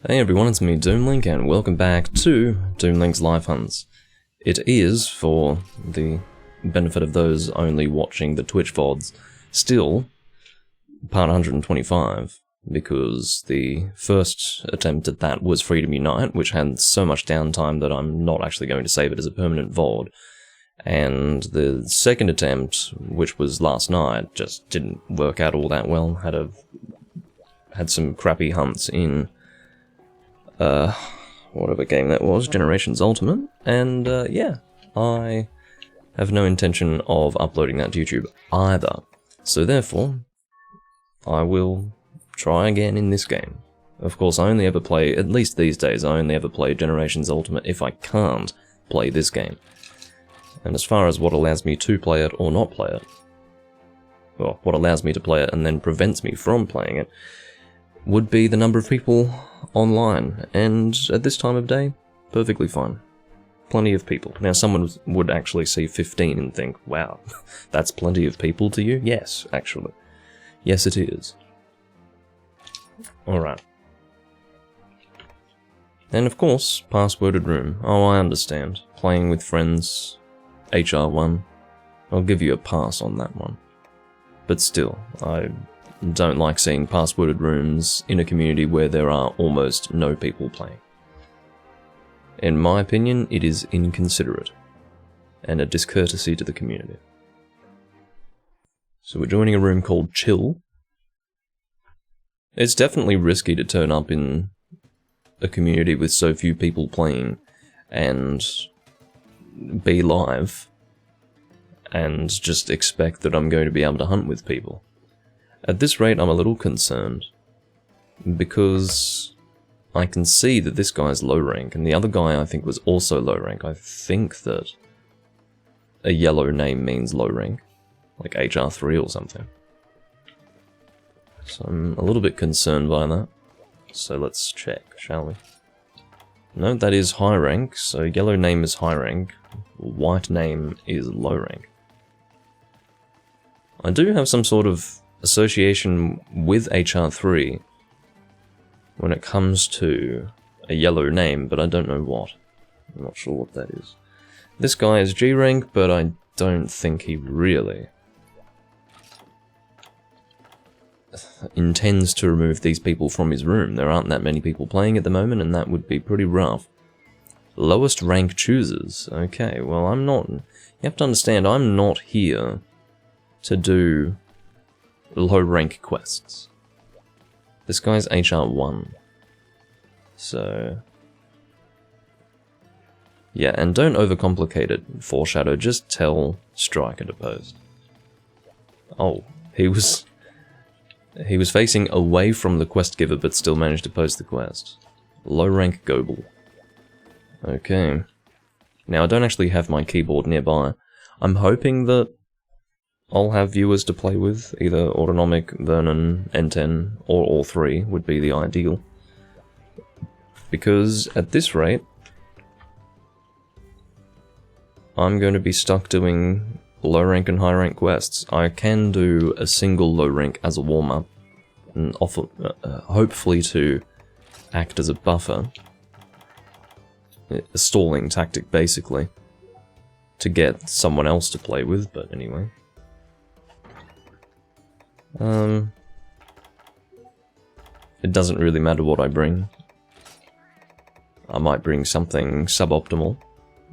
Hey everyone, it's me Doomlink and welcome back to Doomlink's Live Hunts. It is, for the benefit of those only watching the Twitch VODs, still part 125, because the first attempt at that was Freedom Unite, which had so much downtime that I'm not actually going to save it as a permanent VOD. And the second attempt, which was last night, just didn't work out all that well. Had some crappy hunts in whatever game that was, Generations Ultimate, and yeah, I have no intention of uploading that to YouTube either. So therefore, I will try again in this game. Of course, I only ever play, at least these days, I only ever play Generations Ultimate if I can't play this game. And as far as what allows me to play it or not play it, well, what allows me to play it and then prevents me from playing it, would be the number of people online, and at this time of day, perfectly fine. Plenty of people. Now, someone would actually see 15 and think, wow, that's plenty of people to you? Yes, actually. Yes, it is. Alright. And of course, passworded room. Oh, I understand. Playing with friends, HR1. I'll give you a pass on that one. But still, I don't like seeing passworded rooms in a community where there are almost no people playing. In my opinion, it is inconsiderate, and a discourtesy to the community. So we're joining a room called Chill. It's definitely risky to turn up in a community with so few people playing and be live and just expect that I'm going to be able to hunt with people. At this rate, I'm a little concerned, because I can see that this guy's low rank, and the other guy I think was also low rank. I think that a yellow name means low rank, like HR3 or something. So I'm a little bit concerned by that. So let's check, shall we? No, that is high rank, so yellow name is high rank, white name is low rank. I do have some sort of association with HR3 when it comes to a yellow name, but I don't know what. I'm not sure what that is. This guy is G rank, but I don't think he really intends to remove these people from his room. There aren't that many people playing at the moment, and that would be pretty rough. Lowest rank choosers. Okay, well, I'm not... You have to understand, I'm not here to do low rank quests. This guy's HR1. So... yeah, and don't overcomplicate it, Foreshadow, just tell Striker to post. Oh, he was facing away from the quest giver but still managed to post the quest. Low rank Goebel. Okay. Now I don't actually have my keyboard nearby. I'm hoping that I'll have viewers to play with, either Autonomic, Vernon, N10, or all three would be the ideal. Because at this rate, I'm going to be stuck doing low rank and high rank quests. I can do a single low rank as a warm-up, and hopefully to act as a buffer. A stalling tactic, basically, to get someone else to play with, but anyway. It doesn't really matter what I bring. I might bring something suboptimal,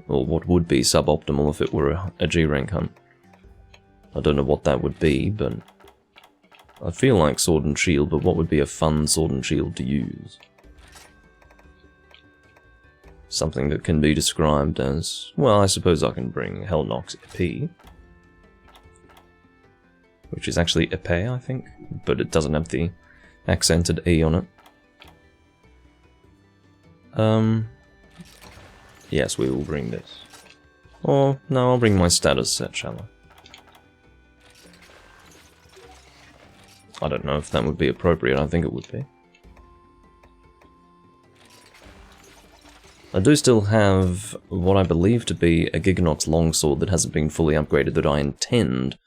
or what would be suboptimal if it were a G rank hunt. I don't know what that would be, but I feel like Sword and Shield, but what would be a fun Sword and Shield to use? Something that can be described as, well, I suppose I can bring Hellnox EP, which is actually épée, I think, but it doesn't have the accented E on it. Yes, we will bring this. Or, no, I'll bring my status set, shall I? I don't know if that would be appropriate, I think it would be. I do still have what I believe to be a Giganox longsword that hasn't been fully upgraded that I intend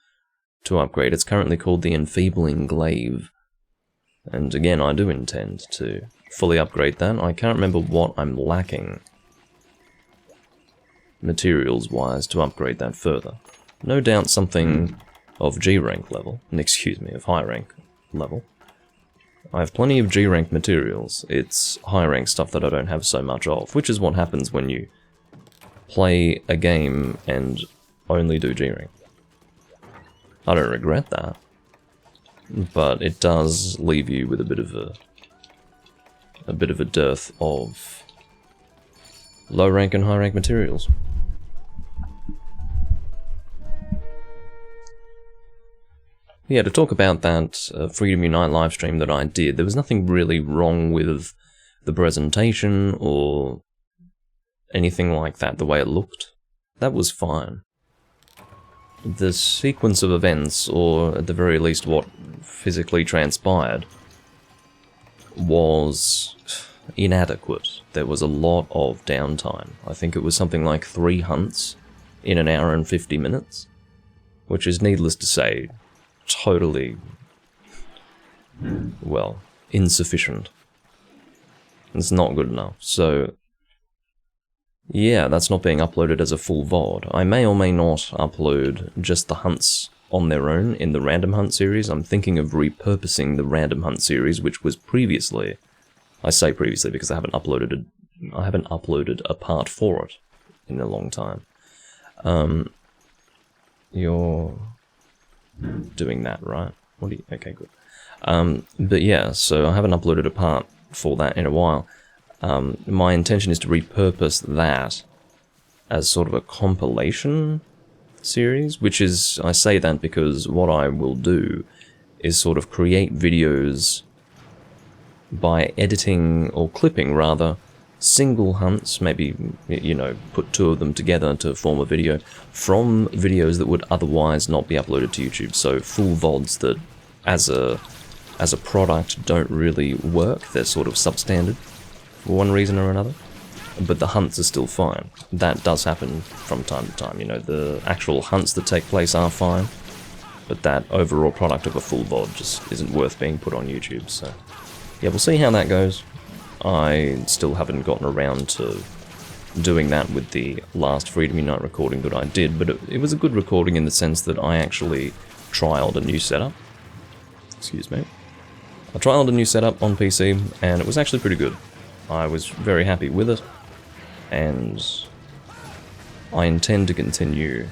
to upgrade. It's currently called the Enfeebling Glaive. And again, I do intend to fully upgrade that. I can't remember what I'm lacking materials-wise to upgrade that further. No doubt something of G rank level, excuse me, of high rank level. I have plenty of G rank materials. It's high rank stuff that I don't have so much of, which is what happens when you play a game and only do G rank. I don't regret that, but it does leave you with a bit of a dearth of low rank and high rank materials. Yeah, to talk about that Freedom Unite livestream that I did, there was nothing really wrong with the presentation or anything like that, the way it looked. That was fine. The sequence of events, or at the very least what physically transpired, was inadequate. There was a lot of downtime. I think it was something like 3 hunts in an hour and 50 minutes, which is, needless to say, totally, well, insufficient. It's not good enough. So, yeah, that's not being uploaded as a full VOD. I may or may not upload just the hunts on their own in the Random Hunt series. I'm thinking of repurposing the Random Hunt series, which was previously, I say previously because I haven't uploaded a part for it in a long time. You're doing that, right? What do you... Okay, good. But yeah, so I haven't uploaded a part for that in a while. My intention is to repurpose that as sort of a compilation series, which is, I say that because what I will do is sort of create videos by editing, or clipping rather, single hunts, maybe, you know, put 2 of them together to form a video, from videos that would otherwise not be uploaded to YouTube. So full VODs that, as a product, don't really work. They're sort of substandard for one reason or another. But the hunts are still fine. That does happen from time to time. You know, the actual hunts that take place are fine, but that overall product of a full VOD just isn't worth being put on YouTube. So yeah, we'll see how that goes. I still haven't gotten around to doing that with the last Freedom Unite recording that I did, but it was a good recording in the sense that I actually trialed a new setup. Excuse me. I trialed a new setup on PC, and it was actually pretty good. I was very happy with it, and I intend to continue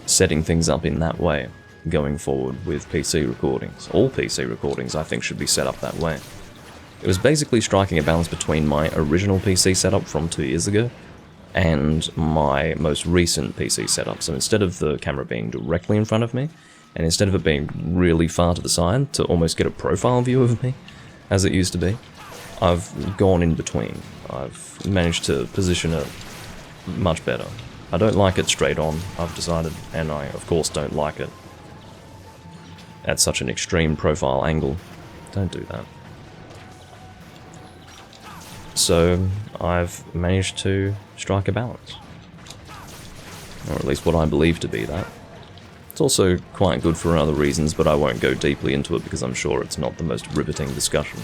setting things up in that way going forward with PC recordings. All PC recordings, I think, should be set up that way. It was basically striking a balance between my original PC setup from 2 years ago and my most recent PC setup. So instead of the camera being directly in front of me, and instead of it being really far to the side to almost get a profile view of me, as it used to be, I've gone in between. I've managed to position it much better. I don't like it straight on, I've decided, and I of course don't like it at such an extreme profile angle. Don't do that. So I've managed to strike a balance, or at least what I believe to be that. It's also quite good for other reasons, but I won't go deeply into it because I'm sure it's not the most riveting discussion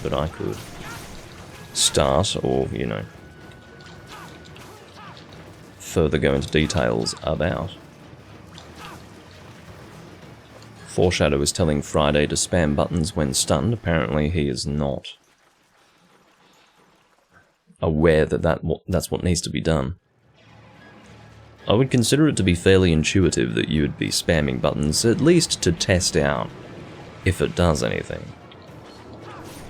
that I could start, or, you know, further go into details about. Foreshadow is telling Friday to spam buttons when stunned. Apparently he is not aware that that's what needs to be done. I would consider it to be fairly intuitive that you would be spamming buttons, at least to test out if it does anything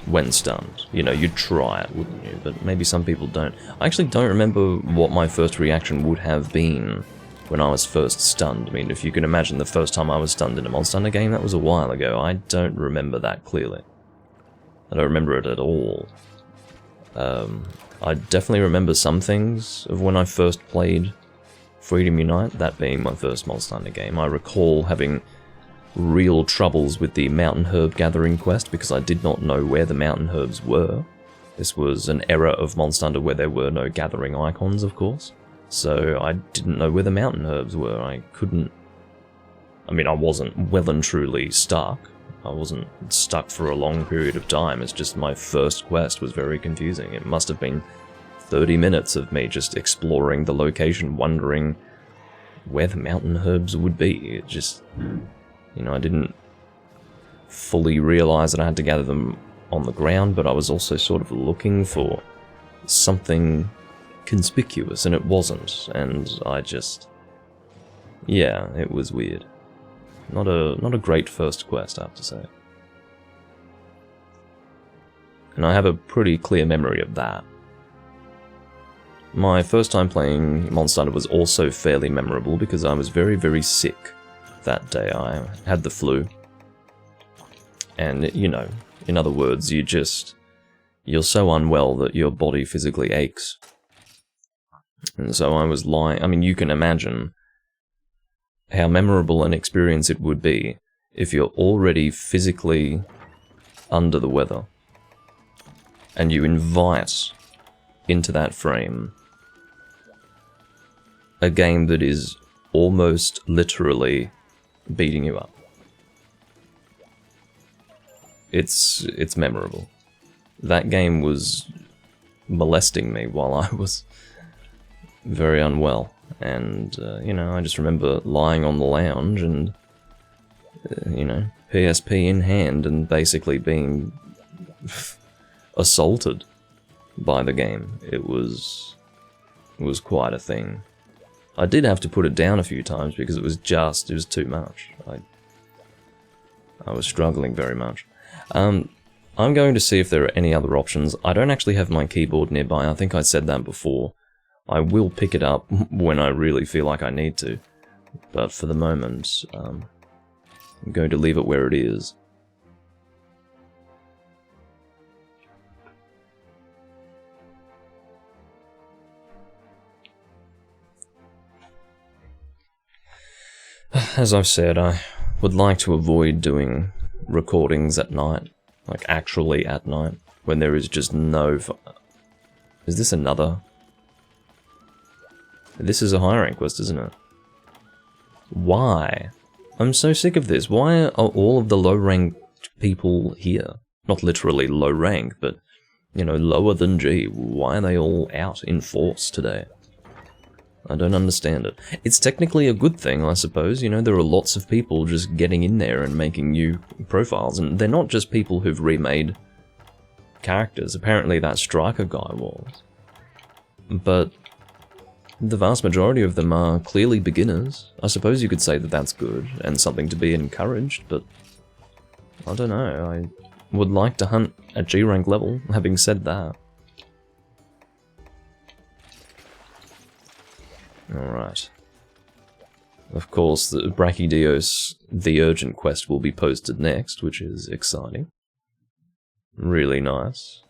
when stunned. You know, you'd try it, wouldn't you? But maybe some people don't. I actually don't remember what my first reaction would have been when I was first stunned. I mean, if you can imagine the first time I was stunned in a Monster Hunter game, that was a while ago. I don't remember that clearly. I don't remember it at all. I definitely remember some things of when I first played Freedom Unite, that being my first Monster Hunter game. I recall having real troubles with the mountain herb gathering quest because I did not know where the mountain herbs were. This was an era of Monster Hunter where there were no gathering icons, of course. So I didn't know where the mountain herbs were. I couldn't... I mean, I wasn't well and truly stuck. I wasn't stuck for a long period of time. It's just my first quest was very confusing. It must have been 30 minutes of me just exploring the location, wondering where the mountain herbs would be. It just, you know, I didn't fully realize that I had to gather them on the ground, but I was also sort of looking for something conspicuous, and it wasn't, and I just... yeah, it was weird. Not a great first quest, I have to say. And I have a pretty clear memory of that. My first time playing Monster Hunter was also fairly memorable because I was very, very sick that day. I had the flu. And, you know, in other words, you're so unwell that your body physically aches. And so I was lying... I mean, you can imagine how memorable an experience it would be if you're already physically under the weather and you invite into that frame a game that is almost literally beating you up. It's memorable. That game was molesting me while I was very unwell. And, you know, I just remember lying on the lounge and, you know, PSP in hand and basically being assaulted by the game. It was quite a thing. I did have to put it down a few times because it was too much. I was struggling very much. I'm going to see if there are any other options. I don't actually have my keyboard nearby. I think I said that before. I will pick it up when I really feel like I need to, but for the moment, I'm going to leave it where it is. As I've said, I would like to avoid doing recordings at night, like actually at night, when there is just no... Is this another... This is a high rank quest, isn't it? Why? I'm so sick of this. Why are all of the low ranked people here? Not literally low rank, but, you know, lower than G. Why are they all out in force today? I don't understand it. It's technically a good thing, I suppose. You know, there are lots of people just getting in there and making new profiles, and they're not just people who've remade characters. Apparently that Striker guy was. But the vast majority of them are clearly beginners. I suppose you could say that that's good and something to be encouraged, but I don't know. I would like to hunt at G rank level, having said that. Alright. Of course, the Brachydios, the urgent quest, will be posted next, which is exciting. Really nice.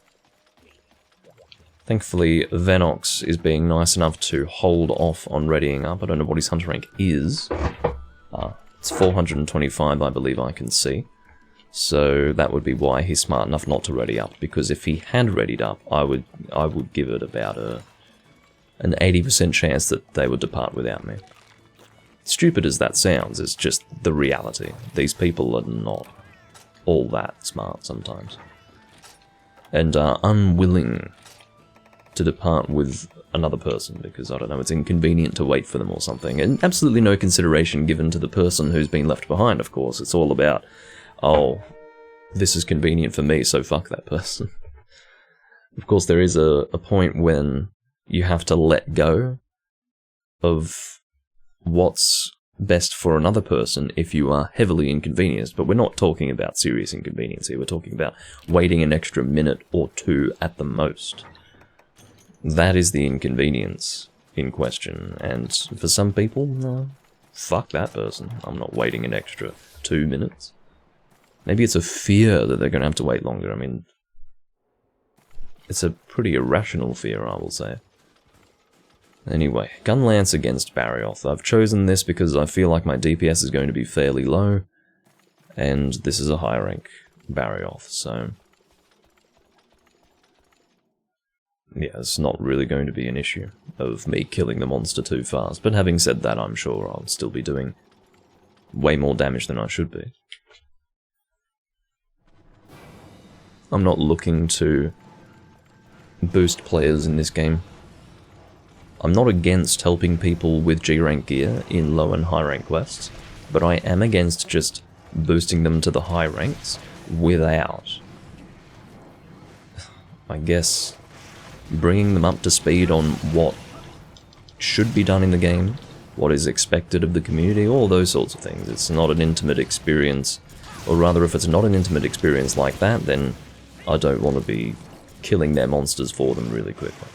Thankfully, Venox is being nice enough to hold off on readying up. I don't know what his hunter rank is. It's 425, I believe I can see. So that would be why he's smart enough not to ready up, because if he had readied up, I would give it about an 80% chance that they would depart without me. Stupid as that sounds, it's just the reality. These people are not all that smart sometimes. And are unwilling to depart with another person because, I don't know, it's inconvenient to wait for them or something. And absolutely no consideration given to the person who's been left behind, of course. It's all about, oh, this is convenient for me, so fuck that person. Of course, there is a point when you have to let go of what's best for another person if you are heavily inconvenienced. But we're not talking about serious inconvenience here. We're talking about waiting an extra minute or two at the most. That is the inconvenience in question, and for some people, no, fuck that person. I'm not waiting an extra 2 minutes. Maybe it's a fear that they're going to have to wait longer. I mean, it's a pretty irrational fear, I will say. Anyway, Gunlance against Barioth. I've chosen this because I feel like my DPS is going to be fairly low, and this is a high rank Barioth, so yeah, it's not really going to be an issue of me killing the monster too fast. But having said that, I'm sure I'll still be doing way more damage than I should be. I'm not looking to boost players in this game. I'm not against helping people with G-rank gear in low and high rank quests, but I am against just boosting them to the high ranks without, I guess, bringing them up to speed on what should be done in the game, what is expected of the community, all those sorts of things. It's not an intimate experience, or rather, if it's not an intimate experience like that, then I don't want to be killing their monsters for them really quickly.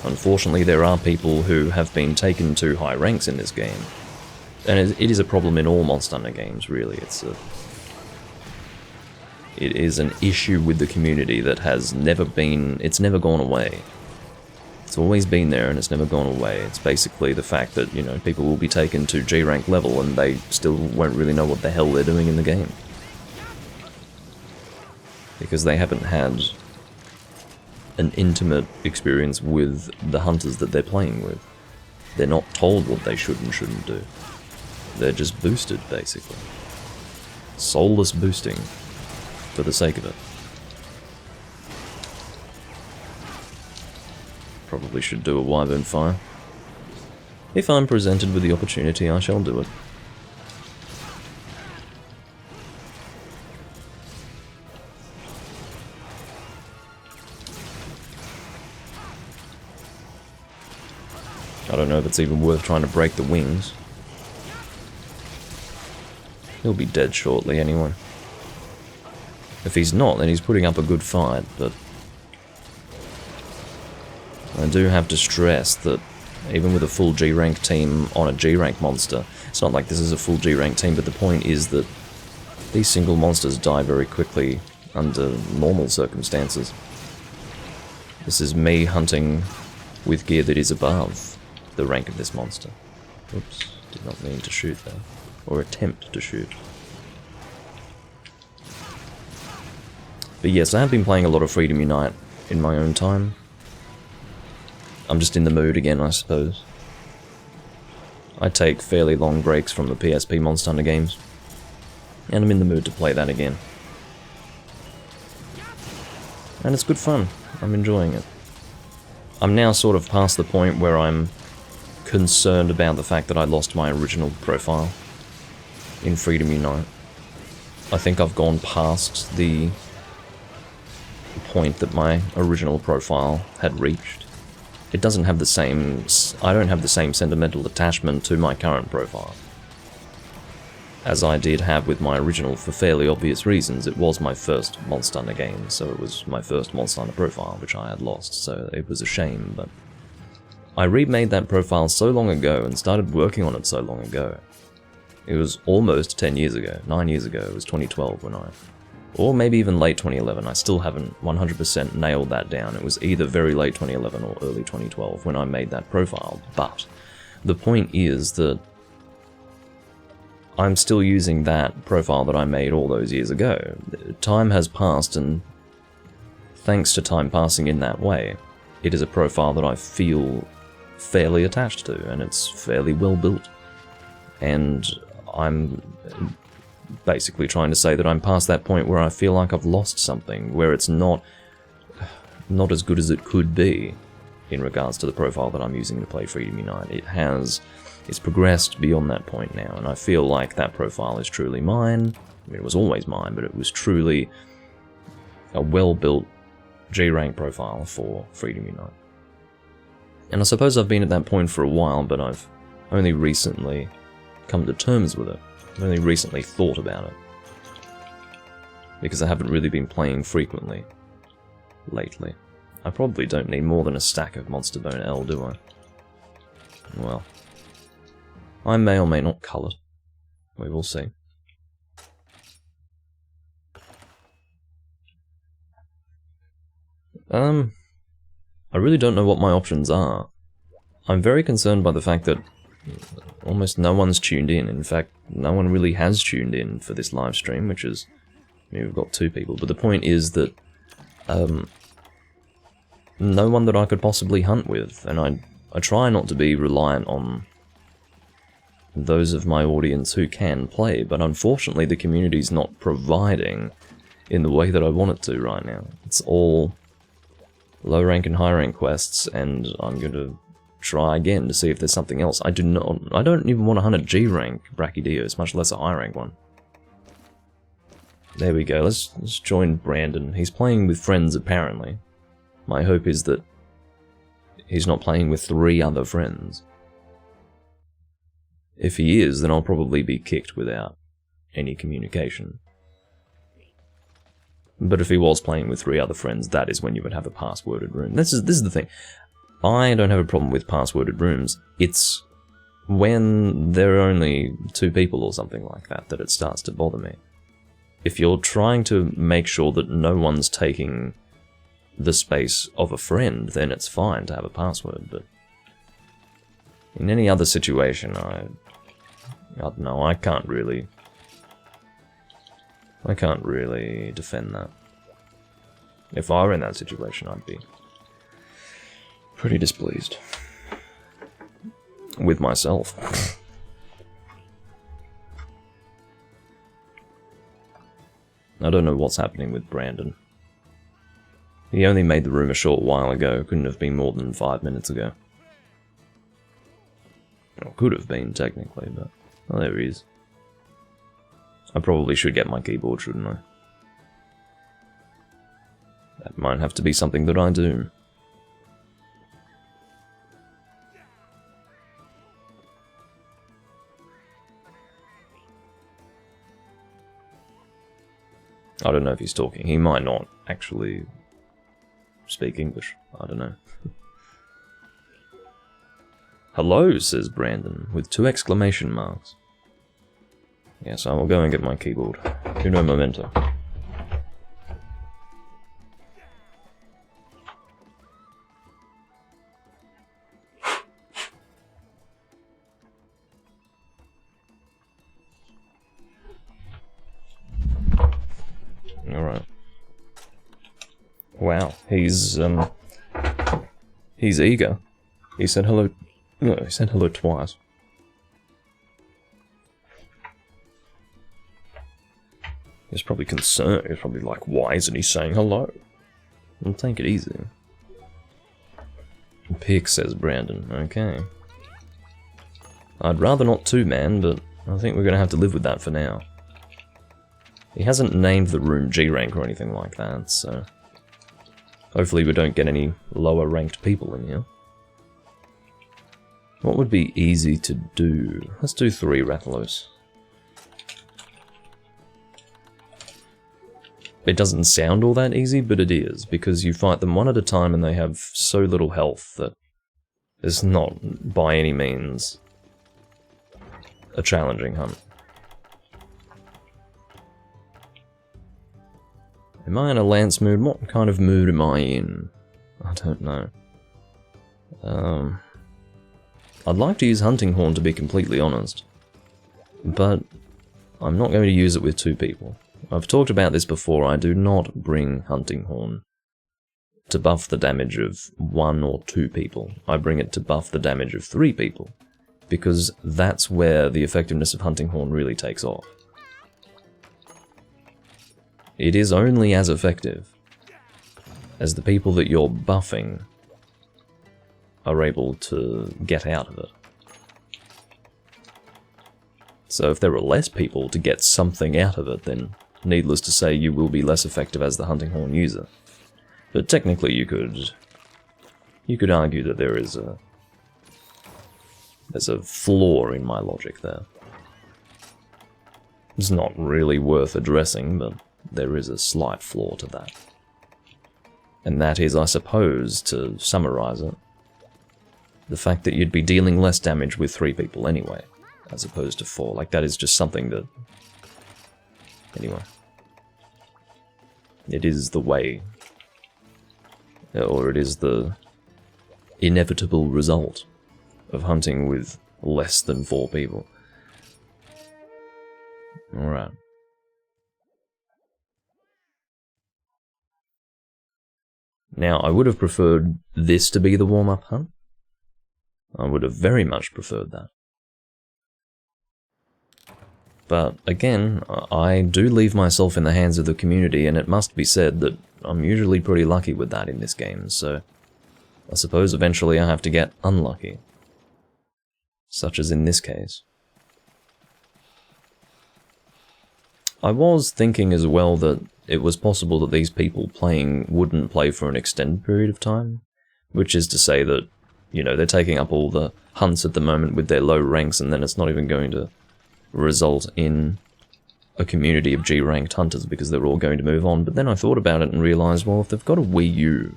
Unfortunately, there are people who have been taken to high ranks in this game, and it is a problem in all Monster Hunter games, really. It is an issue with the community that has never been, it's never gone away. It's always been there and it's never gone away. It's basically the fact that, you know, people will be taken to G-rank level and they still won't really know what the hell they're doing in the game. Because they haven't had an intimate experience with the hunters that they're playing with. They're not told what they should and shouldn't do. They're just boosted, basically. Soulless boosting, for the sake of it. Probably should do a wyvern fire. If I'm presented with the opportunity, I shall do it. I don't know if it's even worth trying to break the wings. He'll be dead shortly anyway. If he's not, then he's putting up a good fight, but I do have to stress that even with a full G-rank team on a G-rank monster, it's not like this is a full G-rank team, but the point is that these single monsters die very quickly under normal circumstances. This is me hunting with gear that is above the rank of this monster. Oops, did not mean to shoot there. Or attempt to shoot. But yes, I have been playing a lot of Freedom Unite in my own time. I'm just in the mood again, I suppose. I take fairly long breaks from the PSP Monster Hunter games, and I'm in the mood to play that again. And it's good fun. I'm enjoying it. I'm now sort of past the point where I'm concerned about the fact that I lost my original profile in Freedom Unite. I think I've gone past the point that my original profile had reached. It doesn't have the same, I don't have the same sentimental attachment to my current profile as I did have with my original, for fairly obvious reasons. It was my first Monster Hunter game, so it was my first Monster Hunter profile, which I had lost, so it was a shame, but I remade that profile so long ago and started working on it so long ago. It was almost 10 years ago, 9 years ago, it was 2012 when or maybe even late 2011, I still haven't 100% nailed that down. It was either very late 2011 or early 2012 when I made that profile, but the point is that I'm still using that profile that I made all those years ago. Time has passed, and thanks to time passing in that way, it is a profile that I feel fairly attached to, and it's fairly well built. And I'm basically trying to say that I'm past that point where I feel like I've lost something, where it's not as good as it could be in regards to the profile that I'm using to play Freedom Unite. It's progressed beyond that point now, and I feel like that profile is truly mine. I mean, it was always mine, but it was truly a well-built G-rank profile for Freedom Unite. And I suppose I've been at that point for a while, but I've only recently come to terms with it. I've only recently thought about it. Because I haven't really been playing frequently lately. I probably don't need more than a stack of Monster Bone L, do I? Well, I may or may not cull it. We will see. I really don't know what my options are. I'm very concerned by the fact that almost no one's tuned in. In fact, no one really has tuned in for this live stream, which is... I mean, we've got 2 people, but the point is that no one that I could possibly hunt with, and I try not to be reliant on those of my audience who can play, but unfortunately the community's not providing in the way that I want it to right now. It's all low rank and high rank quests, and I'm going to try again to see if there's something else. I don't even want a 100 G rank Brachydios, much less a high rank one. There we go, let's join Brandon. He's playing with friends apparently. My hope is that he's not playing with 3 other friends. If he is, then I'll probably be kicked without any communication. But if he was playing with 3 other friends, that is when you would have a passworded room. This is the thing. I don't have a problem with passworded rooms. It's when there are only 2 people or something like that that it starts to bother me. If you're trying to make sure that no one's taking the space of a friend, then it's fine to have a password, but in any other situation, I don't know, I can't really defend that. If I were in that situation, I'd be pretty displeased with myself. I don't know what's happening with Brandon. He only made the room a short while ago, couldn't have been more than 5 minutes ago. Well, could have been, technically, but... oh, there he is. I probably should get my keyboard, shouldn't I? That might have to be something that I do. I don't know if he's talking. He might not actually speak English. I don't know. Hello, says Brandon, with 2 exclamation marks. Yes, I will go and get my keyboard. Uno momento. Alright. Wow, he's eager. He said hello. No, he said hello twice. He's probably concerned. He's probably like, why isn't he saying hello? Well, take it easy. Pick, says Brandon. Okay. I'd rather not too, man, but I think we're gonna have to live with that for now. He hasn't named the room G rank or anything like that, so hopefully we don't get any lower ranked people in here. What would be easy to do? Let's do 3 Rathalos. It doesn't sound all that easy, but it is, because you fight them one at a time and they have so little health that it's not by any means a challenging hunt. Am I in a Lance mood? What kind of mood am I in? I don't know. I'd like to use Hunting Horn, to be completely honest, but I'm not going to use it with 2 people. I've talked about this before. I do not bring Hunting Horn to buff the damage of 1 or 2 people. I bring it to buff the damage of 3 people, because that's where the effectiveness of Hunting Horn really takes off. It is only as effective as the people that you're buffing are able to get out of it. So if there are less people to get something out of it, then needless to say you will be less effective as the Hunting Horn user. But technically you could argue that there's a flaw in my logic there. It's not really worth addressing, but there is a slight flaw to that. And that is, I suppose, to summarize it, the fact that you'd be dealing less damage with 3 people anyway, as opposed to 4. Like, that is just something that... Anyway. It is the way, or it is the inevitable result of hunting with less than 4 people. Alright. Now, I would have preferred this to be the warm-up hunt. I would have very much preferred that. But again, I do leave myself in the hands of the community, and it must be said that I'm usually pretty lucky with that in this game, so I suppose eventually I have to get unlucky. Such as in this case. I was thinking as well that it was possible that these people playing wouldn't play for an extended period of time, which is to say that, you know, they're taking up all the hunts at the moment with their low ranks, and then it's not even going to result in a community of G-ranked hunters because they're all going to move on. But then I thought about it and realised, well, if they've got a Wii U,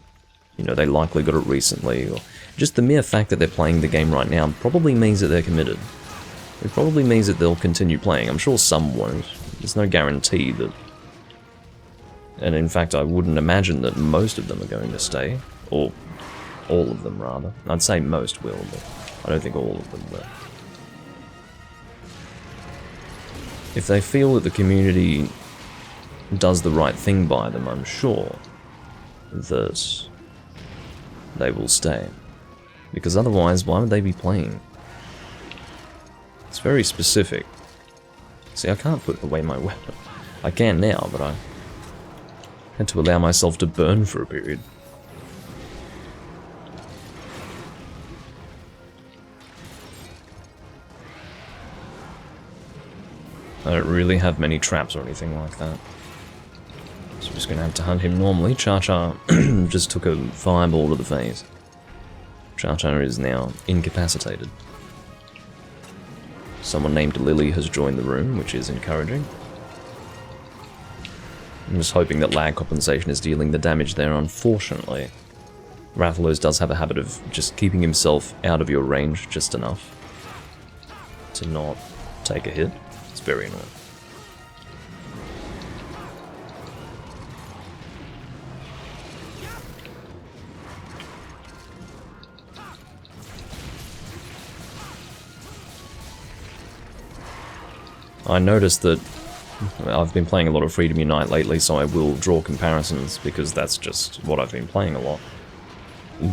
you know, they likely got it recently, or just the mere fact that they're playing the game right now probably means that they're committed. It probably means that they'll continue playing. I'm sure some won't. There's no guarantee that... And in fact, I wouldn't imagine that most of them are going to stay. Or all of them, rather. I'd say most will, but I don't think all of them will. If they feel that the community does the right thing by them, I'm sure that they will stay. Because otherwise, why would they be playing? It's very specific. See, I can't put away my weapon. I can now, but I had to allow myself to burn for a period. I don't really have many traps or anything like that. So I'm just going to have to hunt him normally. Cha-Cha just took a fireball to the face. Cha-Cha is now incapacitated. Someone named Lily has joined the room, which is encouraging. I'm just hoping that lag compensation is dealing the damage there. Unfortunately, Rathalos does have a habit of just keeping himself out of your range just enough to not take a hit. It's very annoying. I noticed that I've been playing a lot of Freedom Unite lately, so I will draw comparisons because that's just what I've been playing a lot.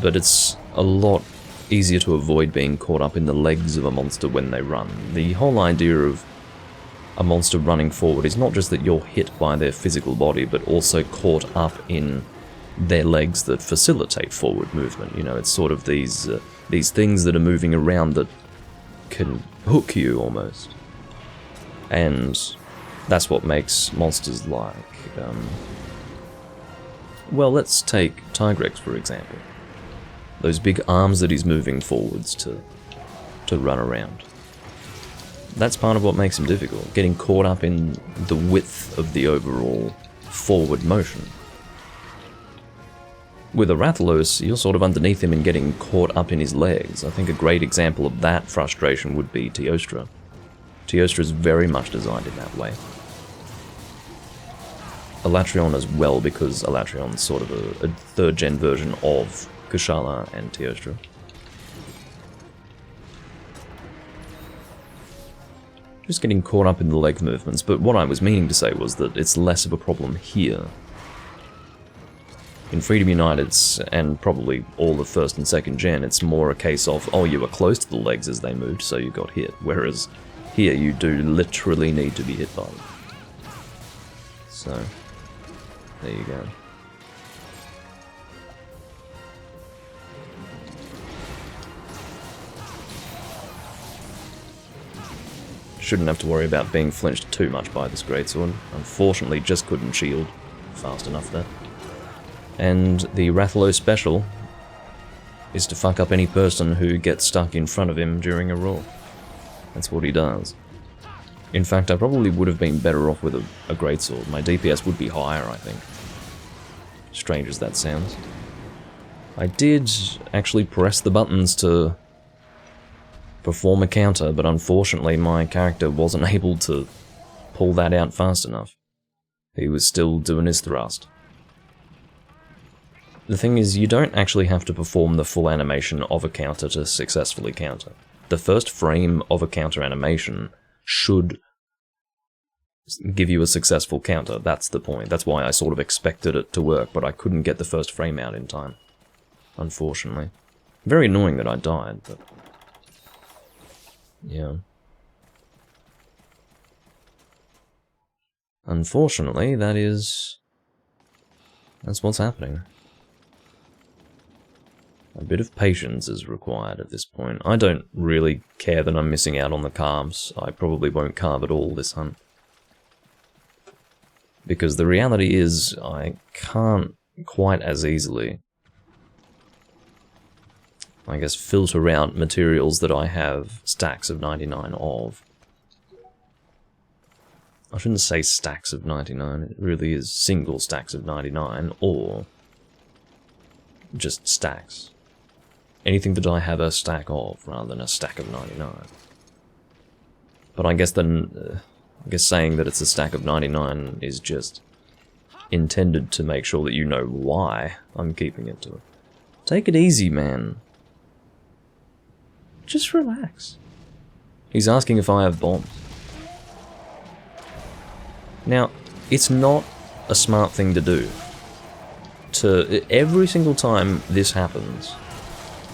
But it's a lot easier to avoid being caught up in the legs of a monster when they run. The whole idea of a monster running forward is not just that you're hit by their physical body, but also caught up in their legs that facilitate forward movement. You know, it's sort of these things that are moving around that can hook you almost. And that's what makes monsters like... well, let's take Tigrex, for example. Those big arms that he's moving forwards to run around. That's part of what makes him difficult, getting caught up in the width of the overall forward motion. With a Rathalos, you're sort of underneath him and getting caught up in his legs. I think a great example of that frustration would be Teostra. Teostra is very much designed in that way. Alatreon as well, because Alatreon's sort of a third-gen version of Kushala and Teostra. Just getting caught up in the leg movements, but what I was meaning to say was that it's less of a problem here. In Freedom United, and probably all of first and second gen, it's more a case of, oh, you were close to the legs as they moved, so you got hit, whereas here you do literally need to be hit by them. So, there you go. Shouldn't have to worry about being flinched too much by this greatsword. Unfortunately, just couldn't shield fast enough there. And the Rathalos special is to fuck up any person who gets stuck in front of him during a roar. That's what he does. In fact, I probably would have been better off with a greatsword. My DPS would be higher, I think. Strange as that sounds. I did actually press the buttons to perform a counter, but unfortunately my character wasn't able to pull that out fast enough. He was still doing his thrust. The thing is, you don't actually have to perform the full animation of a counter to successfully counter. The first frame of a counter animation should give you a successful counter. That's the point. That's why I sort of expected it to work, but I couldn't get the first frame out in time. Unfortunately. Very annoying that I died, but... yeah. Unfortunately, that's what's happening. A bit of patience is required at this point. I don't really care that I'm missing out on the calves. I probably won't carve at all this hunt. Because the reality is, I can't quite as easily, I guess, filter out materials that I have stacks of 99 of. I shouldn't say stacks of 99, it really is single stacks of 99, or just stacks. Anything that I have a stack of, rather than a stack of 99. But I guess then, saying that it's a stack of 99 is just intended to make sure that you know why I'm keeping it to it. Take it easy, man. Just relax. He's asking if I have bombs. Now, it's not a smart thing to do. Every single time this happens,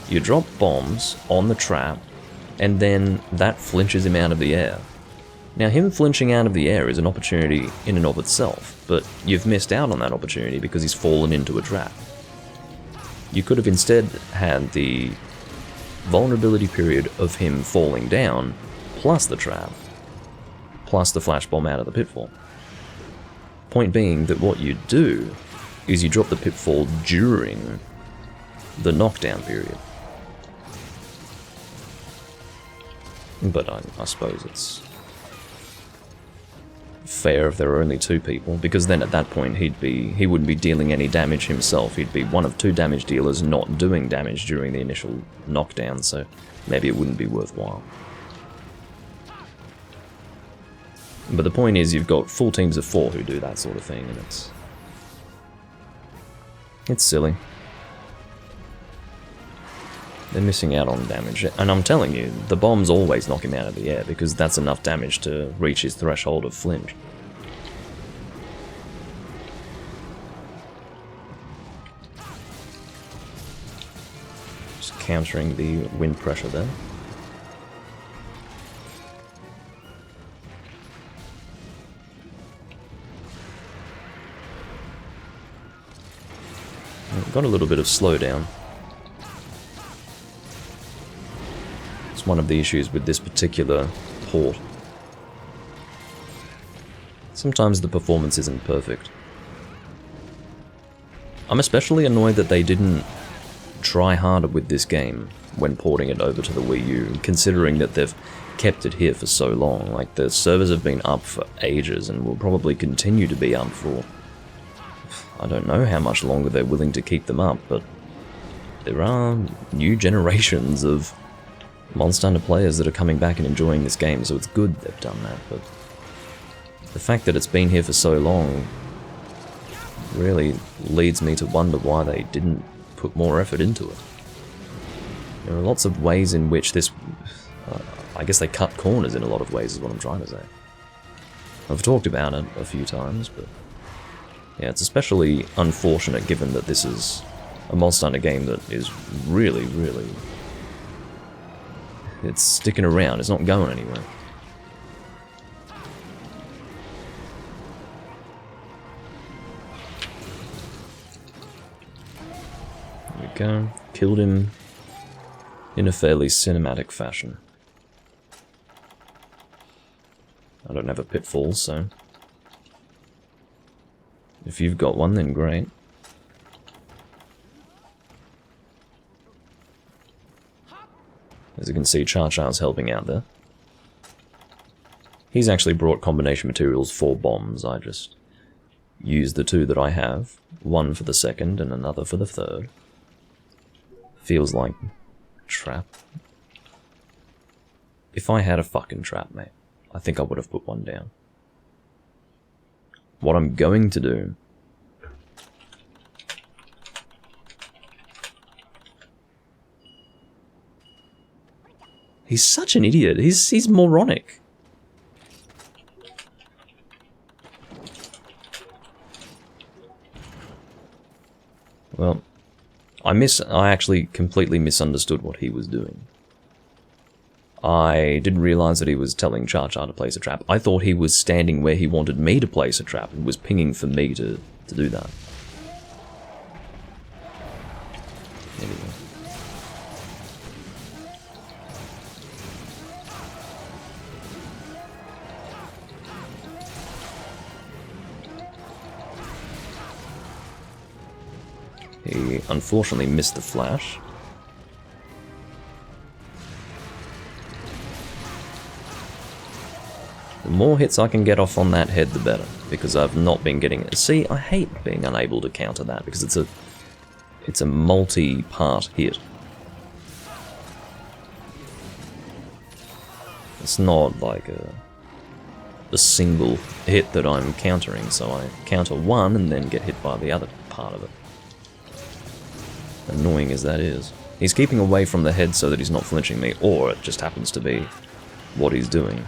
you drop bombs on the trap, and then that flinches him out of the air. Now, him flinching out of the air is an opportunity in and of itself, but you've missed out on that opportunity because he's fallen into a trap. You could have instead had the vulnerability period of him falling down, plus the trap, plus the flash bomb out of the pitfall. Point being that what you do is you drop the pitfall during the knockdown period. But I suppose it's fair if there were only two people, because then at that point he wouldn't be dealing any damage himself. He'd be one of two damage dealers not doing damage during the initial knockdown, so maybe it wouldn't be worthwhile. But the point is, you've got full teams of 4 who do that sort of thing, and it's silly. They're missing out on damage, and I'm telling you, the bombs always knock him out of the air, because that's enough damage to reach his threshold of flinch. Just countering the wind pressure there. Got a little bit of slowdown. It's one of the issues with this particular port. Sometimes the performance isn't perfect. I'm especially annoyed that they didn't try harder with this game when porting it over to the Wii U, considering that they've kept it here for so long. Like, the servers have been up for ages and will probably continue to be up for... I don't know how much longer they're willing to keep them up, but there are new generations of Monster Hunter players that are coming back and enjoying this game, so it's good they've done that, but the fact that it's been here for so long really leads me to wonder why they didn't put more effort into it. There are lots of ways in which this... I guess they cut corners in a lot of ways is what I'm trying to say. I've talked about it a few times, but... yeah, it's especially unfortunate given that this is a Monster Hunter game that is really, really... it's sticking around, it's not going anywhere. There we go. Killed him in a fairly cinematic fashion. I don't have a pitfall, so... if you've got one, then great. As you can see, Char-Char's helping out there. He's actually brought combination materials for bombs. I just used the 2 that I have. One for the second and another for the third. Feels like trap. If I had a fucking trap, mate, I think I would have put one down. What I'm going to do... he's such an idiot. He's moronic. Well, I actually completely misunderstood what he was doing. I didn't realise that he was telling Char Char to place a trap. I thought he was standing where he wanted me to place a trap and was pinging for me to do that. There we go. He unfortunately missed the flash. The more hits I can get off on that head, the better, because I've not been getting it. See, I hate being unable to counter that, because it's a multi-part hit. It's not like a single hit that I'm countering, so I counter one and then get hit by the other part of it. Annoying as that is. He's keeping away from the head so that he's not flinching me, or it just happens to be what he's doing.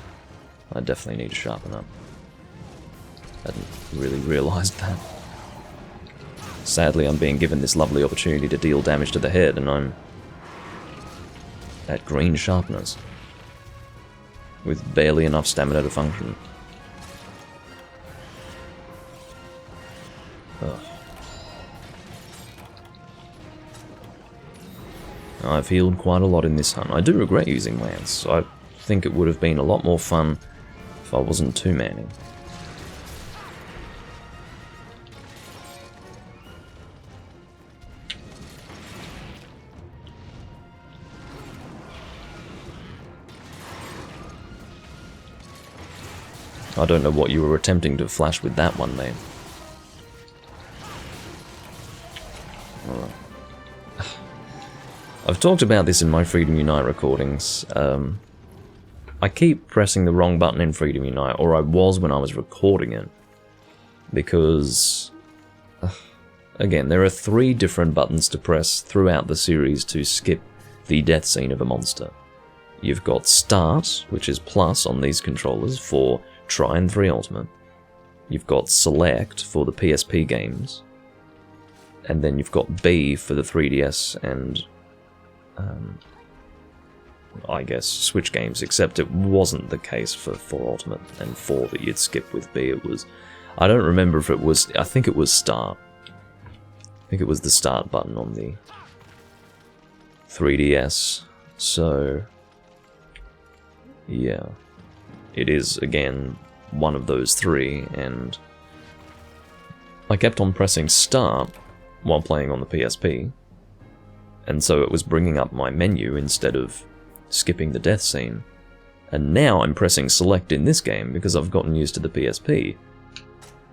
I definitely need to sharpen up. Hadn't really realised that. Sadly, I'm being given this lovely opportunity to deal damage to the head, and I'm at green sharpness, with barely enough stamina to function. Ugh. I've healed quite a lot in this hunt. I do regret using Lance. I think it would have been a lot more fun if I wasn't two-manning. I don't know what you were attempting to flash with that one, mate. Alright. I've talked about this in my Freedom Unite recordings. I keep pressing the wrong button in Freedom Unite, or I was when I was recording it. Because, again, there are 3 different buttons to press throughout the series to skip the death scene of a monster. You've got Start, which is plus on these controllers for Try and 3 Ultimate. You've got Select for the PSP games. And then you've got B for the 3DS and I guess Switch games, except it wasn't the case for 4 Ultimate and 4 that you'd skip with B. It was, I don't remember if it was, I think it was Start. I think it was the Start button on the 3DS. So, yeah. It is, again, one of those 3, and I kept on pressing Start while playing on the PSP, and so it was bringing up my menu instead of skipping the death scene. And now I'm pressing Select in this game because I've gotten used to the PSP,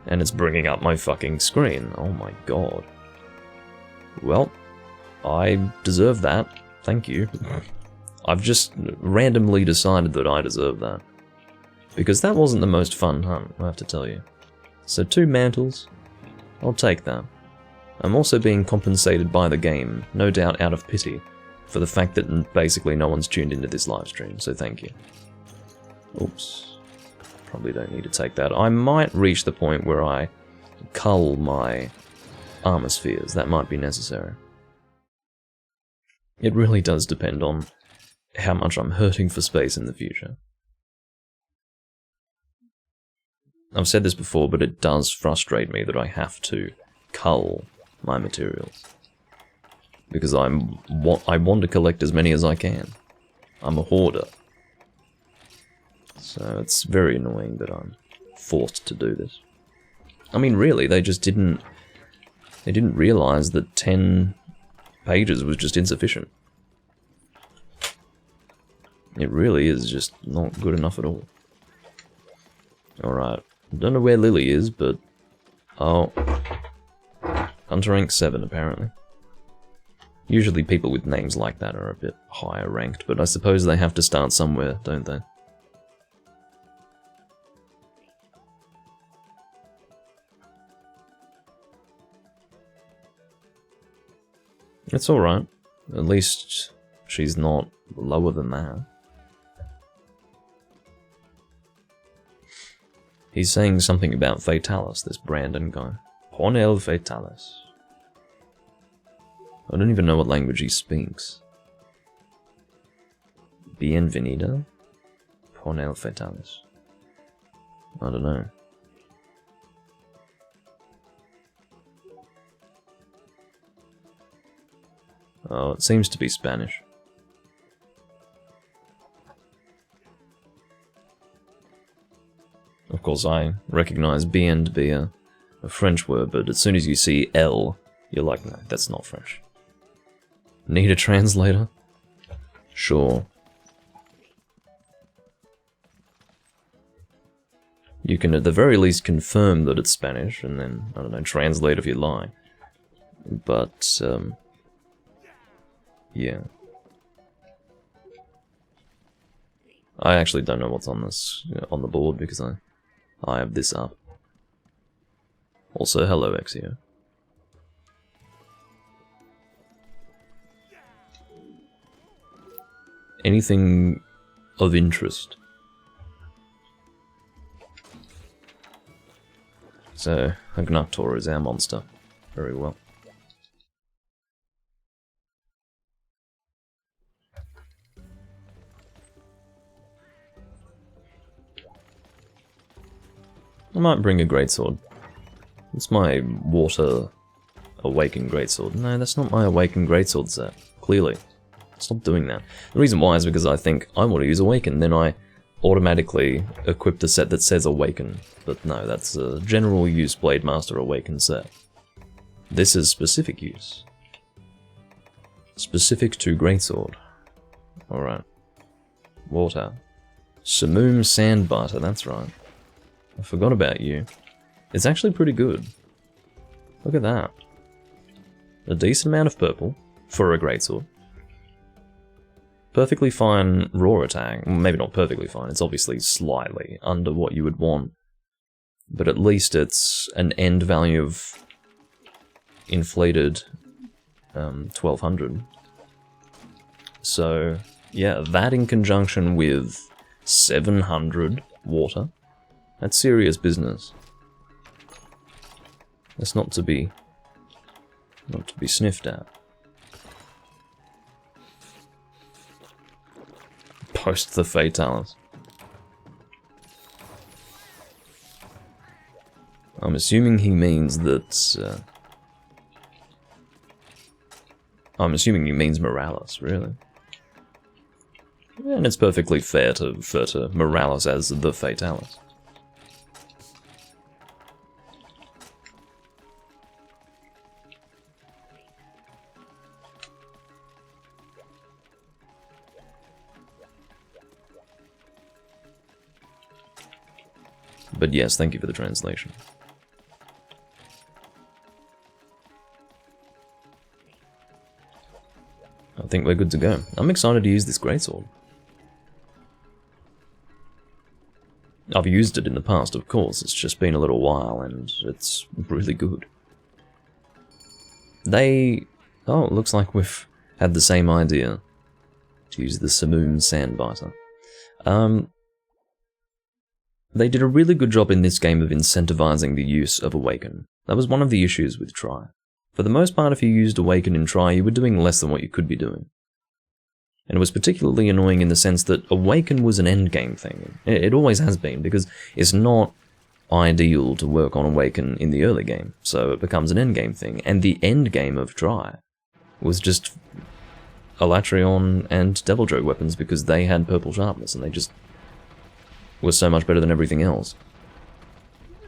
and it's bringing up my fucking screen. Oh my god. Well, I deserve that. Thank you. I've just randomly decided that I deserve that. Because that wasn't the most fun hunt, I have to tell you. So 2 mantles, I'll take that. I'm also being compensated by the game, no doubt out of pity, for the fact that basically no one's tuned into this live stream, so thank you. Oops. Probably don't need to take that. I might reach the point where I cull my armor spheres. That might be necessary. It really does depend on how much I'm hurting for space in the future. I've said this before, but it does frustrate me that I have to cull my materials. Because I want to collect as many as I can. I'm a hoarder. So it's very annoying that I'm forced to do this. I mean, really, they didn't realize that 10 pages was just insufficient. It really is just not good enough at all. Alright. Don't know where Lily is, but... Oh. Hunter rank 7, apparently. Usually people with names like that are a bit higher ranked, but I suppose they have to start somewhere, don't they? It's alright. At least she's not lower than that. He's saying something about Fatalis, this Brandon guy. Hornel Fatalis. I don't even know what language he speaks. Bienvenida? Ponel Fatalis. I don't know. Oh, it seems to be Spanish. Of course, I recognize bien to be a French word, but as soon as you see L, you're like, no, that's not French. Need a translator? Sure. You can at the very least confirm that it's Spanish, and then, I don't know, translate if you like. But, yeah. I actually don't know what's on this, on the board, because I have this up. Also, hello, Exio. Anything of interest? So, Agnaktor is our monster. Very well. I might bring a greatsword. It's my water awakened greatsword. No, that's not my awakened greatsword set. Clearly. Stop doing that. The reason why is because I think I want to use awaken, then I automatically equip the set that says awaken. But no, that's a general use Blade Master awaken set. This is specific use. Specific to greatsword. Alright. Water. Simoom Sandbiter, that's right. I forgot about you. It's actually pretty good. Look at that. A decent amount of purple for a greatsword. Perfectly fine raw attack. Maybe not perfectly fine, it's obviously slightly under what you would want. But at least it's an end value of inflated 1200. So, yeah, that in conjunction with 700 water. That's serious business. That's not to be sniffed at. Post the Fatalis. I'm assuming he means that. I'm assuming he means Morales, really. And it's perfectly fair to refer to Morales as the Fatalis. But yes, thank you for the translation. I think we're good to go. I'm excited to use this greatsword. I've used it in the past, of course, it's just been a little while, and it's really good. Oh, it looks like we've had the same idea. To use the Simoom Sandbiter. They did a really good job in this game of incentivizing the use of Awaken. That was one of the issues with Try. For the most part, if you used Awaken in Try, you were doing less than what you could be doing. And it was particularly annoying in the sense that Awaken was an endgame thing. It always has been, because it's not ideal to work on Awaken in the early game, so it becomes an endgame thing. And the endgame of Try was just Elatrion and Deviljho weapons, because they had purple sharpness, and they just was so much better than everything else.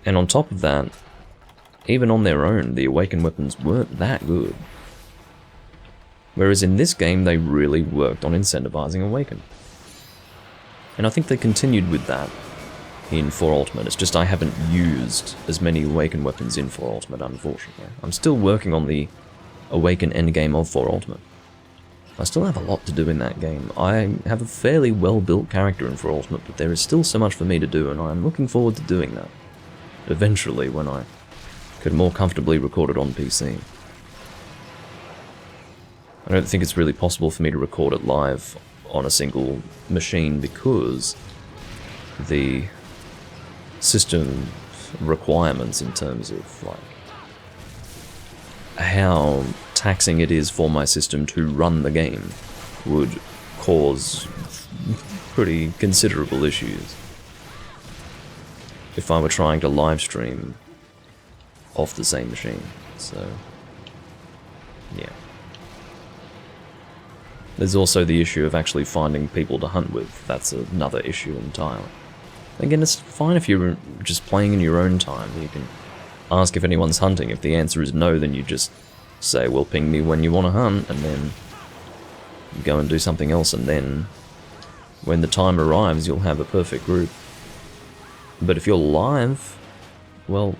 And on top of that, even on their own, the Awakened weapons weren't that good. Whereas in this game, they really worked on incentivizing Awaken. And I think they continued with that in 4 Ultimate. It's just I haven't used as many Awakened weapons in 4 Ultimate, unfortunately. I'm still working on the Awaken endgame of 4 Ultimate. I still have a lot to do in that game. I have a fairly well-built character in 4 Ultimate, but there is still so much for me to do, and I'm looking forward to doing that. Eventually, when I could more comfortably record it on PC. I don't think it's really possible for me to record it live on a single machine because the system requirements in terms of like how taxing it is for my system to run the game would cause pretty considerable issues if I were trying to live stream off the same machine, so yeah. There's also the issue of actually finding people to hunt with. That's another issue entirely. Again, it's fine if you're just playing in your own time. You can ask if anyone's hunting. If the answer is no, then you just say, well, ping me when you want to hunt, and then you go and do something else, and then when the time arrives, you'll have a perfect group. But if you're live, well,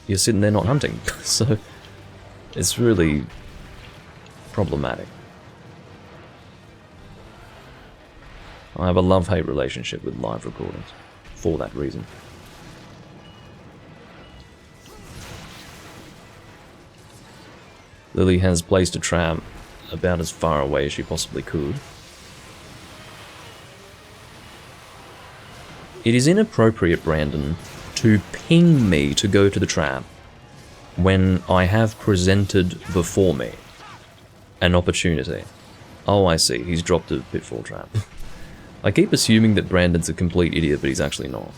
you're sitting there not hunting, so it's really problematic. I have a love-hate relationship with live recordings, for that reason. Lily has placed a trap about as far away as she possibly could. It is inappropriate, Brandon, to ping me to go to the trap when I have presented before me an opportunity. Oh, I see, he's dropped a pitfall trap. I keep assuming that Brandon's a complete idiot, but he's actually not.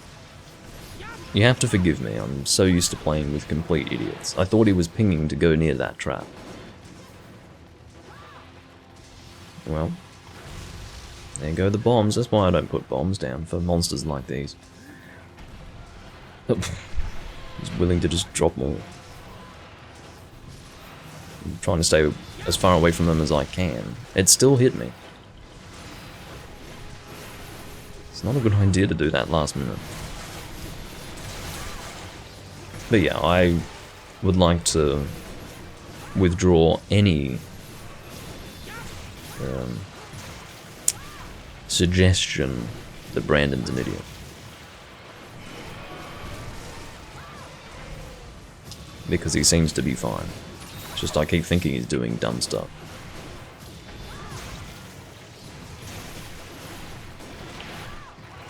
You have to forgive me, I'm so used to playing with complete idiots. I thought he was pinging to go near that trap. Well, there go the bombs. That's why I don't put bombs down for monsters like these. He's willing to just drop more. I'm trying to stay as far away from them as I can. It still hit me. It's not a good idea to do that last minute. But yeah, I would like to withdraw any suggestion that Brandon's an idiot. Because he seems to be fine. It's just I keep thinking he's doing dumb stuff.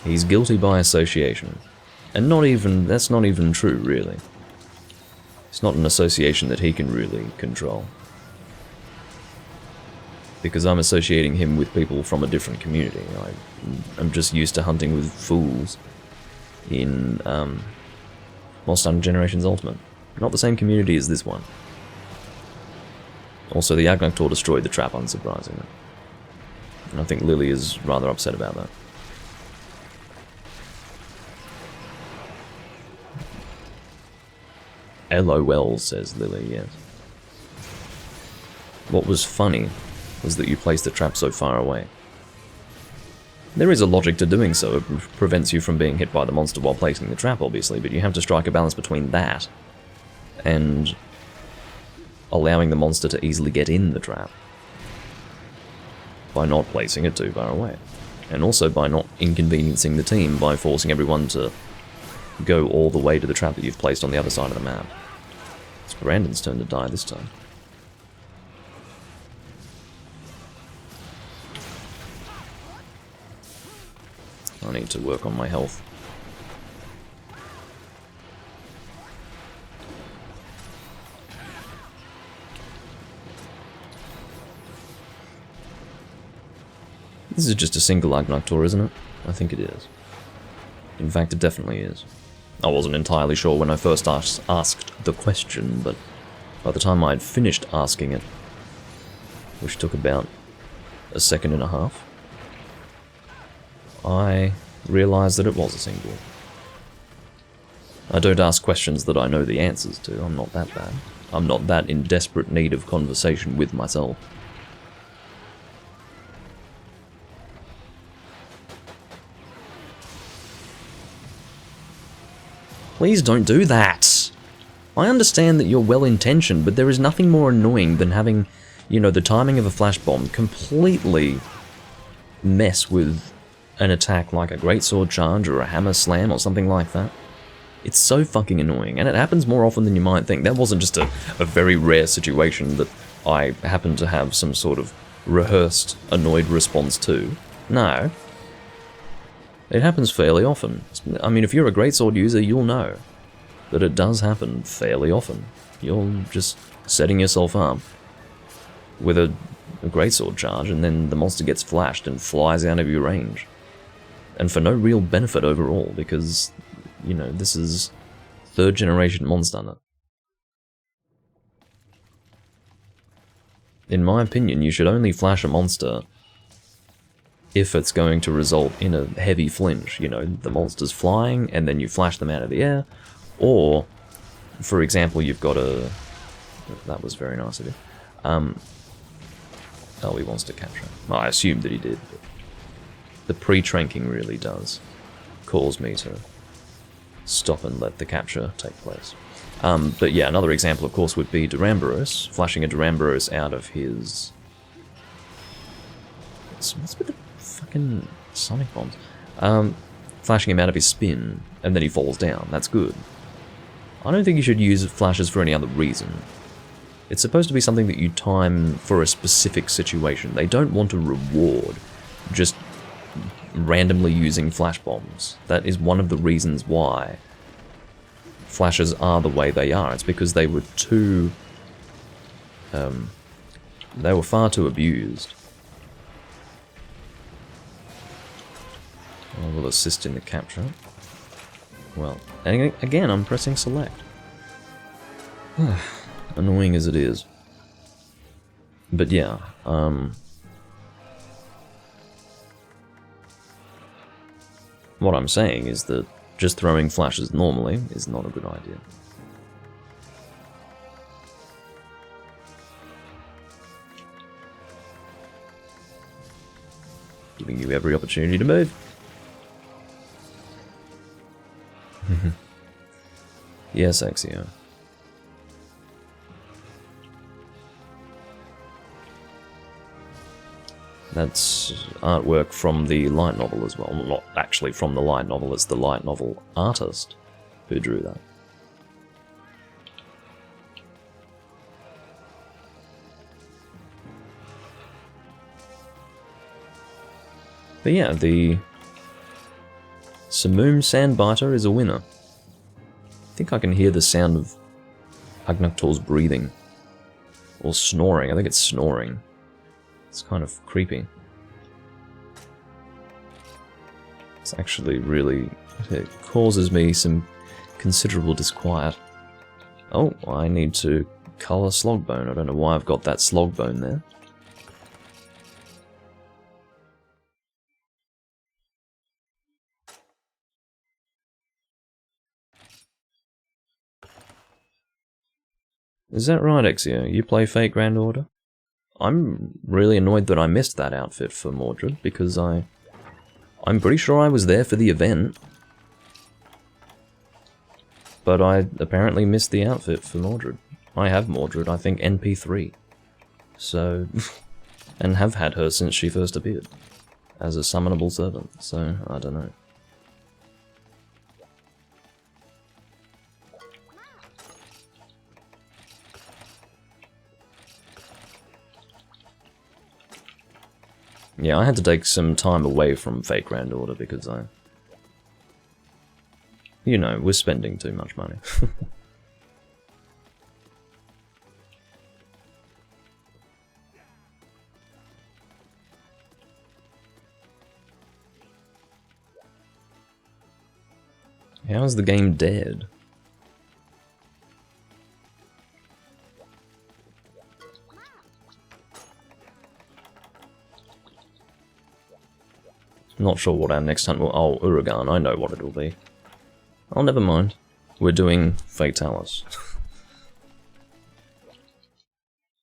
He's guilty by association. And that's not even true, really. It's not an association that he can really control. Because I'm associating him with people from a different community. I'm just used to hunting with fools in Monster Hunter Generations Ultimate. Not the same community as this one. Also, the Agnaktor destroyed the trap, unsurprisingly. And I think Lily is rather upset about that. LOL, says Lily, yes. What was funny was that you placed the trap so far away. There is a logic to doing so. It prevents you from being hit by the monster while placing the trap, obviously, but you have to strike a balance between that and allowing the monster to easily get in the trap by not placing it too far away. And also by not inconveniencing the team by forcing everyone to go all the way to the trap that you've placed on the other side of the map. It's Brandon's turn to die this time. I need to work on my health. This is just a single Agnaktor, isn't it? I think it is. In fact, it definitely is. I wasn't entirely sure when I first asked the question, but by the time I'd finished asking it, which took about a second and a half, I realised that it was a single. I don't ask questions that I know the answers to. I'm not that bad. I'm not that in desperate need of conversation with myself. Please don't do that! I understand that you're well-intentioned, but there is nothing more annoying than having, you know, the timing of a flash bomb completely mess with an attack like a greatsword charge or a hammer slam or something like that. It's so fucking annoying, and it happens more often than you might think. That wasn't just a very rare situation that I happened to have some sort of rehearsed, annoyed response to. No. It happens fairly often. I mean, if you're a greatsword user, you'll know that it does happen fairly often. You're just setting yourself up with a greatsword charge, and then the monster gets flashed and flies out of your range. And for no real benefit overall, because, you know, this is 3rd generation Monster Hunter. In my opinion, you should only flash a monster if it's going to result in a heavy flinch. You know, the monster's flying, and then you flash them out of the air. Or, for example, you've got a... That was very nice of you. Oh, he wants to capture. Well, I assumed that he did. But the pre-tranking really does cause me to stop and let the capture take place. But yeah, another example, of course, would be Duramboros. Flashing a Duramboros out of his... What's with the fucking sonic bombs? Flashing him out of his spin, and then he falls down. That's good. I don't think you should use flashes for any other reason. It's supposed to be something that you time for a specific situation. They don't want to reward just randomly using flash bombs. That is one of the reasons why flashes are the way they are. It's because they were too... they were far too abused. I will assist in the capture. Well, and again, I'm pressing select. Annoying as it is. But yeah, what I'm saying is that just throwing flashes normally is not a good idea. Giving you every opportunity to move. Yes, Axio. That's artwork from the light novel as well. Not actually from the light novel, it's the light novel artist who drew that. But yeah, the Simoom Sandbiter is a winner. I think I can hear the sound of Agnaktor's breathing. Or snoring, I think it's snoring. It's kind of creepy. It's actually really... it causes me some considerable disquiet. Oh, I need to colour Slogbone. I don't know why I've got that Slogbone there. Is that right, Exio? You play Fate Grand Order? I'm really annoyed that I missed that outfit for Mordred, because I'm pretty sure I was there for the event. But I apparently missed the outfit for Mordred. I have Mordred, I think NP3. So, and have had her since she first appeared. As a summonable servant, so I don't know. Yeah, I had to take some time away from Fate Grand Order because you know, we're spending too much money. How is the game dead? Not sure what our next hunt will... Oh, Uragan, I know what it'll be. Oh, never mind. We're doing Fatalis.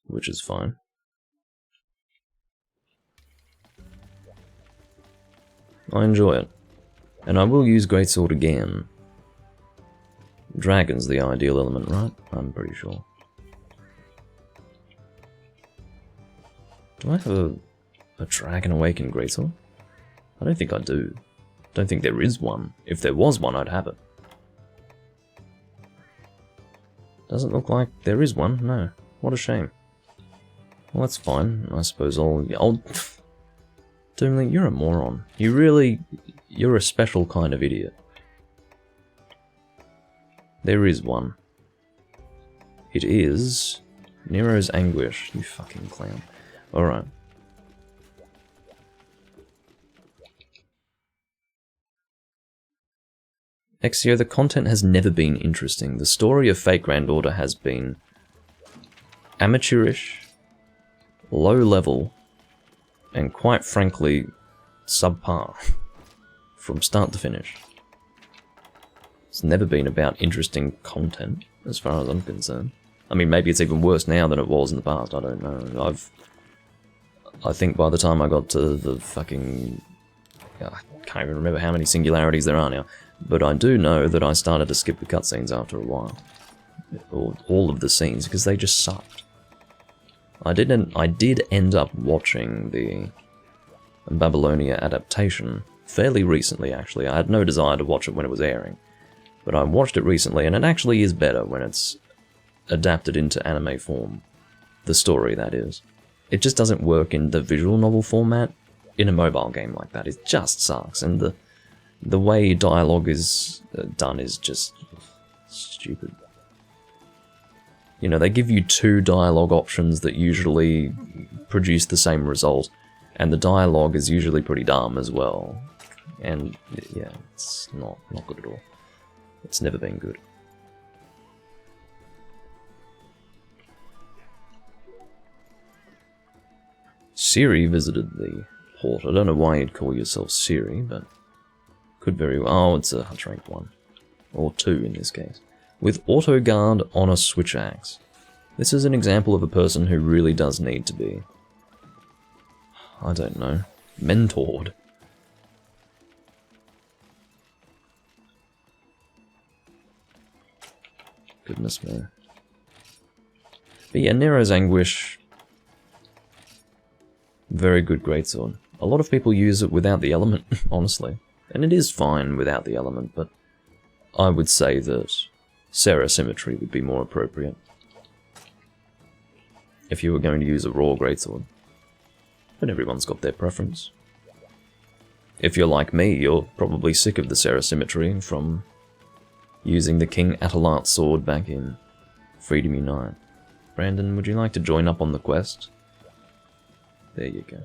Which is fine. I enjoy it. And I will use Greatsword again. Dragon's the ideal element, right? I'm pretty sure. Do I have a Dragon Awakened Greatsword? I don't think I do. Don't think there is one. If there was one, I'd have it. Doesn't look like there is one, no. What a shame. Well, that's fine. I suppose I'll Doomlink, you're a moron. You're a special kind of idiot. There is one. It is Nero's Anguish, you fucking clown. Alright. Exio, the content has never been interesting. The story of Fate Grand Order has been amateurish, low level, and quite frankly, subpar. From start to finish. It's never been about interesting content, as far as I'm concerned. I mean, maybe it's even worse now than it was in the past, I don't know. I think by the time I got to the fucking... I can't even remember how many singularities there are now, but I do know that I started to skip the cutscenes after a while. Or all of the scenes, because they just sucked. I did end up watching the Babylonia adaptation fairly recently, actually. I had no desire to watch it when it was airing, but I watched it recently, and it actually is better when it's adapted into anime form. The story, that is. It just doesn't work in the visual novel format in a mobile game like that. It just sucks, and the way dialogue is done is just stupid. You know, they give you 2 dialogue options that usually produce the same result, and the dialogue is usually pretty dumb as well. And yeah, it's not good at all. It's never been good. Siri visited the port. I don't know why you'd call yourself Siri, but could very well. Oh, it's a rank 1. Or 2 in this case. With auto guard on a switch axe. This is an example of a person who really does need to be, I don't know, mentored. Goodness me. But yeah, Nero's Anguish, very good greatsword. A lot of people use it without the element, honestly. And it is fine without the element, but I would say that Serra Symmetry would be more appropriate if you were going to use a raw greatsword. But everyone's got their preference. If you're like me, you're probably sick of the Serra Symmetry from using the King Atalat sword back in Freedom Unite. Brandon, would you like to join up on the quest? There you go.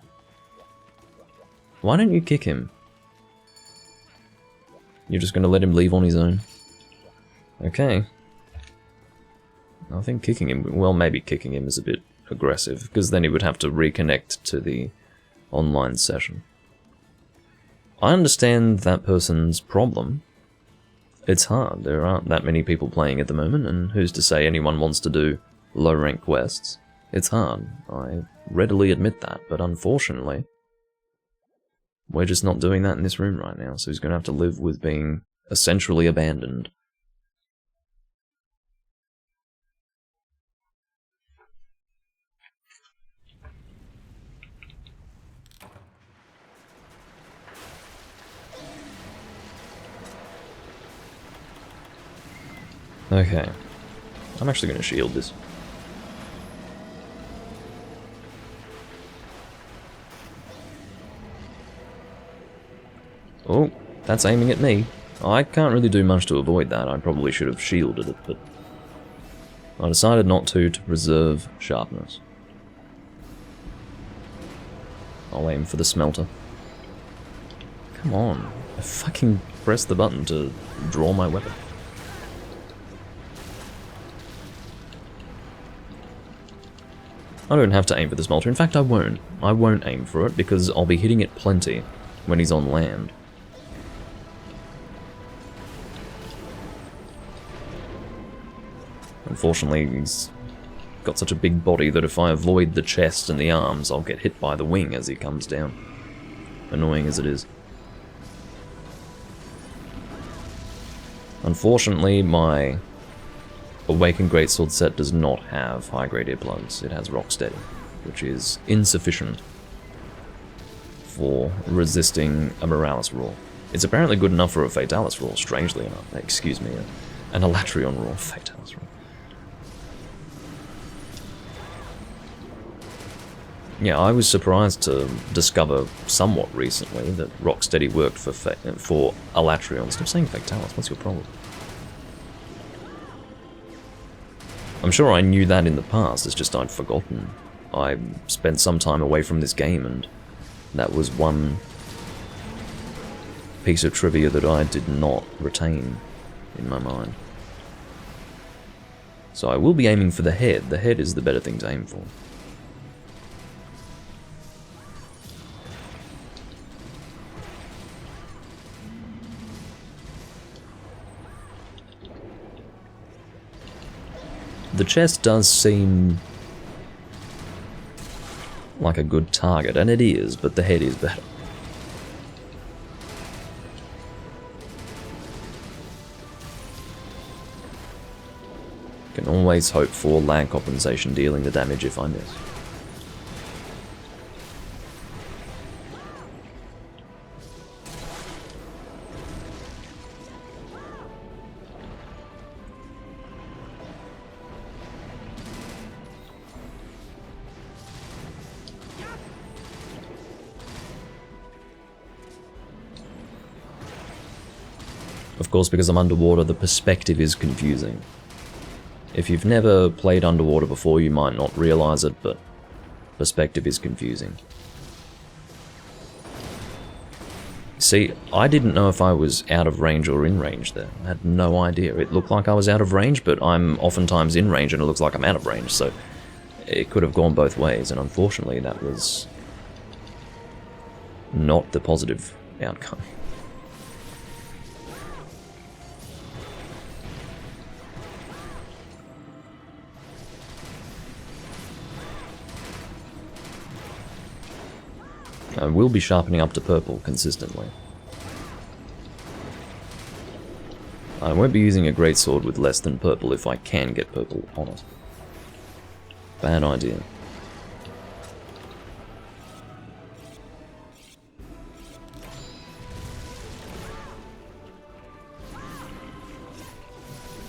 Why don't you kick him? You're just going to let him leave on his own? Okay. I think kicking him... Well, maybe kicking him is a bit aggressive, because then he would have to reconnect to the online session. I understand that person's problem. It's hard. There aren't that many people playing at the moment, and who's to say anyone wants to do low-rank quests? It's hard. I readily admit that, but unfortunately, we're just not doing that in this room right now, so he's going to have to live with being essentially abandoned. Okay. I'm actually going to shield this. Oh, that's aiming at me. I can't really do much to avoid that. I probably should have shielded it, but I decided not to preserve sharpness. I'll aim for the smelter. Come on. I fucking pressed the button to draw my weapon. I don't have to aim for the smelter. In fact, I won't. I won't aim for it because I'll be hitting it plenty when he's on land. Unfortunately, he's got such a big body that if I avoid the chest and the arms, I'll get hit by the wing as he comes down. Annoying as it is. Unfortunately, my Awakened Greatsword set does not have high-grade earplugs. It has Rocksteady, which is insufficient for resisting a Moralis roar. It's apparently good enough for a Fatalis roar, strangely enough. Excuse me, an Alatrion roar, Fatalis roar. Yeah, I was surprised to discover somewhat recently that Rocksteady worked for Alatrion. Stop saying Fatalis, what's your problem? I'm sure I knew that in the past, it's just I'd forgotten. I spent some time away from this game, and that was one piece of trivia that I did not retain in my mind. So I will be aiming for the head. The head is the better thing to aim for. The chest does seem like a good target, and it is, but the head is better. Can always hope for lag compensation dealing the damage if I miss. Of course, because I'm underwater, the perspective is confusing. If you've never played underwater before, you might not realize it, but perspective is confusing. See, I didn't know if I was out of range or in range there. I had no idea. It looked like I was out of range, but I'm oftentimes in range and it looks like I'm out of range, so it could have gone both ways, and unfortunately that was not the positive outcome. I will be sharpening up to purple consistently. I won't be using a greatsword with less than purple if I can get purple on it. Bad idea.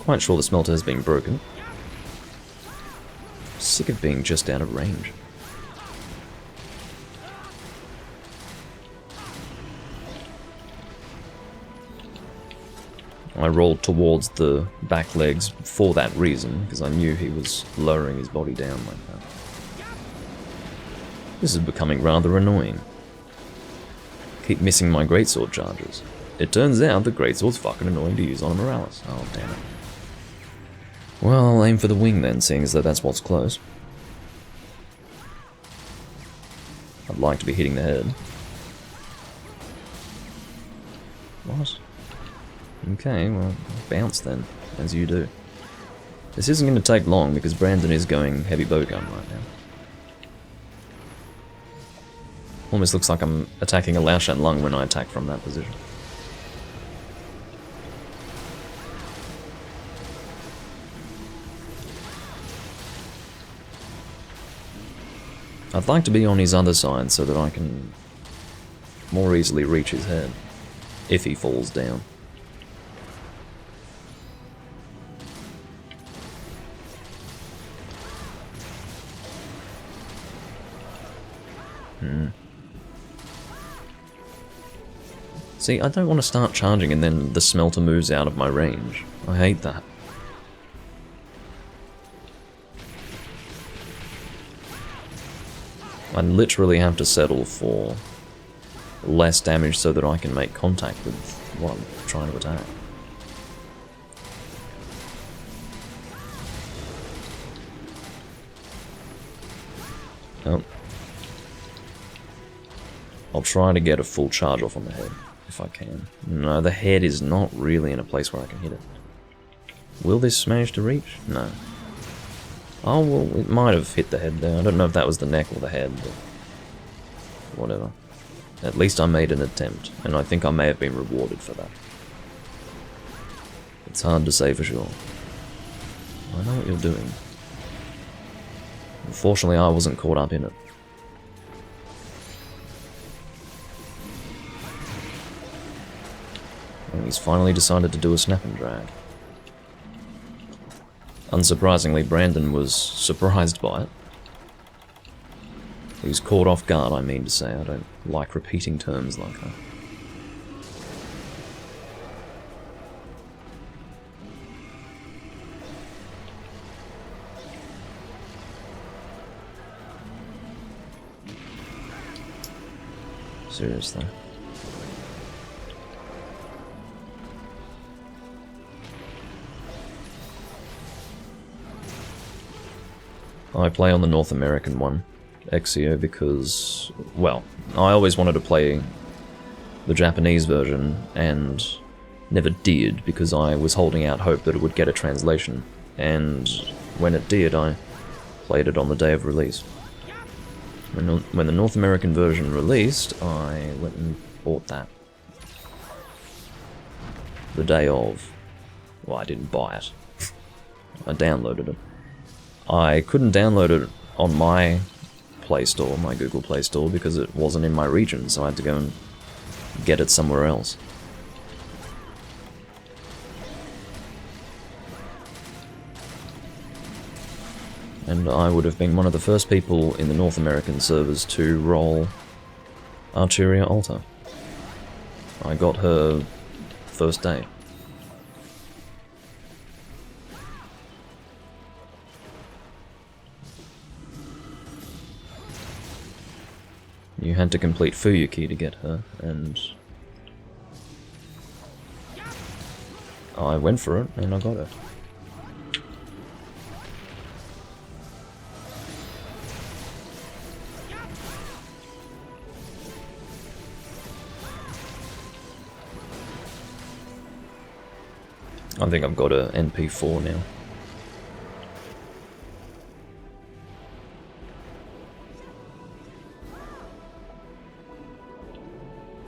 Quite sure the smelter has been broken. Sick of being just out of range. I rolled towards the back legs for that reason, because I knew he was lowering his body down like that. This is becoming rather annoying. Keep missing my greatsword charges. It turns out the greatsword's fucking annoying to use on a Morales. Oh, damn it. Well, I'll aim for the wing then, seeing as though that's what's close. I'd like to be hitting the head. What? Okay, well, bounce then, as you do. This isn't going to take long because Brandon is going heavy bowgun right now. Almost looks like I'm attacking a Laoshan Lung when I attack from that position. I'd like to be on his other side so that I can more easily reach his head, if he falls down. See, I don't want to start charging and then the smelter moves out of my range. I hate that. I literally have to settle for less damage so that I can make contact with what I'm trying to attack. Oh. I'll try to get a full charge off on the head, if I can. No, the head is not really in a place where I can hit it. Will this manage to reach? No. Oh, well, it might have hit the head there. I don't know if that was the neck or the head, but whatever. At least I made an attempt, and I think I may have been rewarded for that. It's hard to say for sure. I know what you're doing. Unfortunately, I wasn't caught up in it. And he's finally decided to do a snap and drag. Unsurprisingly, Brandon was surprised by it. He was caught off guard, I mean to say. I don't like repeating terms like that. Seriously. I play on the North American one, Exio, because, well, I always wanted to play the Japanese version, and never did, because I was holding out hope that it would get a translation, and when it did, I played it on the day of release. When the North American version released, I went and bought that. The day of. Well, I didn't buy it. I downloaded it. I couldn't download it on my Play Store, my Google Play Store, because it wasn't in my region, so I had to go and get it somewhere else. And I would have been one of the first people in the North American servers to roll Archeria Alta. I got her first day. You had to complete Fuyuki to get her, and I went for it, and I got it. I think I've got a NP4 now.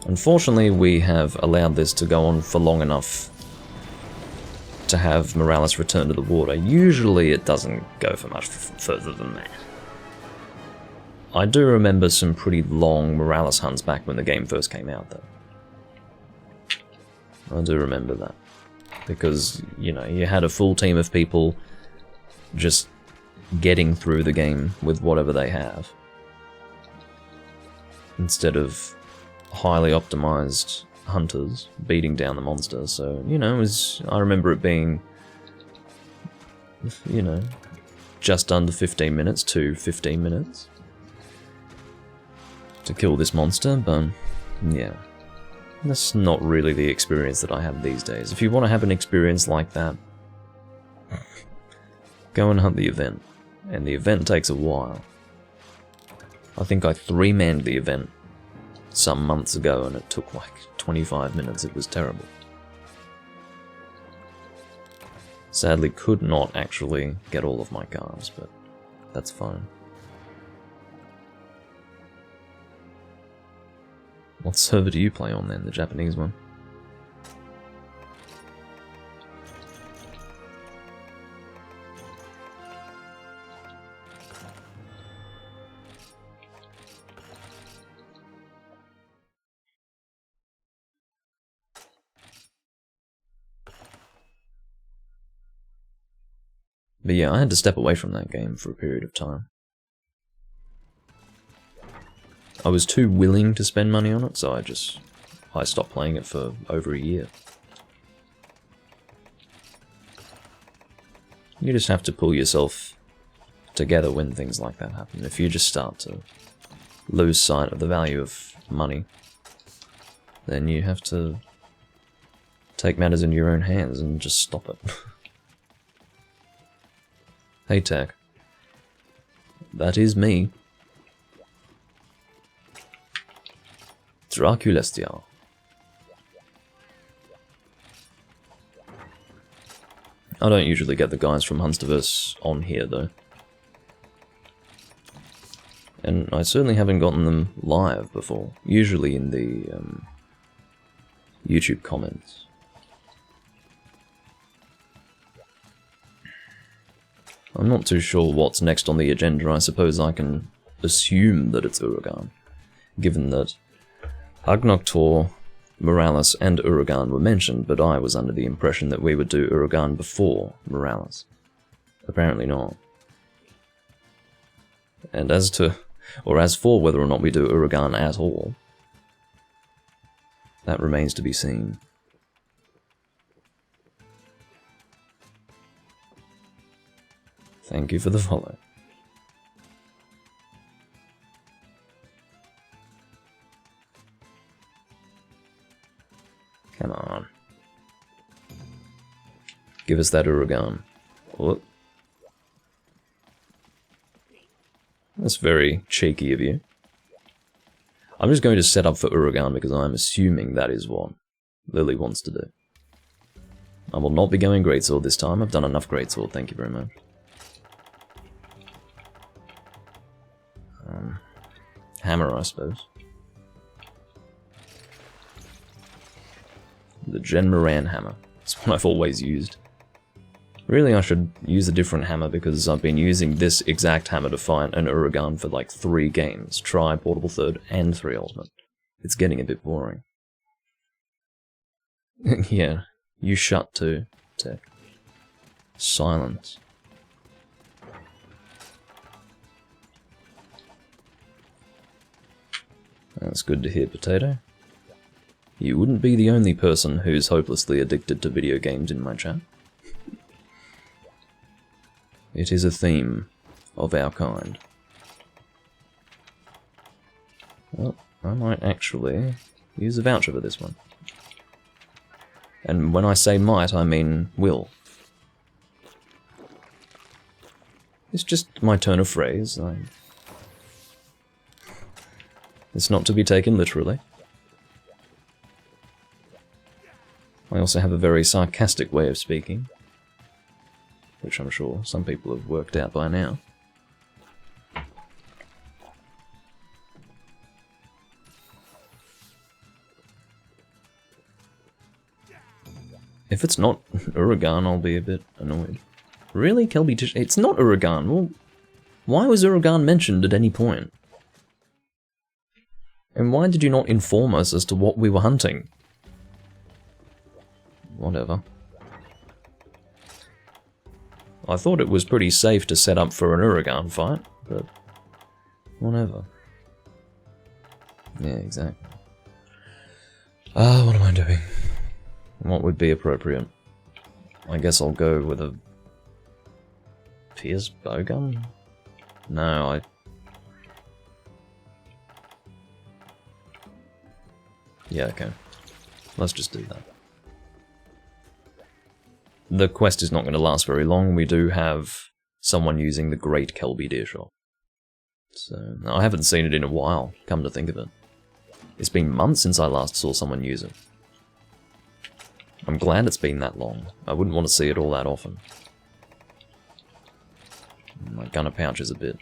Unfortunately, we have allowed this to go on for long enough to have Morales return to the water. Usually it doesn't go for much further than that. I do remember some pretty long Morales hunts back when the game first came out, though. I do remember that. Because, you know, you had a full team of people just getting through the game with whatever they have, instead of highly optimized hunters beating down the monsters. So, you know, I remember it being, you know, just under 15 minutes to 15 minutes to kill this monster, but yeah, that's not really the experience that I have these days. If you want to have an experience like that, go and hunt the event, and the event takes a while. I think I 3-manned the event some months ago, and it took like 25 minutes. It was terrible. Sadly, could not actually get all of my cars, but that's fine. What server do you play on then, the Japanese one? But yeah, I had to step away from that game for a period of time. I was too willing to spend money on it, so I stopped playing it for over a year. You just have to pull yourself together when things like that happen. If you just start to lose sight of the value of money, then you have to take matters into your own hands and just stop it. Hey Tech. That is me. Draculestia. I don't usually get the guys from Hunsterverse on here though. And I certainly haven't gotten them live before. Usually in the YouTube comments. I'm not too sure what's next on the agenda. I suppose I can assume that it's Uragan, given that Agnoktor, Morales, and Uragan were mentioned, but I was under the impression that we would do Uragan before Morales. Apparently not. And as for whether or not we do Uragan at all, that remains to be seen. Thank you for the follow. Come on. Give us that Uragan. Oh. That's very cheeky of you. I'm just going to set up for Uragan because I'm assuming that is what Lily wants to do. I will not be going Greatsword this time. I've done enough Greatsword, thank you very much. Hammer, I suppose. The Gen Moran hammer. It's what I've always used. Really, I should use a different hammer because I've been using this exact hammer to fight an Uragan for like 3 games. Tri, Portable Third, and 3 Ultimate. It's getting a bit boring. Yeah, you shut too, Tech. Silence. That's good to hear, Potato. You wouldn't be the only person who's hopelessly addicted to video games in my chat. It is a theme of our kind. Well, I might actually use a voucher for this one. And when I say might, I mean will. It's just my turn of phrase. It's not to be taken literally. I also have a very sarcastic way of speaking, which I'm sure some people have worked out by now. If it's not Uragan, I'll be a bit annoyed. Really, Kelby? It's not Uragan. Well, why was Uragan mentioned at any point? And why did you not inform us as to what we were hunting? Whatever. I thought it was pretty safe to set up for an Uragan fight, but whatever. Yeah, exactly. What am I doing? What would be appropriate? I guess I'll go with a Pierce bowgun? No, yeah, okay. Let's just do that. The quest is not going to last very long. We do have someone using the Great Kelby Deershot. So, I haven't seen it in a while, come to think of it. It's been months since I last saw someone use it. I'm glad it's been that long. I wouldn't want to see it all that often. My gunner pouch is a bit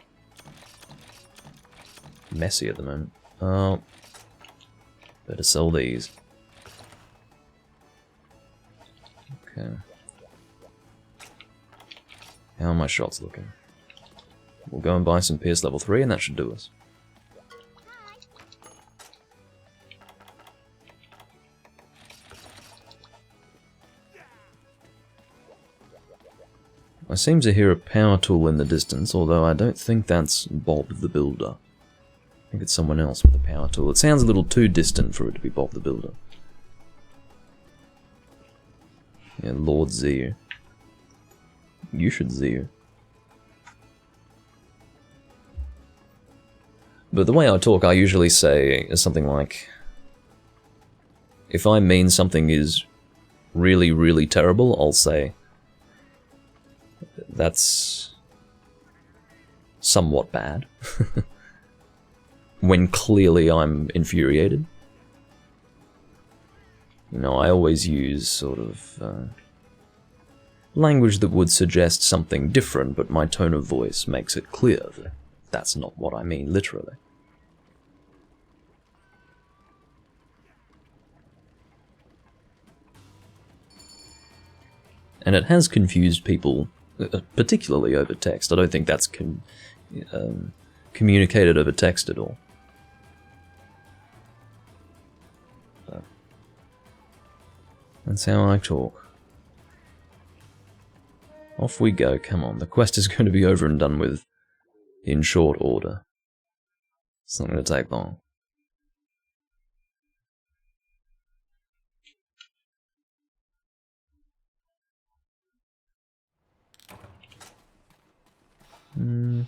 messy at the moment. Oh, better sell these. Okay. How are my shots looking? We'll go and buy some Pierce level 3 and that should do us. I seem to hear a power tool in the distance, although I don't think that's Bob the Builder. I think it's someone else with a power tool. It sounds a little too distant for it to be Bob the Builder. Yeah, Lord Zir. You should Zir. But the way I talk, I usually say something like, if I mean something is really, really terrible, I'll say, that's somewhat bad. When clearly I'm infuriated. You know, I always use sort of language that would suggest something different, but my tone of voice makes it clear that that's not what I mean literally. And it has confused people, particularly over text. I don't think that's communicated over text at all. But that's how I talk. Off we go, come on. The quest is going to be over and done with in short order. It's not going to take long. I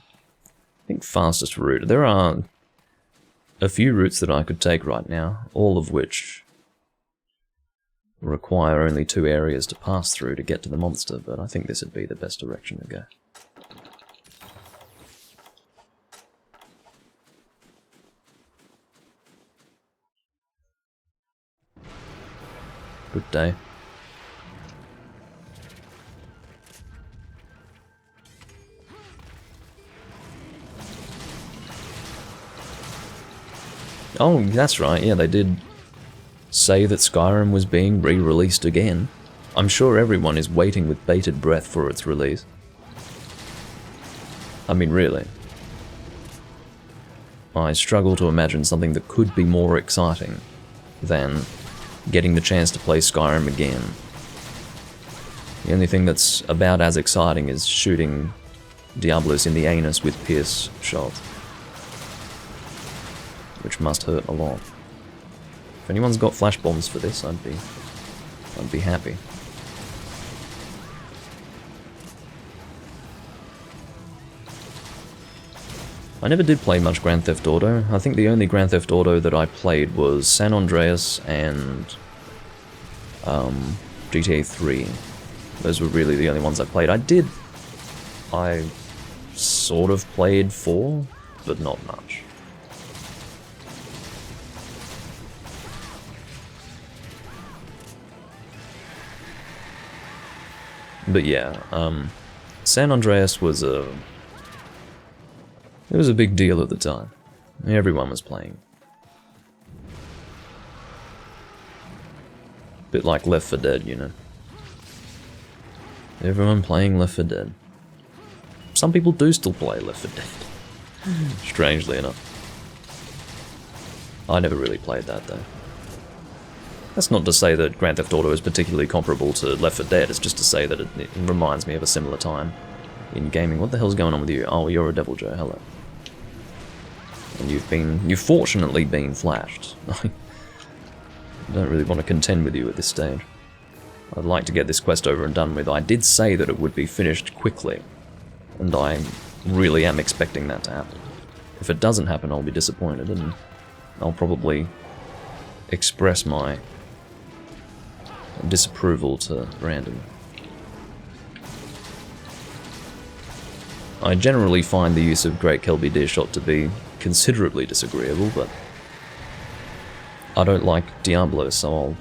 think fastest route. There are a few routes that I could take right now, all of which require only 2 areas to pass through to get to the monster, but I think this would be the best direction to go. Good day. Oh, that's right, yeah, they did say that Skyrim was being re-released again. I'm sure everyone is waiting with bated breath for its release. I mean, really. I struggle to imagine something that could be more exciting than getting the chance to play Skyrim again. The only thing that's about as exciting is shooting Diablos in the anus with pierce shots, which must hurt a lot. If anyone's got flash bombs for this, I'd be happy. I never did play much Grand Theft Auto. I think the only Grand Theft Auto that I played was San Andreas and GTA 3. Those were really the only ones I played. I sort of played 4, but not much. But yeah, San Andreas was it was a big deal at the time. Everyone was playing. Bit like Left 4 Dead, you know. Everyone playing Left 4 Dead. Some people do still play Left 4 Dead. Strangely enough. I never really played that though. That's not to say that Grand Theft Auto is particularly comparable to Left 4 Dead, it's just to say that it reminds me of a similar time in gaming. What the hell's going on with you? Oh, you're a Devil Joe, hello. And you've fortunately been flashed. I don't really want to contend with you at this stage. I'd like to get this quest over and done with. I did say that it would be finished quickly, and I really am expecting that to happen. If it doesn't happen, I'll be disappointed, and I'll probably express my disapproval to Brandon. I generally find the use of Great Kelby Deershot to be considerably disagreeable, but I don't like Diablo, so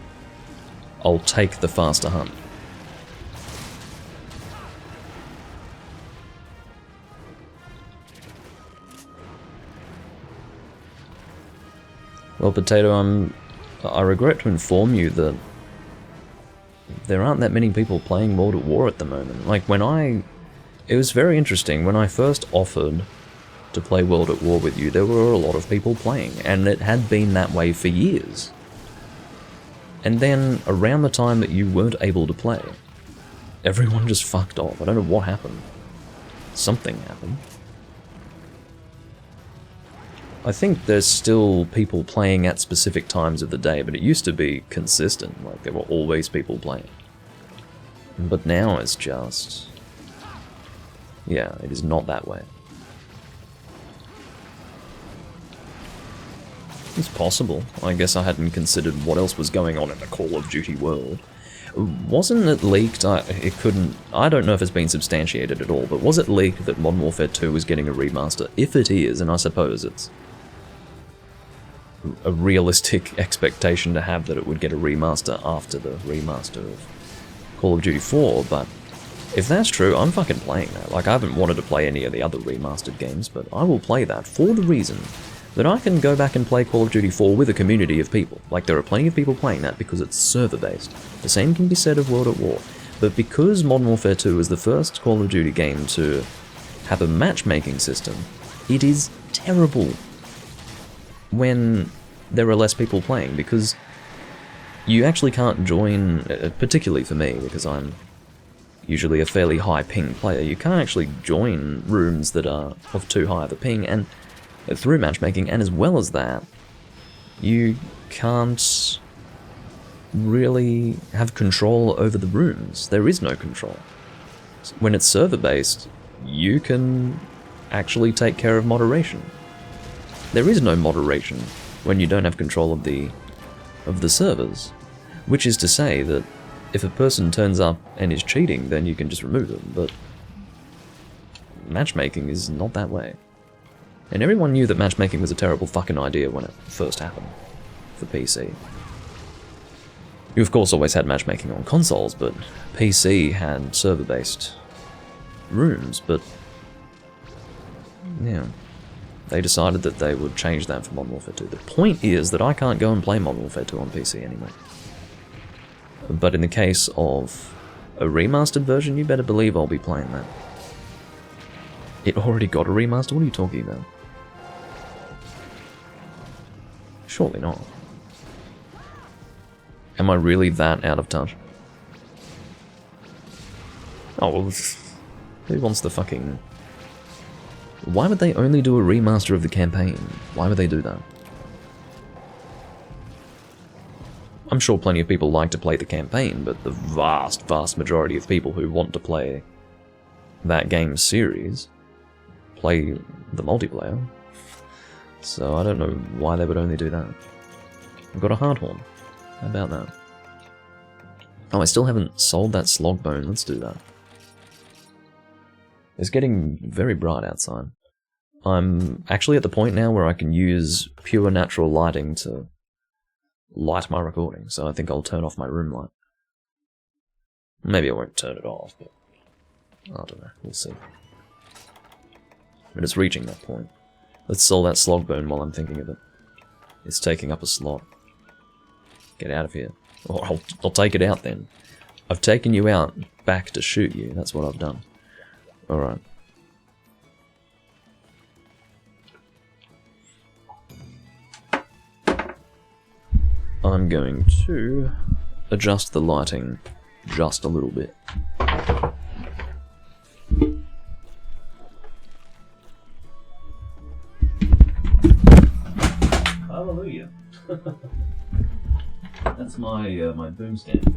I'll take the faster hunt. Well, Potato, I regret to inform you that there aren't that many people playing World at War at the moment. Like, it was very interesting, when I first offered to play World at War with you, there were a lot of people playing, and it had been that way for years. And then, around the time that you weren't able to play, everyone just fucked off. I don't know what happened. Something happened. I think there's still people playing at specific times of the day, but it used to be consistent, like there were always people playing. But now it's just... yeah, it is not that way. It's possible. I guess I hadn't considered what else was going on in the Call of Duty world. Wasn't it leaked? It couldn't... I don't know if it's been substantiated at all, but was it leaked that Modern Warfare 2 was getting a remaster? If it is, and I suppose it's a realistic expectation to have that it would get a remaster after the remaster of Call of Duty 4, but if that's true, I'm fucking playing that. Like, I haven't wanted to play any of the other remastered games, but I will play that for the reason that I can go back and play Call of Duty 4 with a community of people. Like, there are plenty of people playing that because it's server-based. The same can be said of World at War. But because Modern Warfare 2 is the first Call of Duty game to have a matchmaking system, it is terrible when there are less people playing, because you actually can't join, particularly for me, because I'm usually a fairly high ping player, you can't actually join rooms that are of too high of a ping, and through matchmaking, and as well as that, you can't really have control over the rooms. There is no control. When it's server-based, you can actually take care of moderation. There is no moderation when you don't have control of the servers, which is to say that if a person turns up and is cheating, then you can just remove them, but matchmaking is not that way. And everyone knew that matchmaking was a terrible fucking idea when it first happened for PC. You of course always had matchmaking on consoles, but PC had server-based rooms, but yeah, they decided that they would change that for Modern Warfare 2. The point is that I can't go and play Modern Warfare 2 on PC anymore. But in the case of a remastered version, you better believe I'll be playing that. It already got a remaster? What are you talking about? Surely not. Am I really that out of touch? Oh, well, who wants the fucking... Why would they only do a remaster of the campaign? Why would they do that? I'm sure plenty of people like to play the campaign, but the vast, vast majority of people who want to play that game series play the multiplayer. So I don't know why they would only do that. I've got a hard horn. How about that? Oh, I still haven't sold that slog bone. Let's do that. It's getting very bright outside. I'm actually at the point now where I can use pure natural lighting to light my recording, so I think I'll turn off my room light. Maybe I won't turn it off, but I don't know. We'll see. But it's reaching that point. Let's sell that slog bone while I'm thinking of it. It's taking up a slot. Get out of here. Or I'll take it out then. I've taken you out back to shoot you. That's what I've done. Alright. I'm going to adjust the lighting just a little bit. Hallelujah. That's my my boom stand.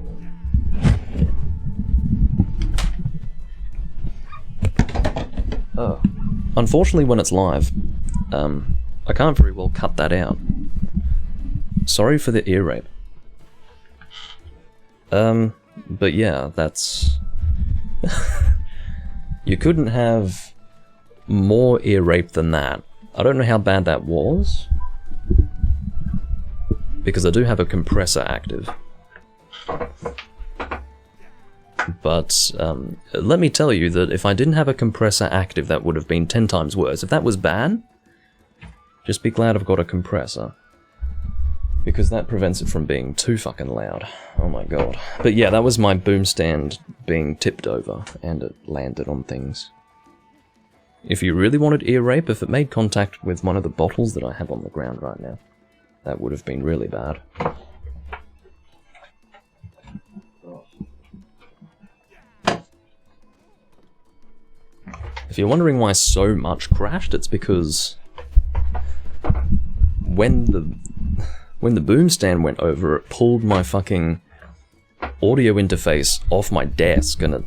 Oh. Unfortunately, when it's live, I can't very well cut that out. Sorry for the ear rape. But yeah, that's... You couldn't have more ear rape than that. I don't know how bad that was, because I do have a compressor active. But let me tell you that if I didn't have a compressor active, that would have been 10 times worse. If that was bad, just be glad I've got a compressor, because that prevents it from being too fucking loud. Oh my god. But yeah, that was my boom stand being tipped over, and it landed on things. If you really wanted ear rape, if it made contact with one of the bottles that I have on the ground right now, that would have been really bad. If you're wondering why so much crashed, it's because when the boom stand went over, it pulled my fucking audio interface off my desk, and it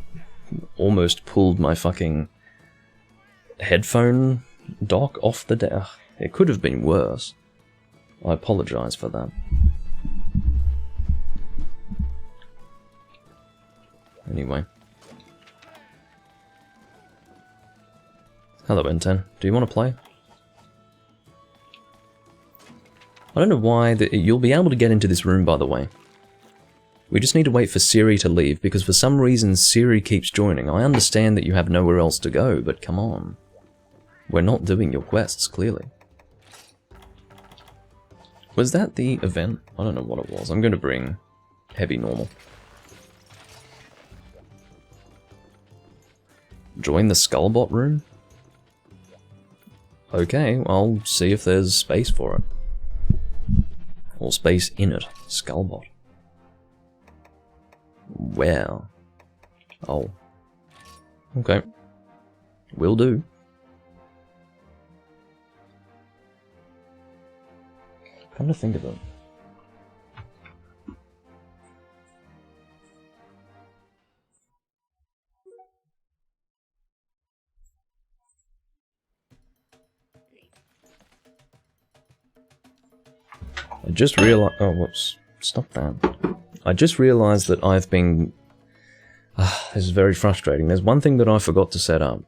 almost pulled my fucking headphone dock off the desk. It could have been worse. I apologize for that. Anyway. Hello, N10. Do you want to play? I don't know why, you'll be able to get into this room, by the way. We just need to wait for Siri to leave, because for some reason Siri keeps joining. I understand that you have nowhere else to go, but come on. We're not doing your quests, clearly. Was that the event? I don't know what it was. I'm going to bring heavy normal. Join the Skullbot room? Okay, I'll see if there's space for it. Or space in it. Skullbot. Where? Oh. Okay. Will do. Come to think of it. I just realized... Oh, whoops. Stop that. I just realized that I've been... this is very frustrating. There's one thing that I forgot to set up.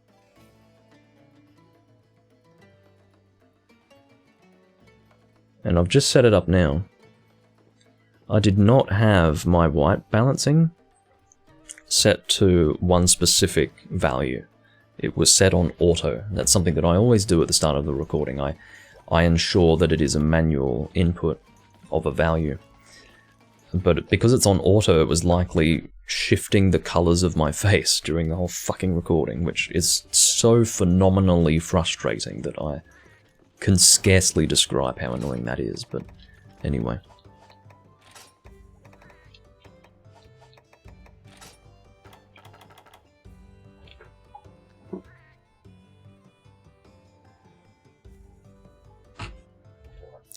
And I've just set it up now. I did not have my white balancing set to one specific value. It was set on auto. That's something that I always do at the start of the recording. I ensure that it is a manual input of a value. But because it's on auto, it was likely shifting the colors of my face during the whole fucking recording, which is so phenomenally frustrating that I can scarcely describe how annoying that is, but anyway.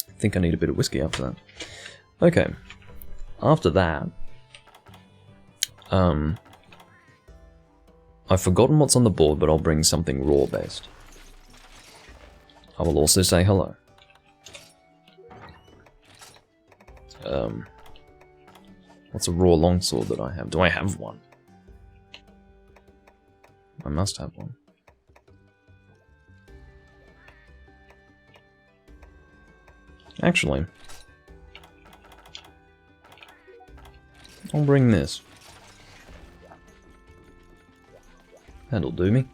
I think I need a bit of whiskey after that. Okay. After that, I've forgotten what's on the board, but I'll bring something raw-based. I will also say hello. What's a raw longsword that I have? Do I have one? I must have one. Actually, I'll bring this. That'll do me.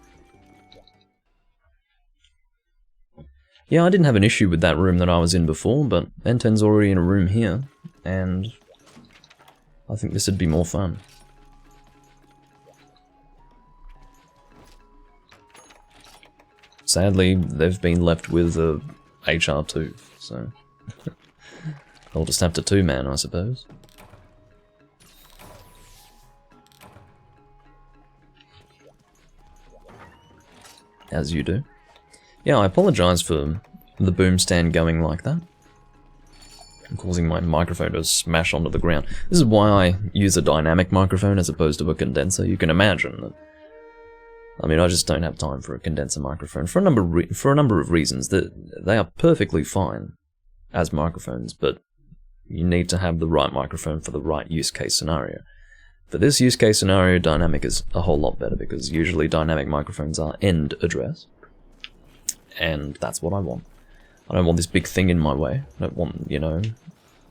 Yeah, I didn't have an issue with that room that I was in before, but N10's already in a room here, and I think this would be more fun. Sadly, they've been left with a HR2, so I'll just have to two-man, I suppose. As you do. Yeah, I apologise for the boom stand going like that. And causing my microphone to smash onto the ground. This is why I use a dynamic microphone as opposed to a condenser. You can imagine that. I mean, I just don't have time for a condenser microphone for a number of reasons. That they are perfectly fine as microphones, but you need to have the right microphone for the right use case scenario. For this use case scenario, dynamic is a whole lot better because usually dynamic microphones are end address. And that's what I want. I don't want this big thing in my way. I don't want, you know,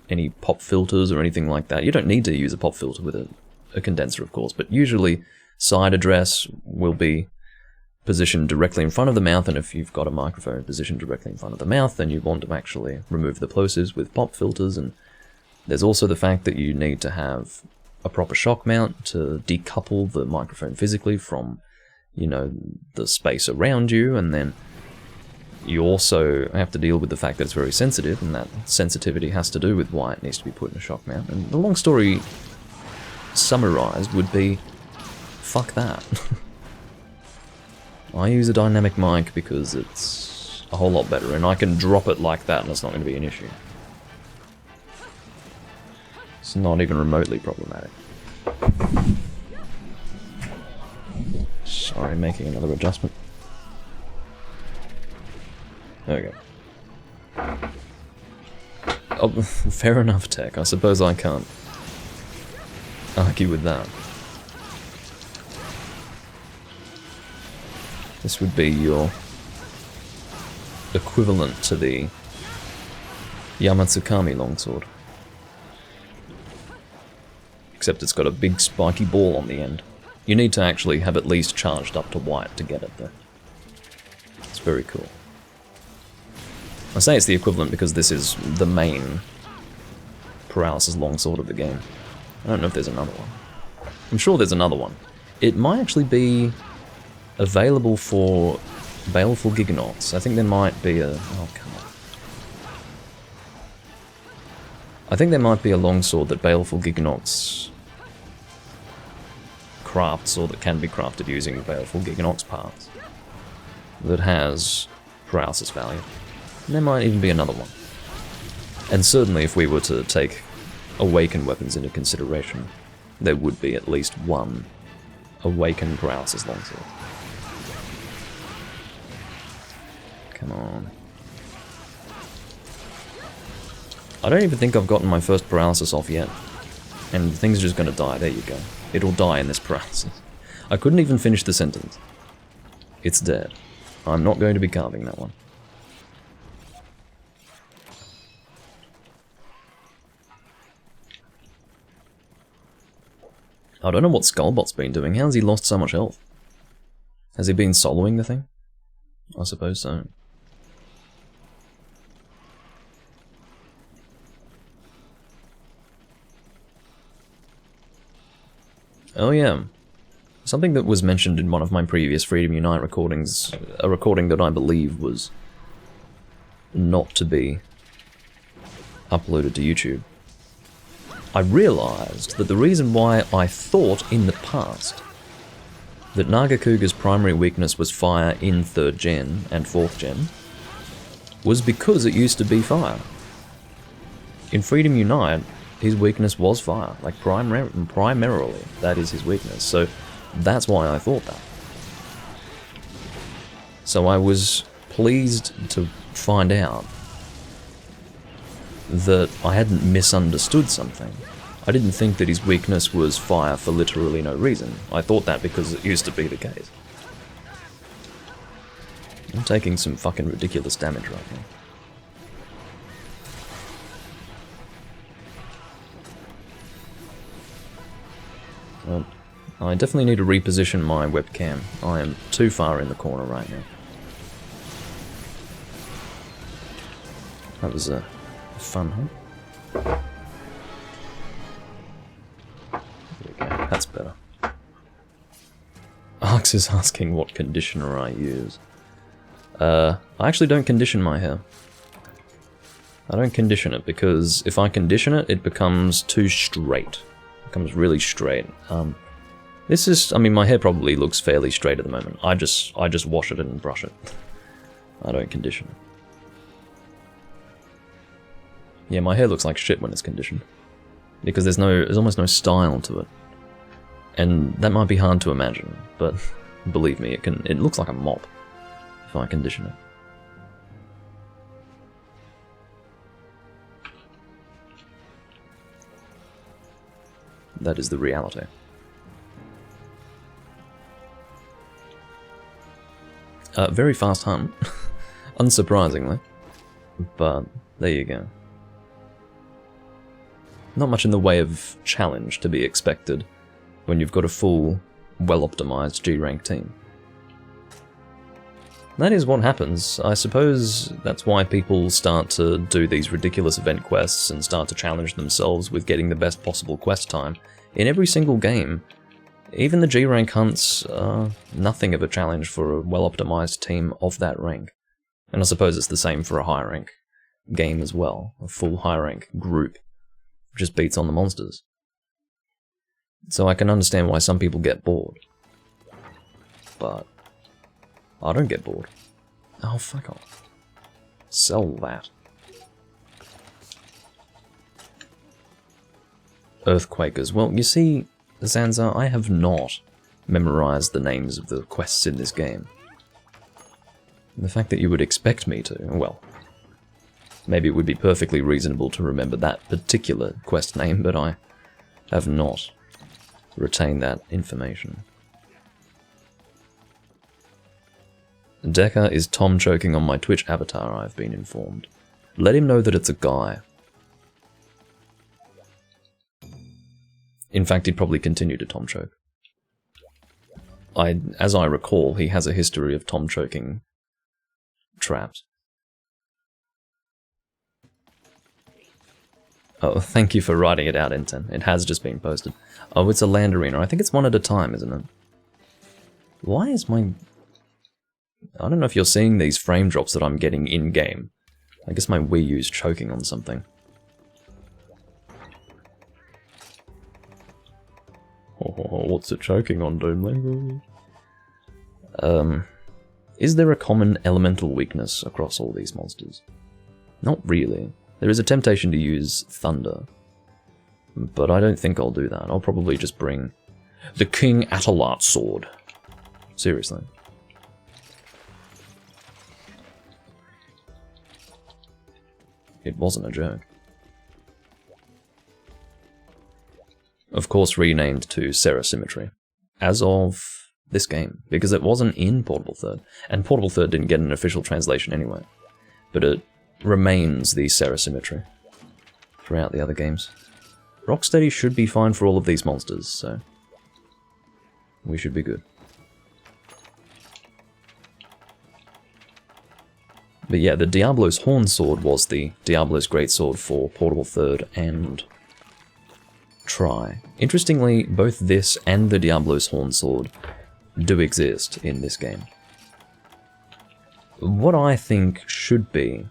any pop filters or anything like that. You don't need to use a pop filter with a condenser, of course, but usually side address will be positioned directly in front of the mouth, and if you've got a microphone positioned directly in front of the mouth, then you want to actually remove the plosives with pop filters. And there's also the fact that you need to have a proper shock mount to decouple the microphone physically from, you know, the space around you, and then you also have to deal with the fact that it's very sensitive, and that sensitivity has to do with why it needs to be put in a shock mount. And the long story summarized would be, fuck that. I use a dynamic mic because it's a whole lot better, and I can drop it like that and it's not going to be an issue. It's not even remotely problematic. Sorry, making another adjustment. There we go. Oh, fair enough, Tech. I suppose I can't argue with that. This would be your equivalent to the Yamatsukami longsword. Except it's got a big spiky ball on the end. You need to actually have at least charged up to white to get it though. It's very cool. I say it's the equivalent because this is the main paralysis longsword of the game. I don't know if there's another one. I'm sure there's another one. It might actually be available for Baleful Giganauts. I think there might be a... oh, come on. I think there might be a longsword that Baleful Giganauts crafts, or that can be crafted using Baleful Giganauts parts, that has paralysis value. And there might even be another one. And certainly if we were to take awakened weapons into consideration, there would be at least one awakened paralysis longsword. Come on. I don't even think I've gotten my first paralysis off yet. And the thing's just gonna die. There you go. It'll die in this paralysis. I couldn't even finish the sentence. It's dead. I'm not going to be carving that one. I don't know what Skullbot's been doing. How's he lost so much health? Has he been soloing the thing? I suppose so. Oh yeah. Something that was mentioned in one of my previous Freedom Unite recordings, a recording that I believe was not to be uploaded to YouTube. I realised that the reason why I thought in the past that Nagakuga's primary weakness was fire in 3rd gen and 4th gen was because it used to be fire. In Freedom Unite, his weakness was fire, like primarily, that is his weakness, so that's why I thought that. So I was pleased to find out that I hadn't misunderstood something. I didn't think that his weakness was fire for literally no reason. I thought that because it used to be the case. I'm taking some fucking ridiculous damage right now. Well, I definitely need to reposition my webcam. I am too far in the corner right now. That was a fun hunt. There we go, that's better. Arx is asking what conditioner I use. I actually don't condition my hair. I don't condition it because if I condition it, it becomes too straight. It becomes really straight. This is, I mean, my hair probably looks fairly straight at the moment. I just wash it and brush it. I don't condition it. Yeah, my hair looks like shit when it's conditioned. Because there's almost no style to it. And that might be hard to imagine, but believe me, it looks like a mop if I condition it. That is the reality. Very fast hunt, unsurprisingly, but there you go. Not much in the way of challenge to be expected when you've got a full, well-optimized G-rank team. That is what happens. I suppose that's why people start to do these ridiculous event quests and start to challenge themselves with getting the best possible quest time in every single game. Even the G-rank hunts are nothing of a challenge for a well-optimized team of that rank. And I suppose it's the same for a high-rank game as well. A full high-rank group just beats on the monsters. So I can understand why some people get bored. But I don't get bored. Oh, fuck off. Sell that. Earthquakers. Well, you see, Zanza, I have not memorized the names of the quests in this game. And the fact that you would expect me to, well, maybe it would be perfectly reasonable to remember that particular quest name, but I have not retained that information. Deca is Tom choking on my Twitch avatar, I've been informed. Let him know that it's a guy. In fact, he'd probably continue to Tom choke. As I recall, he has a history of Tom choking traps. Oh, thank you for writing it out, N10. It has just been posted. Oh, it's a land arena. I think it's one at a time, isn't it? Why is my... I don't know if you're seeing these frame drops that I'm getting in-game. I guess my Wii U's choking on something. Oh, what's it choking on, Doomlink? Is there a common elemental weakness across all these monsters? Not really. There is a temptation to use thunder, but I don't think I'll do that. I'll probably just bring the King Atalat sword. Seriously. It wasn't a joke. Of course renamed to Serra Symmetry, as of this game, because it wasn't in Portable Third, and Portable Third didn't get an official translation anyway, but it remains the Serra Symmetry throughout the other games. Rocksteady should be fine for all of these monsters, so We should be good. But yeah, the Diablo's Horn Sword was the Diablo's Greatsword for Portable Third and Try. Interestingly, both this and the Diablo's Horn Sword do exist in this game. What I think should be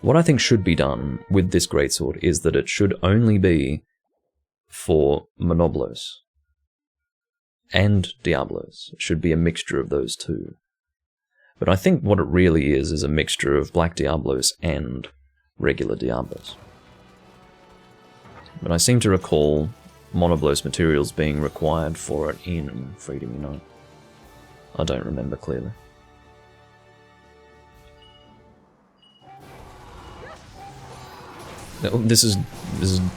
what I think should be done with this greatsword is that it should only be for Monoblos and Diablos. It should be a mixture of those two. But I think what it really is a mixture of Black Diablos and regular Diablos. But I seem to recall Monoblos materials being required for it in Freedom Unite. I don't remember clearly. This is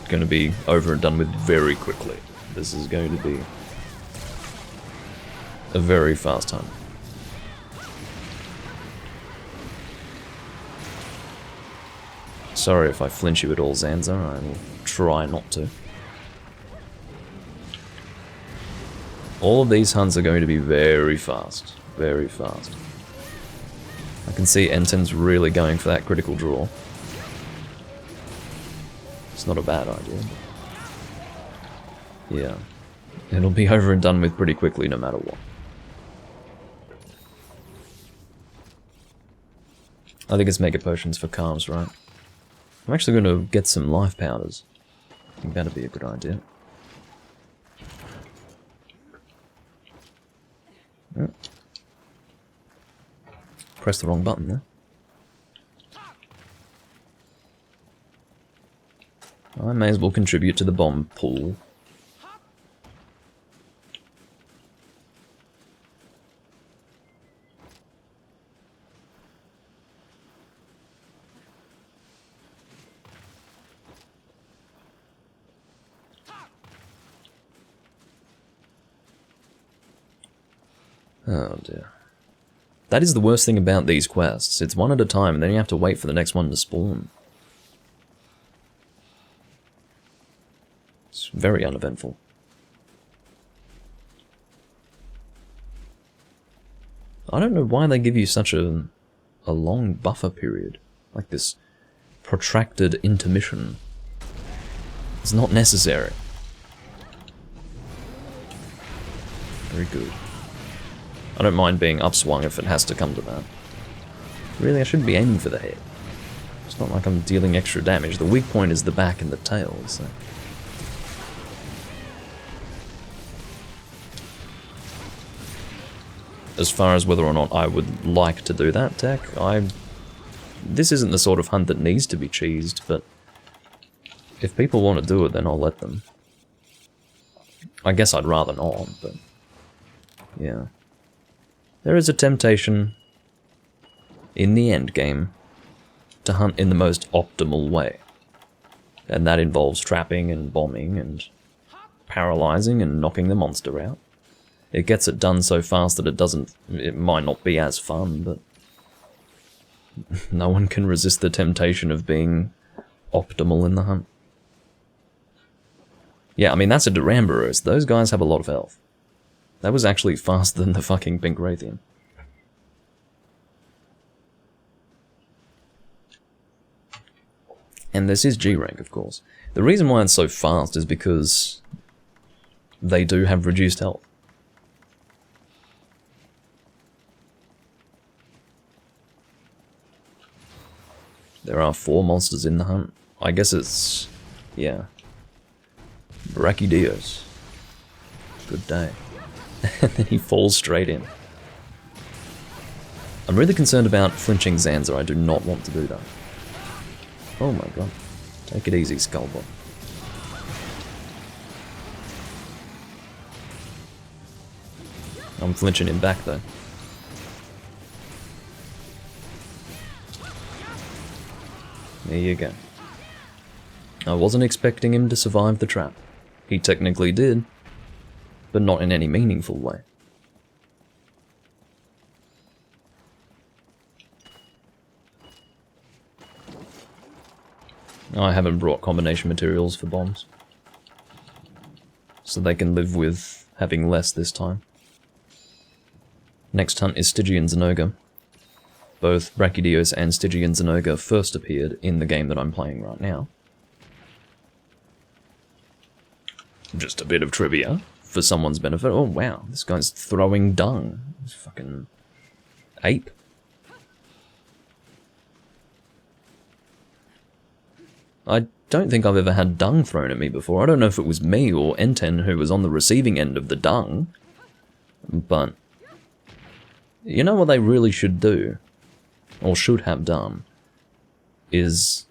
going to be over and done with very quickly. This is going to be a very fast time. Sorry if I flinch you at all, Zanza. I will try not to. All of these hunts are going to be very fast. Very fast. I can see Enten's really going for that critical draw. It's not a bad idea. Yeah. It'll be over and done with pretty quickly no matter what. I think it's Mega Potions for calves, right? I'm actually going to get some life powders. I think that'd be a good idea. Oh. Press the wrong button there. I may as well contribute to the bomb pool. Oh dear. That is the worst thing about these quests. It's one at a time, and then you have to wait for the next one to spawn. It's very uneventful. I don't know why they give you such a long buffer period. Like this protracted intermission. It's not necessary. Very good. I don't mind being upswung if it has to come to that. Really, I shouldn't be aiming for the head. It's not like I'm dealing extra damage. The weak point is the back and the tail, so... As far as whether or not I would like to do that, Tech, this isn't the sort of hunt that needs to be cheesed, but if people want to do it, then I'll let them. I guess I'd rather not, but yeah. There is a temptation in the end game to hunt in the most optimal way. And that involves trapping and bombing and paralyzing and knocking the monster out. It gets it done so fast that it might not be as fun, but no one can resist the temptation of being optimal in the hunt. Yeah, I mean, that's a Duramboros. Those guys have a lot of health. That was actually faster than the fucking Pink Raytheon. And this is G rank, of course. The reason why it's so fast is because they do have reduced health. There are 4 monsters in the hunt. I guess it's... yeah. Brachydios. Good day. And then he falls straight in. I'm really concerned about flinching Zanza. I do not want to do that. Oh my god. Take it easy, Skullbot. I'm flinching him back though. There you go. I wasn't expecting him to survive the trap. He technically did, but not in any meaningful way. I haven't brought combination materials for bombs. so they can live with having less this time. Next hunt is Stygian Zenogre. Both Brachydios and Stygian Zenogre first appeared in the game that I'm playing right now. Just a bit of trivia for someone's benefit. Oh wow, this guy's throwing dung. He's fucking ape. I don't think I've ever had dung thrown at me before. I don't know if it was me or Enten who was on the receiving end of the dung. But you know what they really should do, or should have done, is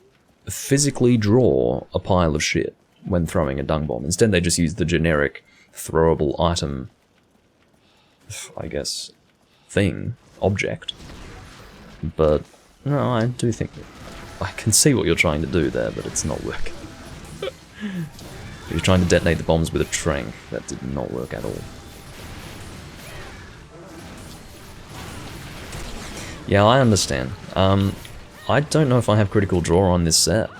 physically draw a pile of shit when throwing a dung bomb. Instead they just use the generic throwable item, I guess, thing, object. But no, I do think that I can see what you're trying to do there, but it's not working. You're trying to detonate the bombs with a trank. That did not work at all. Yeah, I understand. I don't know if I have critical draw on this set.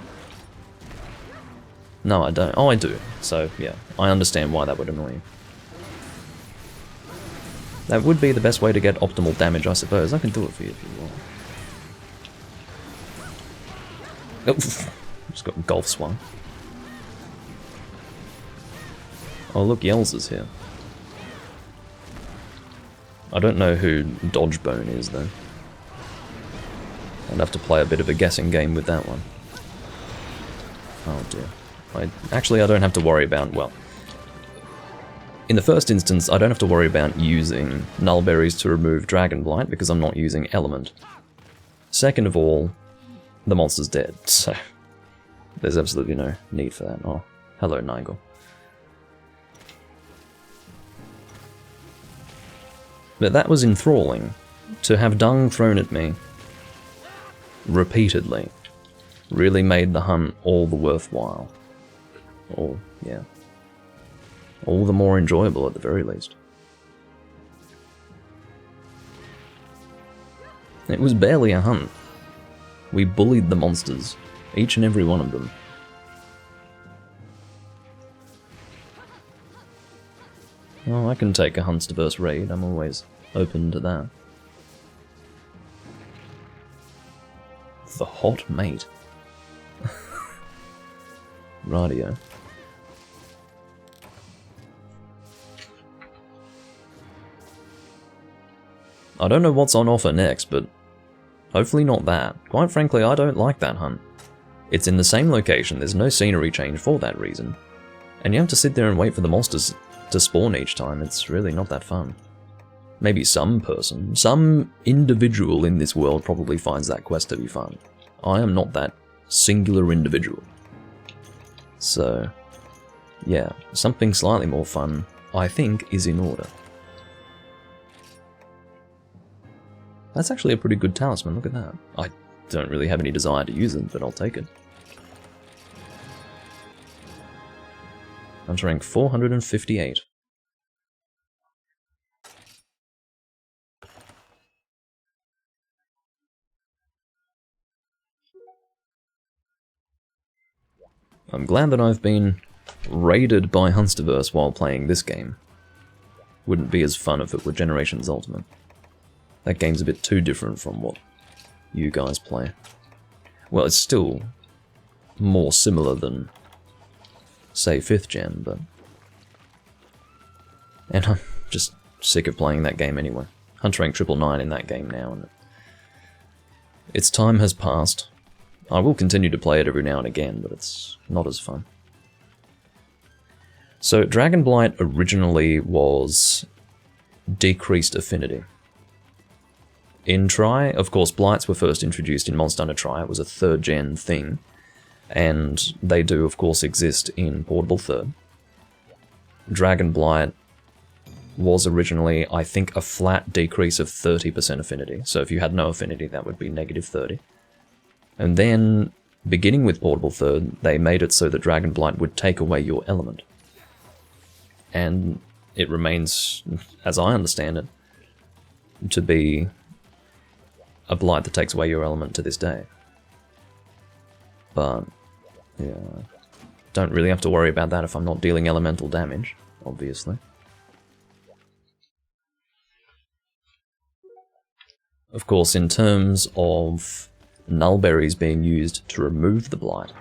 No, I don't. Oh, I do. So, yeah, I understand why that would annoy you. That would be the best way to get optimal damage, I suppose. I can do it for you if you want. Oh, just got golf swung. Oh, look, Yells is here. I don't know who Dodgebone is, though. I'd have to play a bit of a guessing game with that one. Oh dear. Actually, I don't have to worry about, well... In the first instance, I don't have to worry about using Nullberries to remove Dragon Blight, because I'm not using Element. Second of all, the monster's dead, so... There's absolutely no need for that. Oh, hello, Nigel. But that was enthralling. To have dung thrown at me repeatedly really made the hunt all the worthwhile. Or, yeah. All the more enjoyable at the very least. It was barely a hunt. We bullied the monsters, each and every one of them. Well, I can take a Huntsdiverse raid, I'm always open to that. The hot mate. Radio. I don't know what's on offer next, but hopefully not that. Quite frankly, I don't like that hunt. It's in the same location, there's no scenery change for that reason. And you have to sit there and wait for the monsters to spawn each time, it's really not that fun. Maybe some person, some individual in this world probably finds that quest to be fun. I am not that singular individual. So, yeah, something slightly more fun, I think, is in order. That's actually a pretty good talisman, look at that. I don't really have any desire to use it, but I'll take it. I'm rank 458. I'm glad that I've been raided by Huntsdiverse while playing this game. Wouldn't be as fun if it were Generations Ultimate. That game's a bit too different from what you guys play. Well, it's still more similar than, say, 5th gen, but... And I'm just sick of playing that game anyway. Hunt rank 999 in that game now, and its time has passed. I will continue to play it every now and again, but it's not as fun. So, Dragon Blight originally was decreased affinity. In Tri, of course, Blights were first introduced in Monster Hunter Tri. It was a 3rd gen thing, and they do, of course, exist in Portable 3rd. Dragon Blight was originally, I think, a flat decrease of 30% affinity. So if you had no affinity, that would be negative 30. And then, beginning with Portable 3rd, they made it so that Dragon Blight would take away your element. And it remains, as I understand it, to be a blight that takes away your element to this day. But, yeah, don't really have to worry about that if I'm not dealing elemental damage. obviously. Of course, in terms of nullberries being used to remove the blight,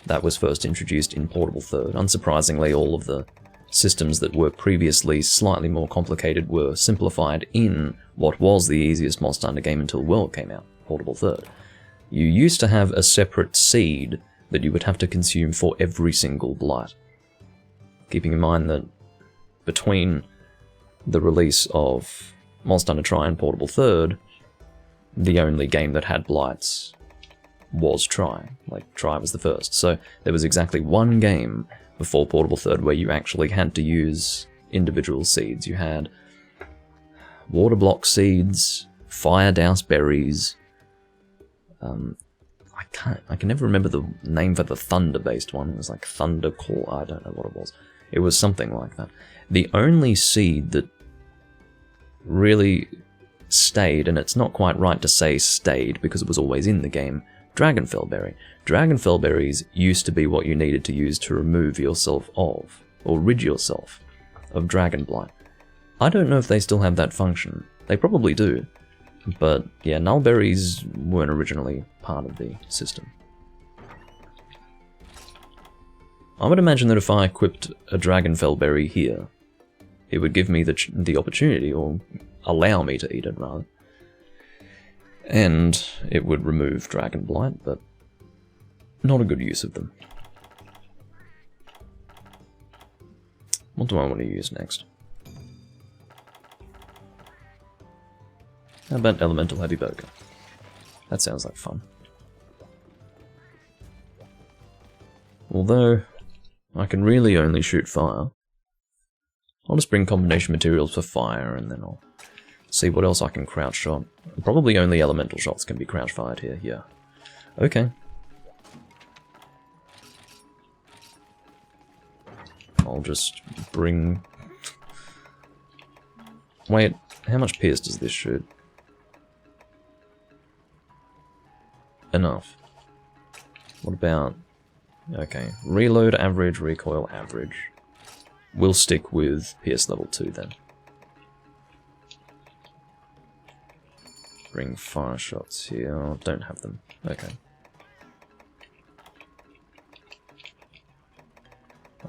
that was first introduced in Portable Third. Unsurprisingly, all of the systems that were previously slightly more complicated were simplified in what was the easiest Monster Hunter game until World came out, Portable Third. You used to have a separate seed that you would have to consume for every single blight. Keeping in mind that between the release of Monster Hunter Tri and Portable Third, the only game that had blights was Tri. Like, Tri was the first. So there was exactly one game before Portable Third where you actually had to use individual seeds. You had water block seeds, fire douse berries. I can never remember the name for the thunder-based one. It was like Thunder Call. I don't know what it was. It was something like that. The only seed that really stayed, and it's not quite right to say stayed because it was always in the game, Dragonfell Berry. Dragonfell berries used to be what you needed to use to remove yourself of, or rid yourself of dragon blight. I don't know if they still have that function. They probably do. But yeah, nullberries weren't originally part of the system. I would imagine that if I equipped a Dragonfell berry here, it would give me the opportunity, or allow me to eat it rather. And it would remove dragon blight, but not a good use of them. What do I want to use next? How about Elemental Heavy Bowgun? That sounds like fun. Although, I can really only shoot fire. I'll just bring combination materials for fire, and then I'll see what else I can crouch shot. Probably only elemental shots can be crouch fired here, yeah. Okay. I'll just bring... Wait, how much pierce does this shoot? Enough. What about... Okay, reload average, recoil average. We'll stick with pierce level 2 then. Bring fire shots here. Oh, don't have them. Okay.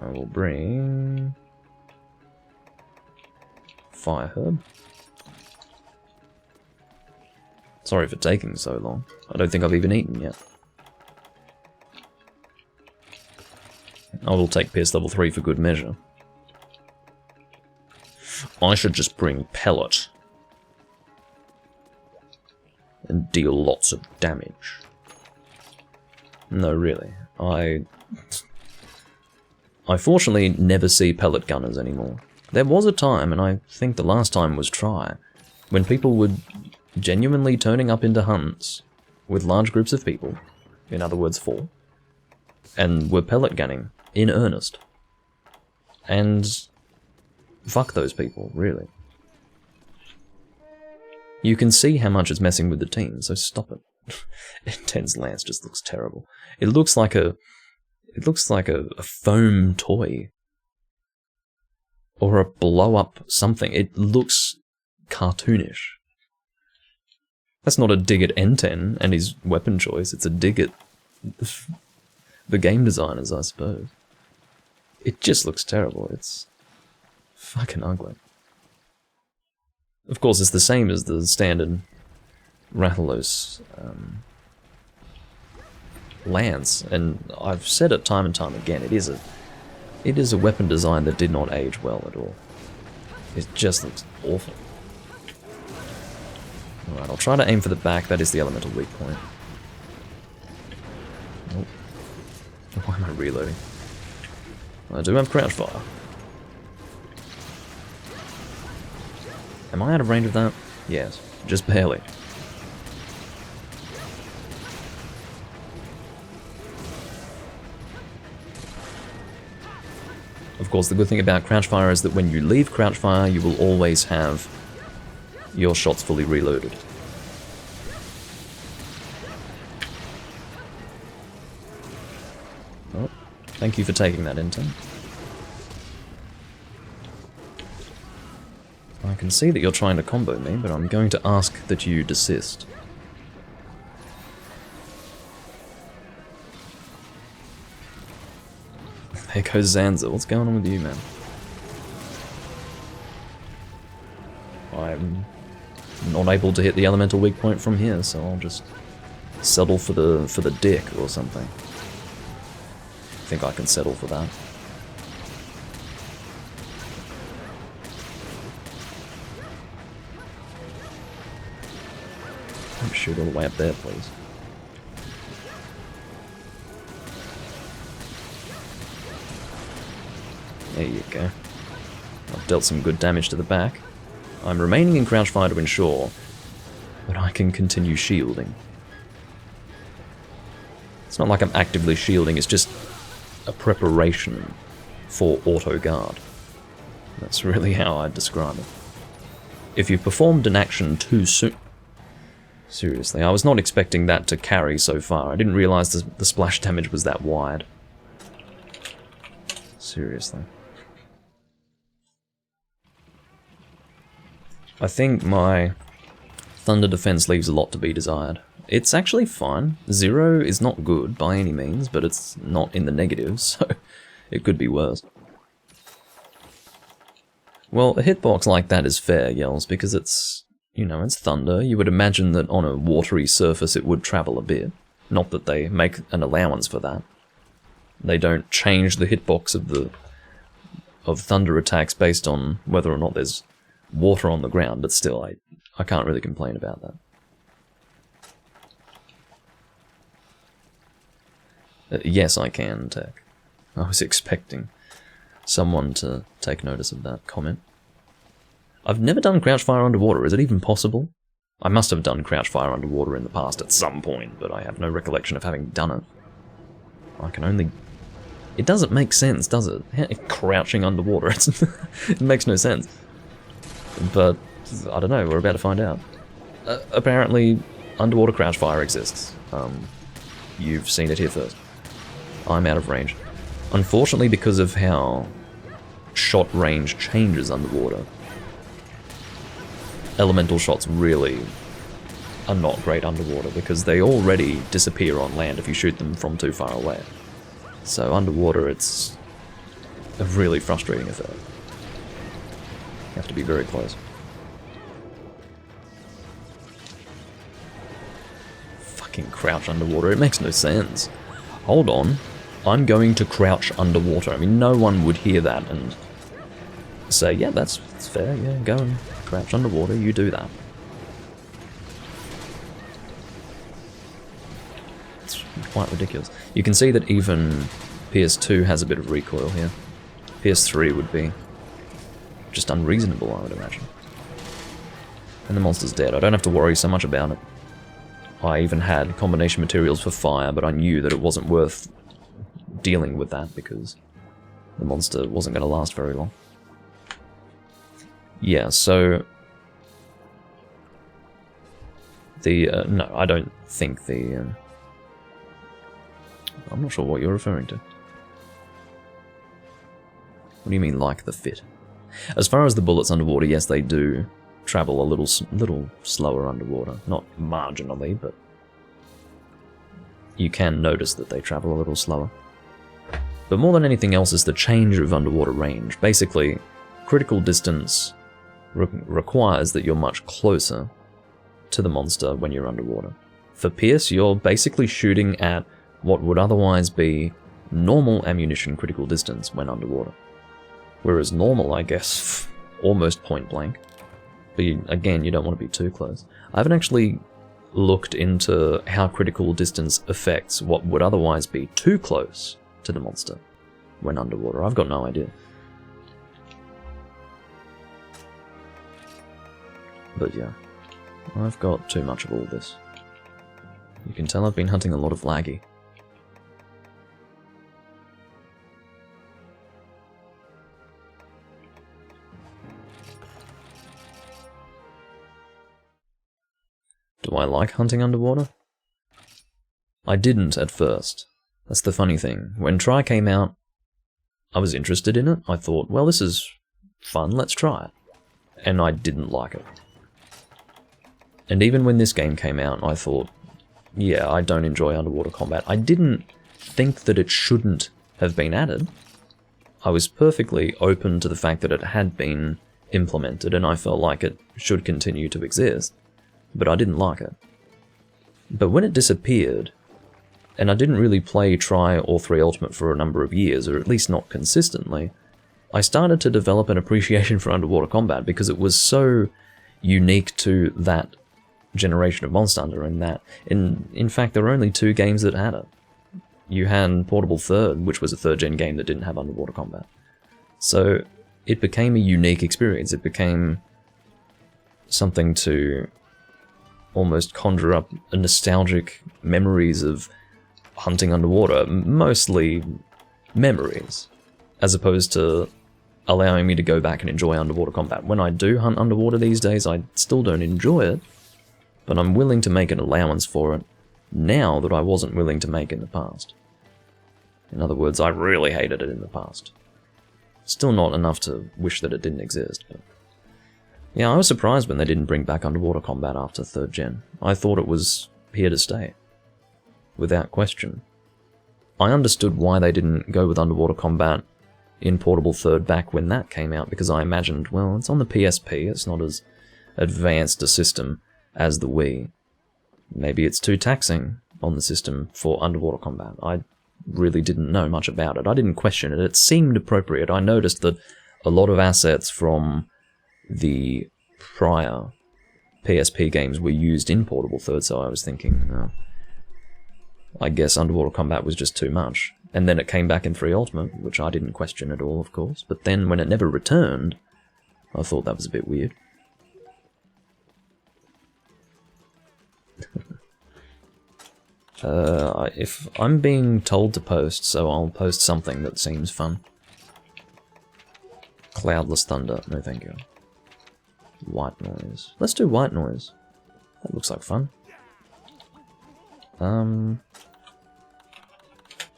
I will bring... Fire herb. Sorry for taking so long. I don't think I've even eaten yet. I will take pierce level 3 for good measure. I should just bring pellet. And deal lots of damage. No, really. I fortunately never see pellet gunners anymore. There was a time, and I think the last time was Tri, when people would genuinely turning up into hunts with large groups of people, in other words 4, and were pellet gunning in earnest. And fuck those people, really. You can see how much it's messing with the team, so stop it. Intense Lance just looks terrible. It looks like a foam toy. Or a blow-up something. It looks cartoonish. That's not a dig at N10 and his weapon choice, it's a dig at the game designers, I suppose. It just looks terrible. It's fucking ugly. Of course, it's the same as the standard Rathalos lance, and I've said it time and time again, it is a weapon design that did not age well at all. It just looks awful. Alright, I'll try to aim for the back, that is the elemental weak point. Oh. Why am I reloading? I do have crouch fire. Am I out of range of that? Yes, just barely. Of course, the good thing about crouch fire is that when you leave crouch fire, you will always have your shots fully reloaded. Oh, thank you for taking that, N10. I can see that you're trying to combo me, but I'm going to ask that you desist. There goes Zanza. What's going on with you, man? I'm not able to hit the elemental weak point from here, so I'll just settle for the dick or something. I think I can settle for that. Don't shoot all the way up there, please. There you go. I've dealt some good damage to the back. I'm remaining in crouch fire to ensure that I can continue shielding. It's not like I'm actively shielding, it's just a preparation for auto guard. That's really how I'd describe it. If you've performed an action too soon... Seriously, I was not expecting that to carry so far. I didn't realise the splash damage was that wide. Seriously. I think my thunder defense leaves a lot to be desired. It's actually fine. 0 is not good by any means, but it's not in the negative, so it could be worse. Well, a hitbox like that is fair, Yells, because it's, you know, it's thunder. You would imagine that on a watery surface it would travel a bit. Not that they make an allowance for that. They don't change the hitbox of thunder attacks based on whether or not there's water on the ground, but still, I can't really complain about that. Yes, I can, Tech. I was expecting someone to take notice of that comment. I've never done crouch fire underwater. Is it even possible? I must have done crouch fire underwater in the past at some point, but I have no recollection of having done it. I can only... It doesn't make sense, does it? Crouching underwater, it makes no sense. But, I don't know, we're about to find out. Apparently, underwater crouch fire exists. You've seen it here first. I'm out of range. Unfortunately, because of how shot range changes underwater, elemental shots really are not great underwater, because they already disappear on land if you shoot them from too far away. So underwater, it's a really frustrating affair. You have to be very close. Fucking crouch underwater, it makes no sense. Hold on, I'm going to crouch underwater. I mean, no one would hear that and say, yeah, that's fair, yeah, go and crouch underwater, you do that. It's quite ridiculous. You can see that even PS2 has a bit of recoil here. PS3 would be just unreasonable, I would imagine. And the monster's dead. I don't have to worry so much about it. I even had combination materials for fire, but I knew that it wasn't worth dealing with that because the monster wasn't going to last very long. Yeah, so... no, I don't think the... I'm not sure what you're referring to. What do you mean, like the fit? As far as the bullets underwater, yes, they do travel a little slower underwater. Not marginally, but you can notice that they travel a little slower. But more than anything else is the change of underwater range. Basically, critical distance requires that you're much closer to the monster when you're underwater. For Pierce, you're basically shooting at what would otherwise be normal ammunition critical distance when underwater. Whereas normal, I guess, almost point blank. But again, you don't want to be too close. I haven't actually looked into how critical distance affects what would otherwise be too close to the monster when underwater. I've got no idea. But yeah, I've got too much of all this. You can tell I've been hunting a lot of laggy. Do I like hunting underwater? I didn't at first. That's the funny thing. When Try came out, I was interested in it. I thought, well, this is fun, let's try it. and I didn't like it. And even when this game came out, I thought, yeah, I don't enjoy underwater combat. I didn't think that it shouldn't have been added. I was perfectly open to the fact that it had been implemented, and I felt like it should continue to exist, but I didn't like it. But when it disappeared, and I didn't really play Tri or 3 Ultimate for a number of years, or at least not consistently, I started to develop an appreciation for underwater combat because it was so unique to that generation of Monster Hunter, and that, in fact, there were only 2 games that had it. You had Portable Third, which was a 3rd gen game that didn't have underwater combat. So it became a unique experience. It became something to almost conjure up nostalgic memories of hunting underwater, mostly memories, as opposed to allowing me to go back and enjoy underwater combat. When I do hunt underwater these days, I still don't enjoy it, but I'm willing to make an allowance for it now that I wasn't willing to make in the past. In other words, I really hated it in the past. Still not enough to wish that it didn't exist, but yeah, I was surprised when they didn't bring back underwater combat after 3rd gen. I thought it was here to stay. Without question. I understood why they didn't go with underwater combat in Portable Third back when that came out, because I imagined, well, it's on the PSP, it's not as advanced a system as the Wii. Maybe it's too taxing on the system for underwater combat. I really didn't know much about it. I didn't question it. It seemed appropriate. I noticed that a lot of assets from the prior PSP games were used in Portable Third, so I was thinking, oh, I guess underwater combat was just too much. And then it came back in 3 Ultimate, which I didn't question at all, of course. But then when it never returned, I thought that was a bit weird. If I'm being told to post, so I'll post something that seems fun. Cloudless Thunder, no thank you. White Noise. Let's do White Noise. That looks like fun.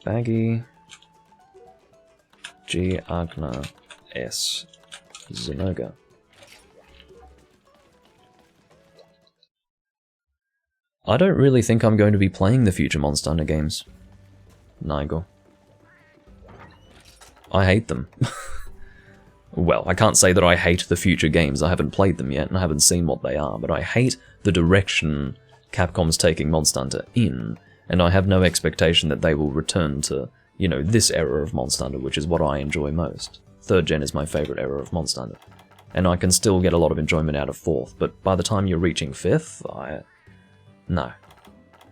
Baggy G Agna S Zenoga. I don't really think I'm going to be playing the future Monster Hunter games, Nigel. I hate them. Well, I can't say that I hate the future games. I haven't played them yet and I haven't seen what they are, but I hate the direction Capcom's taking Monster Hunter in, and I have no expectation that they will return to, you know, this era of Monster Hunter, which is what I enjoy most. 3rd gen is my favourite era of Monster Hunter, and I can still get a lot of enjoyment out of 4th, but by the time you're reaching 5th, no,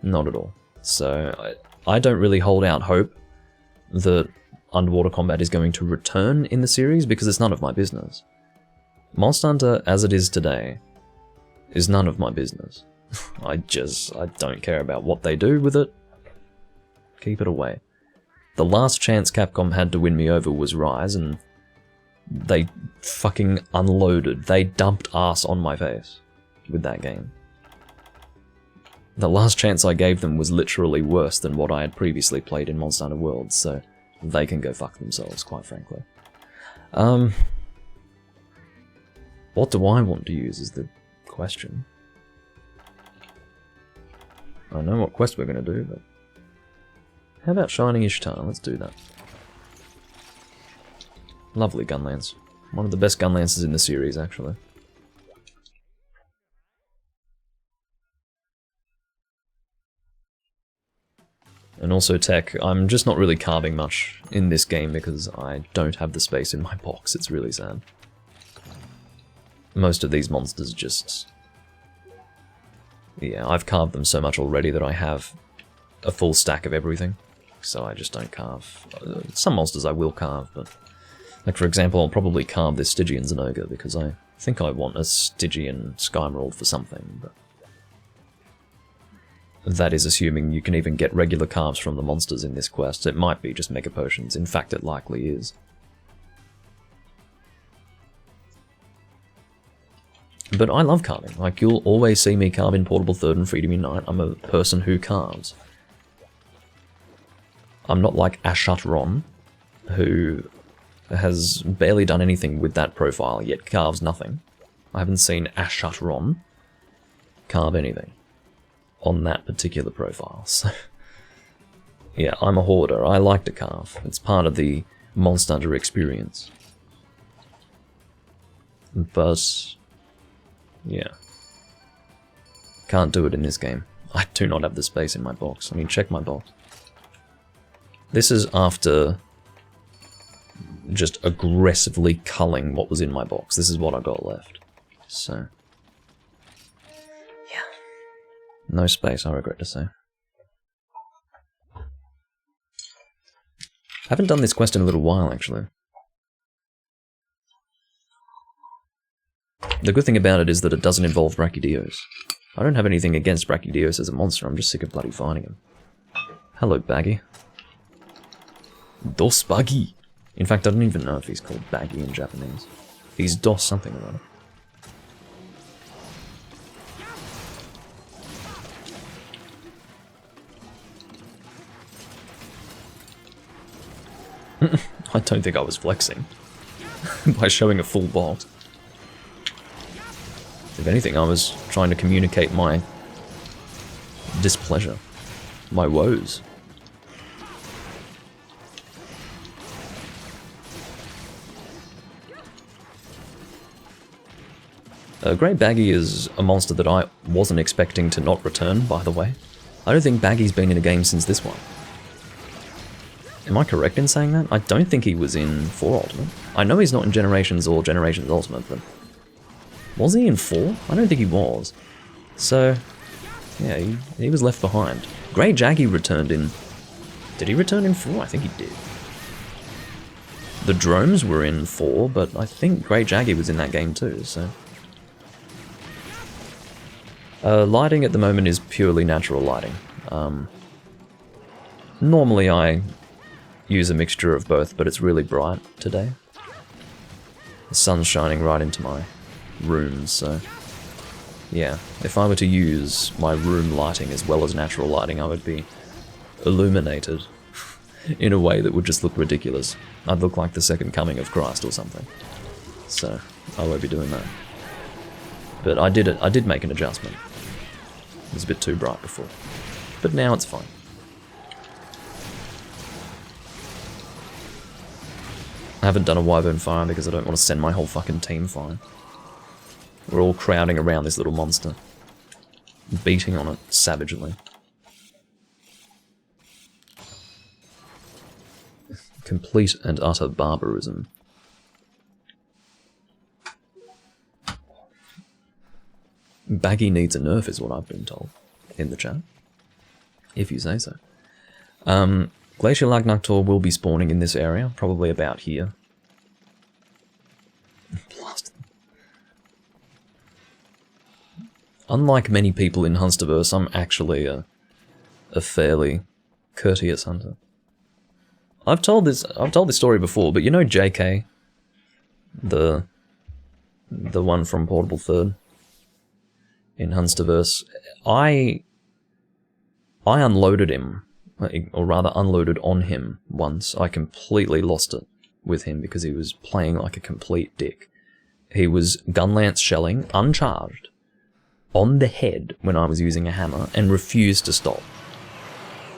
not at all. So I don't really hold out hope that underwater combat is going to return in the series, because it's none of my business. Monster Hunter, as it is today, is none of my business. I don't care about what they do with it. Keep it away. The last chance Capcom had to win me over was Rise, and they fucking unloaded. They dumped ass on my face with that game. The last chance I gave them was literally worse than what I had previously played in Monster Hunter World, so they can go fuck themselves, quite frankly. What do I want to use is the question. I know what quest we're going to do, but how about Shining Ishtar? Let's do that. Lovely gun lance. One of the best gun lances in the series, actually. And also tech, I'm just not really carving much in this game because I don't have the space in my box. It's really sad. Most of these monsters just... yeah, I've carved them so much already that I have a full stack of everything. So I just don't carve. Some monsters I will carve, but... like, for example, I'll probably carve this Stygian Zenoga because I think I want a Stygian Skymerald for something, but... that is assuming you can even get regular carves from the monsters in this quest. It might be just Mega Potions. In fact, it likely is. But I love carving. Like, you'll always see me carve in Portable Third and Freedom Unite. I'm a person who carves. I'm not like Ashat Ron, who has barely done anything with that profile, yet carves nothing. I haven't seen Ashutron carve anything on that particular profile. So, yeah, I'm a hoarder. I like to carve. It's part of the Monster Hunter experience. But, yeah. Can't do it in this game. I do not have the space in my box. I mean, check my box. This is after just aggressively culling what was in my box. This is what I got left. So, yeah. No space, I regret to say. I haven't done this quest in a little while, actually. The good thing about it is that it doesn't involve Brachydios. I don't have anything against Brachydios as a monster, I'm just sick of bloody fighting him. Hello, Baggy. Dos Baggy. In fact, I don't even know if he's called Baggy in Japanese. He's Dos something or other. I don't think I was flexing by showing a full box. If anything, I was trying to communicate my displeasure, my woes. Great Baggy is a monster that I wasn't expecting to not return, by the way. I don't think Baggy's been in a game since this one. Am I correct in saying that? I don't think he was in 4 Ultimate. I know he's not in Generations or Generations Ultimate, but... was he in 4? I don't think he was. So, yeah, he was left behind. Grey Jaggy returned in... did he return in 4? I think he did. The drones were in 4, but I think Grey Jaggy was in that game too, so... lighting at the moment is purely natural lighting. Normally I use a mixture of both, but it's really bright today. The sun's shining right into my rooms, so yeah, if I were to use my room lighting as well as natural lighting, I would be illuminated in a way that would just look ridiculous. I'd look like the second coming of Christ or something. So I won't be doing that. But I did make an adjustment. It was a bit too bright before. But now it's fine. I haven't done a Wyvern Fire because I don't want to send my whole fucking team flying. We're all crowding around this little monster, beating on it savagely. Complete and utter barbarism. Baggy needs a nerf is what I've been told in the chat, if you say so. Glacier Lagnaktor will be spawning in this area, probably about here. Blast. Unlike many people in Hunsterverse, I'm actually a fairly courteous hunter. I've told this story before, but you know JK, the one from Portable Third in Hunsterverse, I unloaded him, or rather unloaded on him once. I completely lost it with him because he was playing like a complete dick. He was gunlance shelling, uncharged, on the head when I was using a hammer, and refused to stop.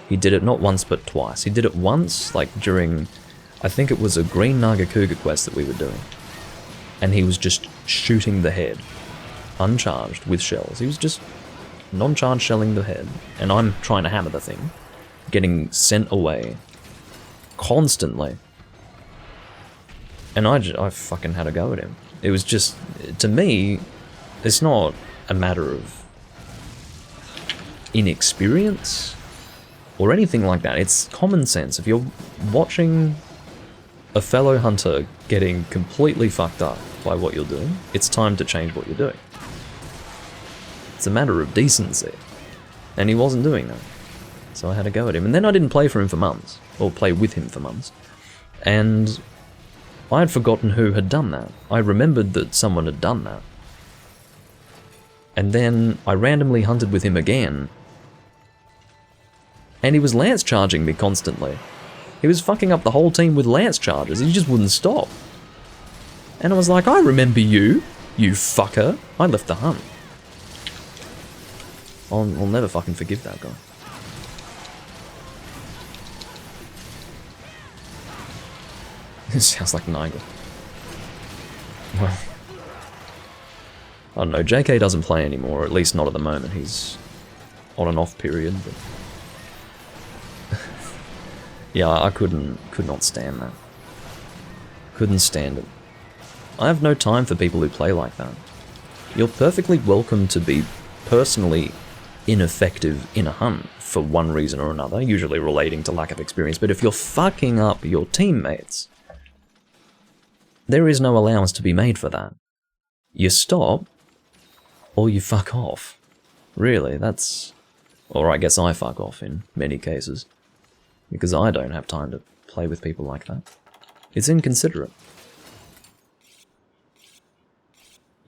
He did it not once but twice. He did it once, like during, I think it was a Green Naga Cougar quest that we were doing, and he was just shooting the head, uncharged with shells. He was just non-charged shelling the head, and I'm trying to hammer the thing, getting sent away constantly. And I fucking had a go at him. It was just, to me, it's not a matter of inexperience or anything like that. It's common sense. If you're watching a fellow hunter getting completely fucked up by what you're doing, it's time to change what you're doing. It's a matter of decency. And he wasn't doing that. So I had a go at him. And then I didn't play for him for months, or play with him for months. And I had forgotten who had done that. I remembered that someone had done that. And then I randomly hunted with him again. And he was lance charging me constantly. He was fucking up the whole team with lance charges. He just wouldn't stop. And I was like, I remember you. You fucker! I left the hunt. I'll never fucking forgive that guy. This sounds like Nigel. Well, I don't know, JK doesn't play anymore, or at least not at the moment. He's on and off period, but... yeah, I could not stand that. Couldn't stand it. I have no time for people who play like that. You're perfectly welcome to be personally ineffective in a hunt for one reason or another, usually relating to lack of experience, but if you're fucking up your teammates, there is no allowance to be made for that. You stop, or you fuck off. Really, that's... or I guess I fuck off in many cases, because I don't have time to play with people like that. It's inconsiderate.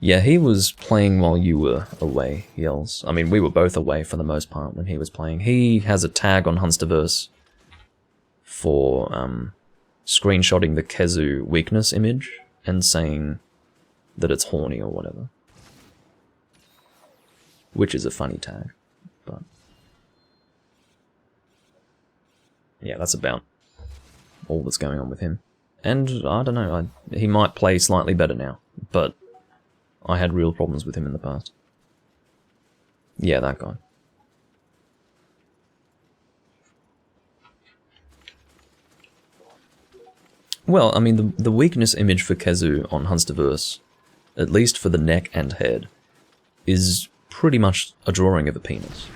Yeah, he was playing while you were away, Yells. I mean, we were both away for the most part when he was playing. He has a tag on Hunsterverse for screenshotting the Kezu weakness image and saying that it's horny or whatever. Which is a funny tag, but... yeah, that's about all that's going on with him. And, I don't know, he might play slightly better now, but I had real problems with him in the past. Yeah, that guy. Well, I mean, the weakness image for Kezu on Hunsterverse, at least for the neck and head, is pretty much a drawing of a penis.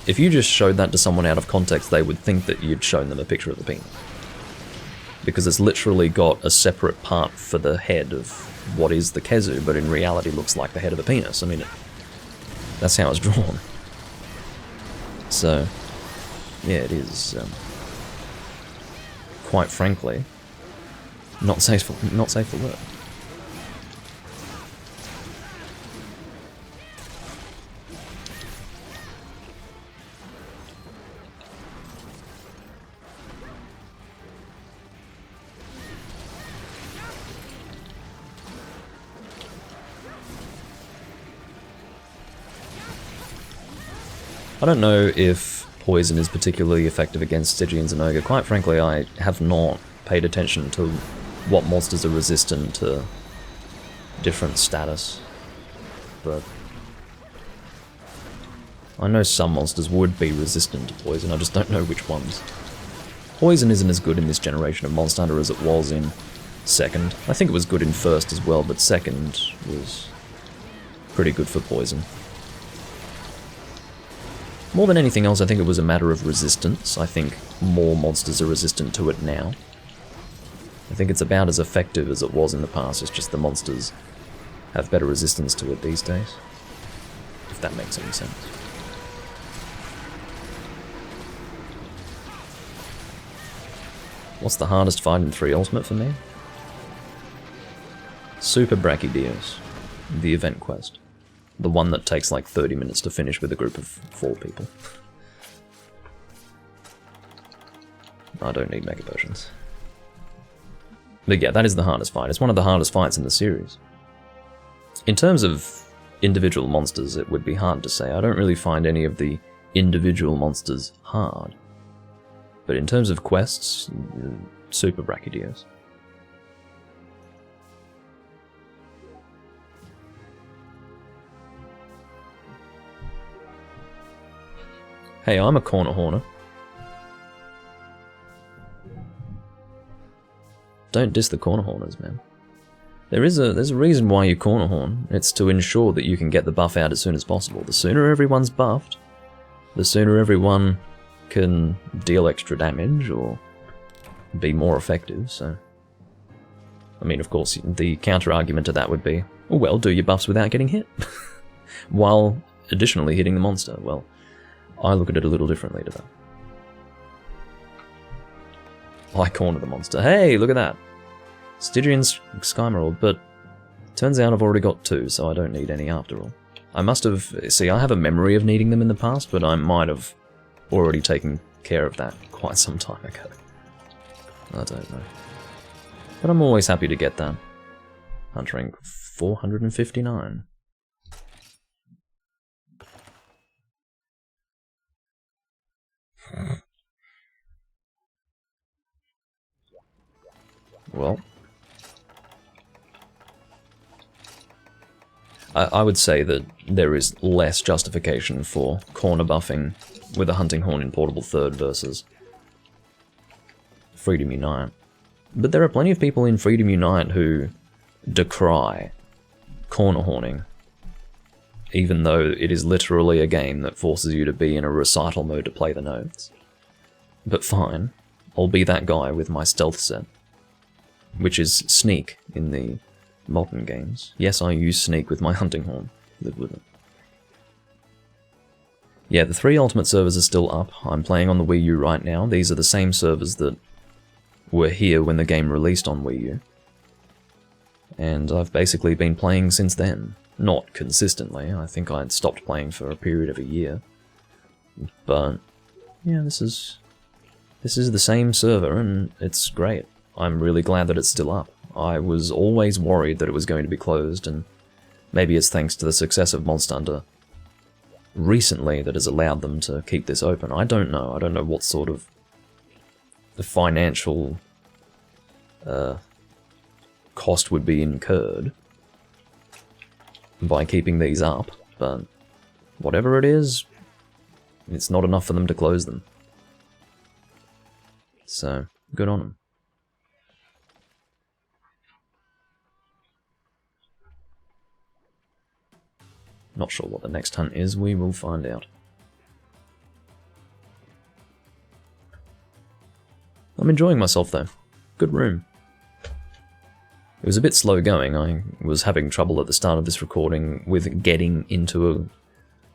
If you just showed that to someone out of context, they would think that you'd shown them a picture of the penis. Because it's literally got a separate part for the head of what is the Kezu, but in reality looks like the head of a penis. I mean, that's how it's drawn. So, yeah, it is, quite frankly, not safe for work. I don't know if poison is particularly effective against Stygians and Ogre. Quite frankly, I have not paid attention to what monsters are resistant to different status, but I know some monsters would be resistant to poison, I just don't know which ones. Poison isn't as good in this generation of Monster Hunter as it was in second. I think it was good in first as well, but second was pretty good for poison. More than anything else, I think it was a matter of resistance. I think more monsters are resistant to it now. I think it's about as effective as it was in the past, it's just the monsters have better resistance to it these days. If that makes any sense. What's the hardest fight in 3 Ultimate for me? Super Brachydios, the event quest. The one that takes like 30 minutes to finish with a group of 4 people. I don't need mega potions. But yeah, that is the hardest fight. It's one of the hardest fights in the series. In terms of individual monsters, it would be hard to say. I don't really find any of the individual monsters hard. But in terms of quests, Super Brachydios. Hey, I'm a corner horner. Don't diss the corner horners, man. There's a reason why you corner horn. It's to ensure that you can get the buff out as soon as possible. The sooner everyone's buffed, the sooner everyone can deal extra damage or be more effective, so... I mean, of course, the counter-argument to that would be, oh, well, do your buffs without getting hit. While additionally hitting the monster. Well, I look at it a little differently to that. I corner the monster. Hey, look at that! Stygian Skymarald, but turns out I've already got 2, so I don't need any after all. I must have... see, I have a memory of needing them in the past, but I might have already taken care of that quite some time ago. I don't know. But I'm always happy to get that. Hunter rank 459. Well, I would say that there is less justification for corner buffing with a hunting horn in portable third versus Freedom Unite. But there are plenty of people in Freedom Unite who decry corner horning, even though it is literally a game that forces you to be in a recital mode to play the notes. But fine, I'll be that guy with my stealth set, which is Sneak in the modern games. Yes, I use Sneak with my hunting horn. Live with it. Yeah, the 3 Ultimate servers are still up. I'm playing on the Wii U right now. These are the same servers that were here when the game released on Wii U. And I've basically been playing since then. Not consistently. I think I'd stopped playing for a period of a year. But yeah, this is the same server and it's great. I'm really glad that it's still up. I was always worried that it was going to be closed, and maybe it's thanks to the success of Monster Hunter recently that has allowed them to keep this open. I don't know. I don't know what sort of the financial cost would be incurred by keeping these up, but whatever it is, it's not enough for them to close them. So, good on them. Not sure what the next hunt is, we will find out. I'm enjoying myself though. Good room. It was a bit slow going. I was having trouble at the start of this recording with getting into a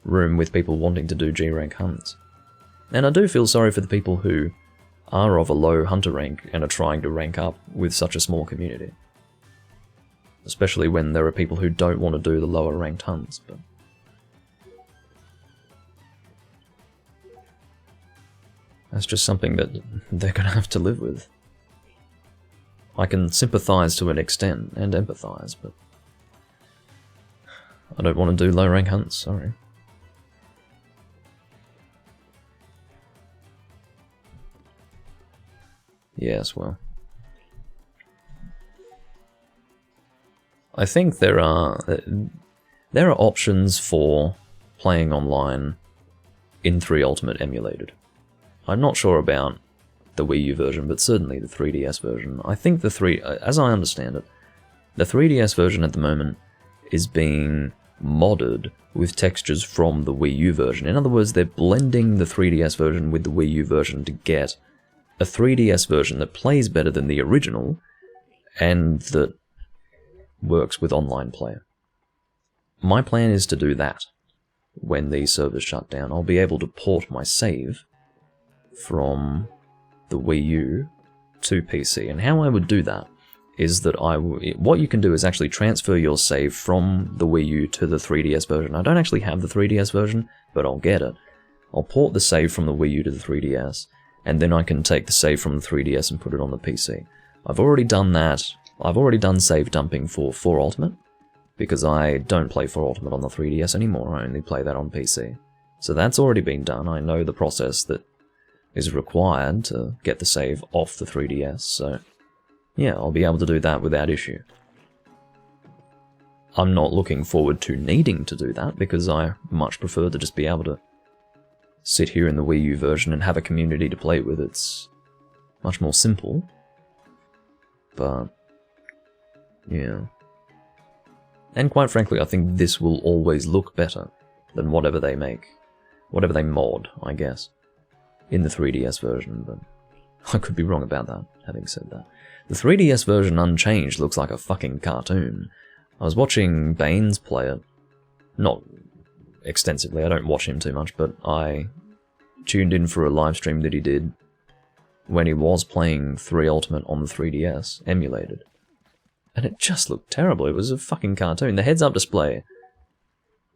room with people wanting to do G-rank hunts. And I do feel sorry for the people who are of a low hunter rank and are trying to rank up with such a small community. Especially when there are people who don't want to do the lower ranked hunts, but that's just something that they're going to have to live with. I can sympathise to an extent, and empathise, but I don't want to do low rank hunts, sorry. Yes, well. I think there are options for playing online in 3 Ultimate emulated. I'm not sure about the Wii U version, but certainly the 3DS version. I think as I understand it, the 3DS version at the moment is being modded with textures from the Wii U version. In other words, they're blending the 3DS version with the Wii U version to get a 3DS version that plays better than the original, and that works with online play. My plan is to do that. When these servers shut down, I'll be able to port my save from the Wii U to PC. And how I would do that is that what you can do is actually transfer your save from the Wii U to the 3DS version. I don't actually have the 3DS version, but I'll get it. I'll port the save from the Wii U to the 3DS, and then I can take the save from the 3DS and put it on the PC. I've already done that. I've already done save dumping for 4 Ultimate, because I don't play 4 Ultimate on the 3DS anymore, I only play that on PC. So that's already been done. I know the process that is required to get the save off the 3DS, so yeah, I'll be able to do that without issue. I'm not looking forward to needing to do that, because I much prefer to just be able to sit here in the Wii U version and have a community to play with. It's much more simple, but yeah. And quite frankly, I think this will always look better than whatever they make, whatever they mod, I guess, in the 3DS version, but I could be wrong about that, having said that. The 3DS version unchanged looks like a fucking cartoon. I was watching Baines play it. Not extensively, I don't watch him too much, but I tuned in for a live stream that he did when he was playing 3 Ultimate on the 3DS, emulated. And it just looked terrible. It was a fucking cartoon. The heads-up display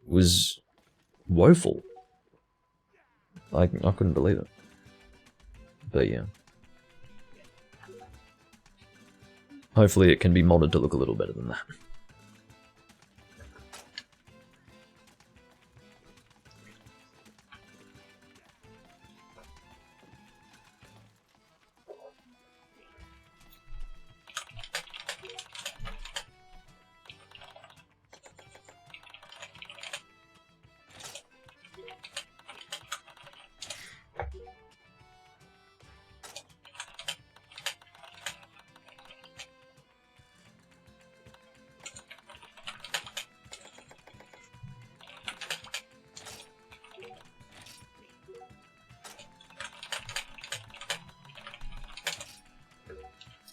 was woeful. I couldn't believe it. But yeah. Hopefully it can be modded to look a little better than that.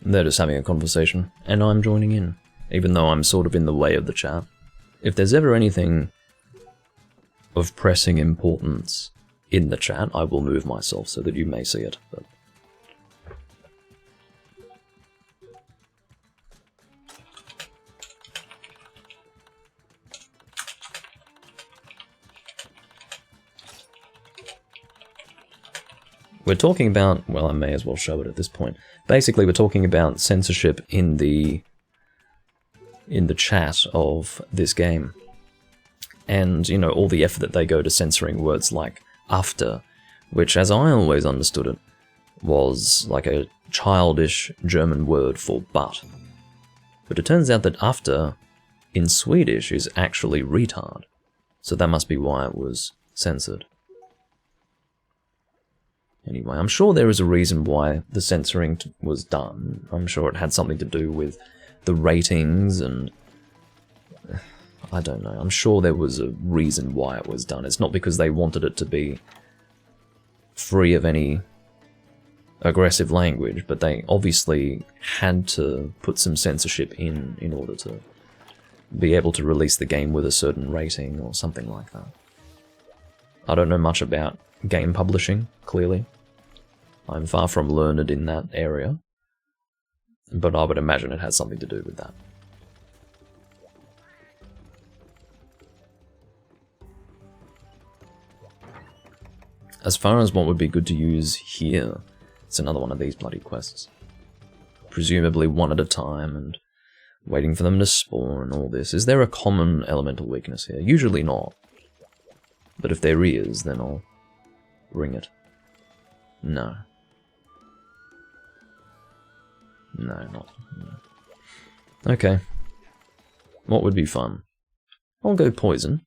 They're just having a conversation, and I'm joining in, even though I'm sort of in the way of the chat. If there's ever anything of pressing importance in the chat, I will move myself so that you may see it. But we're talking about, well, I may as well show it at this point. Basically, we're talking about censorship in the chat of this game. And, you know, all the effort that they go to censoring words like after, which, as I always understood it, was like a childish German word for but. But it turns out that after in Swedish is actually retard. So that must be why it was censored. Anyway, I'm sure there is a reason why the censoring was done. I'm sure it had something to do with the ratings and... I don't know. I'm sure there was a reason why it was done. It's not because they wanted it to be free of any aggressive language, but they obviously had to put some censorship in order to be able to release the game with a certain rating or something like that. I don't know much about game publishing, clearly. I'm far from learned in that area, but I would imagine it has something to do with that. As far as what would be good to use here, it's another one of these bloody quests. Presumably one at a time, and waiting for them to spawn and all this. Is there a common elemental weakness here? Usually not. But if there is, then I'll ring it. No. No, not. No. Okay. What would be fun? I'll go poison.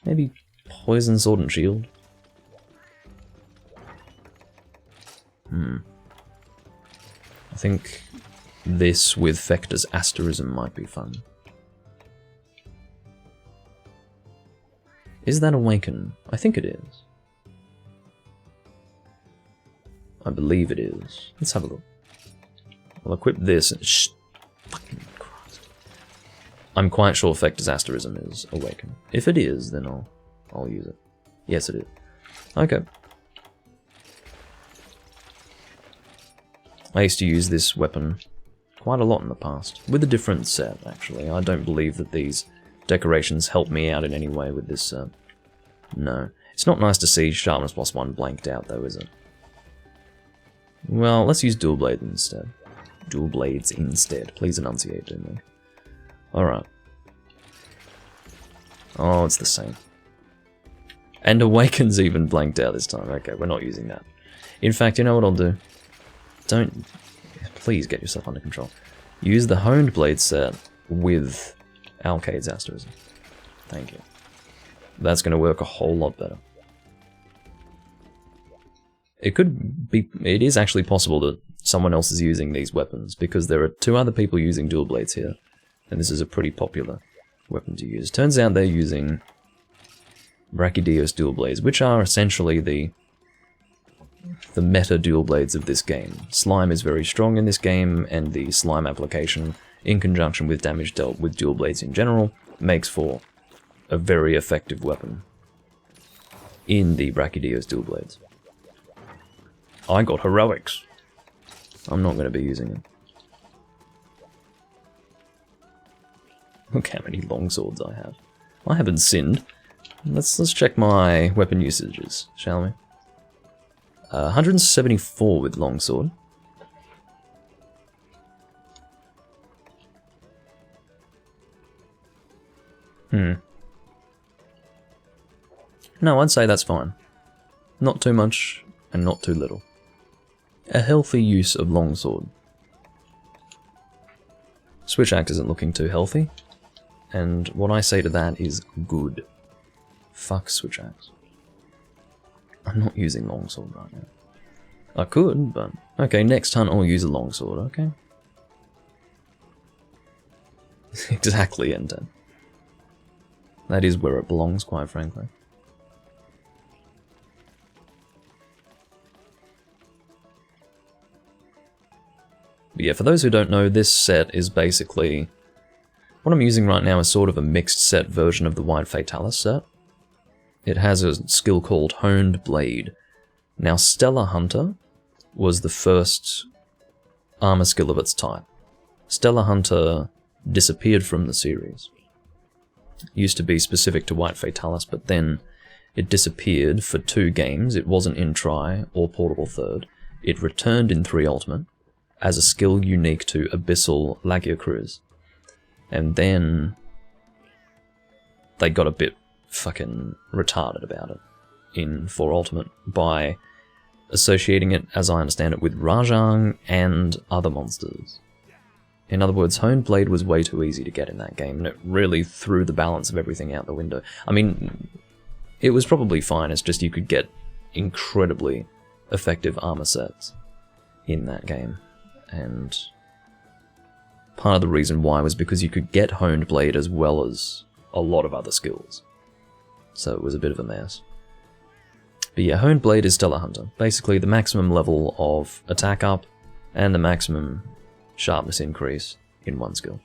Maybe poison, sword and shield. I think this with Fector's Asterism might be fun. Is that Awaken? I think it is. I believe it is. Let's have a look. I'll equip this and fucking Christ. I'm quite sure Fector's Asterism is Awaken. If it is, then I'll use it. Yes, it is. Okay. I used to use this weapon quite a lot in the past, with a different set, actually. I don't believe that these decorations help me out in any way with this set. No. It's not nice to see Sharpness +1 blanked out, though, is it? Well, let's use Dual Blades instead. Dual Blades instead. Please enunciate, Doomlink. Alright. Oh, it's the same. And Awaken's even blanked out this time. Okay, we're not using that. In fact, you know what I'll do? Don't... Please get yourself under control. Use the Honed Blade set with Alkaid's Asterism. Thank you. That's going to work a whole lot better. It could be... It is actually possible that someone else is using these weapons, because there are 2 other people using Dual Blades here, and this is a pretty popular weapon to use. Turns out they're using Brachydios Dual Blades, which are essentially the meta Dual Blades of this game. Slime is very strong in this game, and the slime application, in conjunction with damage dealt with Dual Blades in general, makes for a very effective weapon in the Brachydios Dual Blades. I got heroics. I'm not going to be using it. Look how many longswords I have. I haven't sinned. Let's check my weapon usages, shall we? 174 with longsword. No, I'd say that's fine. Not too much and not too little. A healthy use of longsword. Switch axe isn't looking too healthy, and what I say to that is good. Fuck switch axe. I'm not using longsword right now. I could, but... Okay, next hunt I'll use a longsword, okay? Exactly, N10. That is where it belongs, quite frankly. But yeah, for those who don't know, this set is basically... What I'm using right now is sort of a mixed set version of the White Fatalis set. It has a skill called Honed Blade. Now, Stellar Hunter was the first armor skill of its type. Stellar Hunter disappeared from the series. It used to be specific to White Fatalis, but then it disappeared for 2 games. It wasn't in Tri or Portable Third. It returned in 3 Ultimate as a skill unique to Abyssal Lagia Cruise. And then they got a bit fucking retarded about it in 4 Ultimate by associating it, as I understand it, with Rajang and other monsters. In other words, Honed Blade was way too easy to get in that game, and it really threw the balance of everything out the window. I mean, it was probably fine, it's just you could get incredibly effective armor sets in that game, and part of the reason why was because you could get Honed Blade as well as a lot of other skills. So it was a bit of a mess. But yeah, Honed Blade is Stellar Hunter. Basically the maximum level of attack up and the maximum sharpness increase in one skill.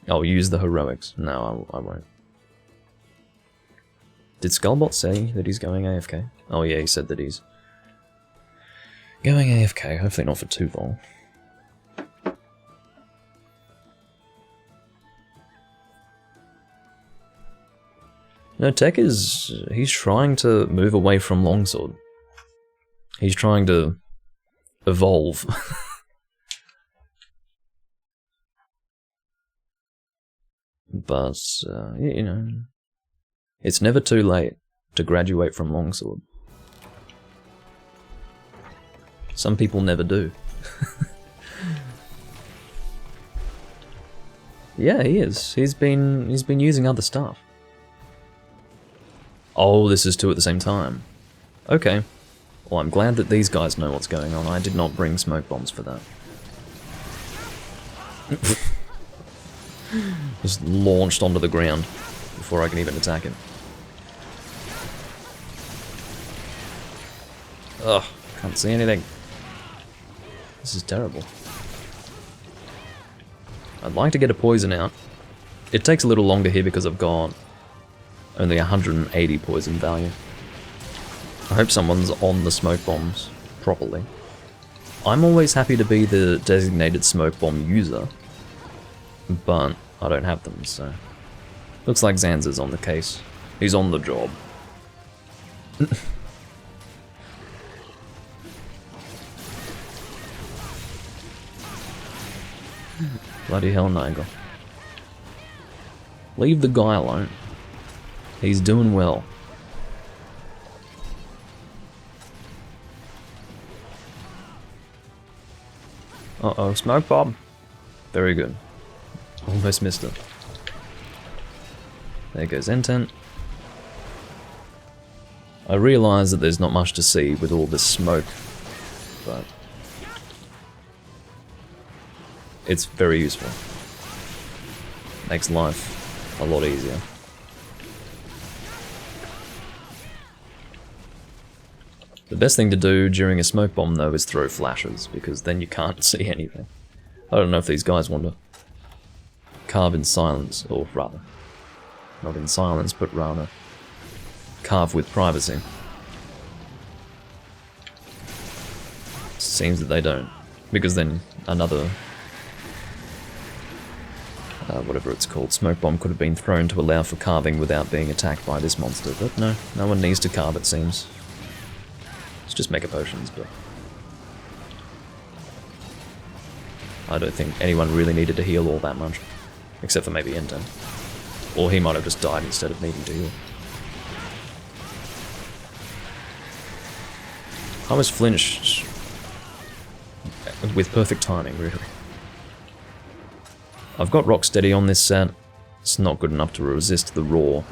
I'll use the heroics. No, I won't. Did Skullbot say that he's going AFK? Oh yeah, he said that he's going AFK, hopefully not for too long. No, Tech he's trying to move away from Longsword. He's trying to evolve. But, you know, it's never too late to graduate from Longsword. Some people never do. Yeah, he is. He's been using other stuff. Oh, this is 2 at the same time. Okay. Well, I'm glad that these guys know what's going on. I did not bring smoke bombs for that. Just launched onto the ground before I can even attack him. Ugh, can't see anything. This is terrible. I'd like to get a poison out. It takes a little longer here because I've got only 180 poison value. I hope someone's on the smoke bombs properly. I'm always happy to be the designated smoke bomb user, but I don't have them, so... Looks like Zanz's on the case. He's on the job. Bloody hell, Niger. Leave the guy alone. He's doing well. Uh-oh, smoke bomb. Very good. Almost missed it. There goes Intent. I realise that there's not much to see with all this smoke, but it's very useful. Makes life a lot easier. The best thing to do during a smoke bomb, though, is throw flashes, because then you can't see anything. I don't know if these guys want to carve in silence, or rather, not in silence, but rather carve with privacy. Seems that they don't, because then another, whatever it's called, smoke bomb could have been thrown to allow for carving without being attacked by this monster, but no, no one needs to carve, it seems. It's just mega potions, but I don't think anyone really needed to heal all that much, except for maybe Inten. Or he might have just died instead of needing to heal. I was flinched with perfect timing, really. I've got Rocksteady on this set. It's not good enough to resist the roar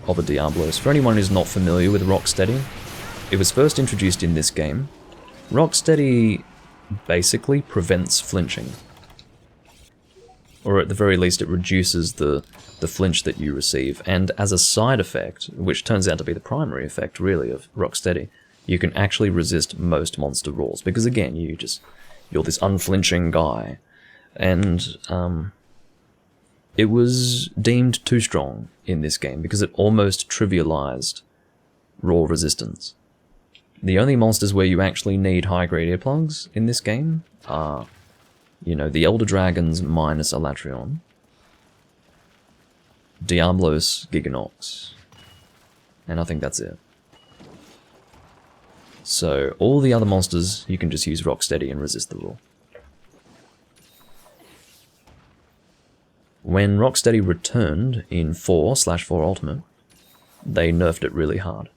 of a Diablos. For anyone who's not familiar with Rocksteady, it was first introduced in this game. Rocksteady basically prevents flinching. Or at the very least it reduces the flinch that you receive, and as a side effect, which turns out to be the primary effect really of Rocksteady, you can actually resist most monster roars, because again, you're this unflinching guy, and it was deemed too strong in this game because it almost trivialized roar resistance. The only monsters where you actually need high-grade earplugs in this game are, you know, the Elder Dragons minus Elatrion, Diablos, Giganox, and I think that's it. So, all the other monsters, you can just use Rocksteady and resist the roar. When Rocksteady returned in 4/4 Ultimate, they nerfed it really hard.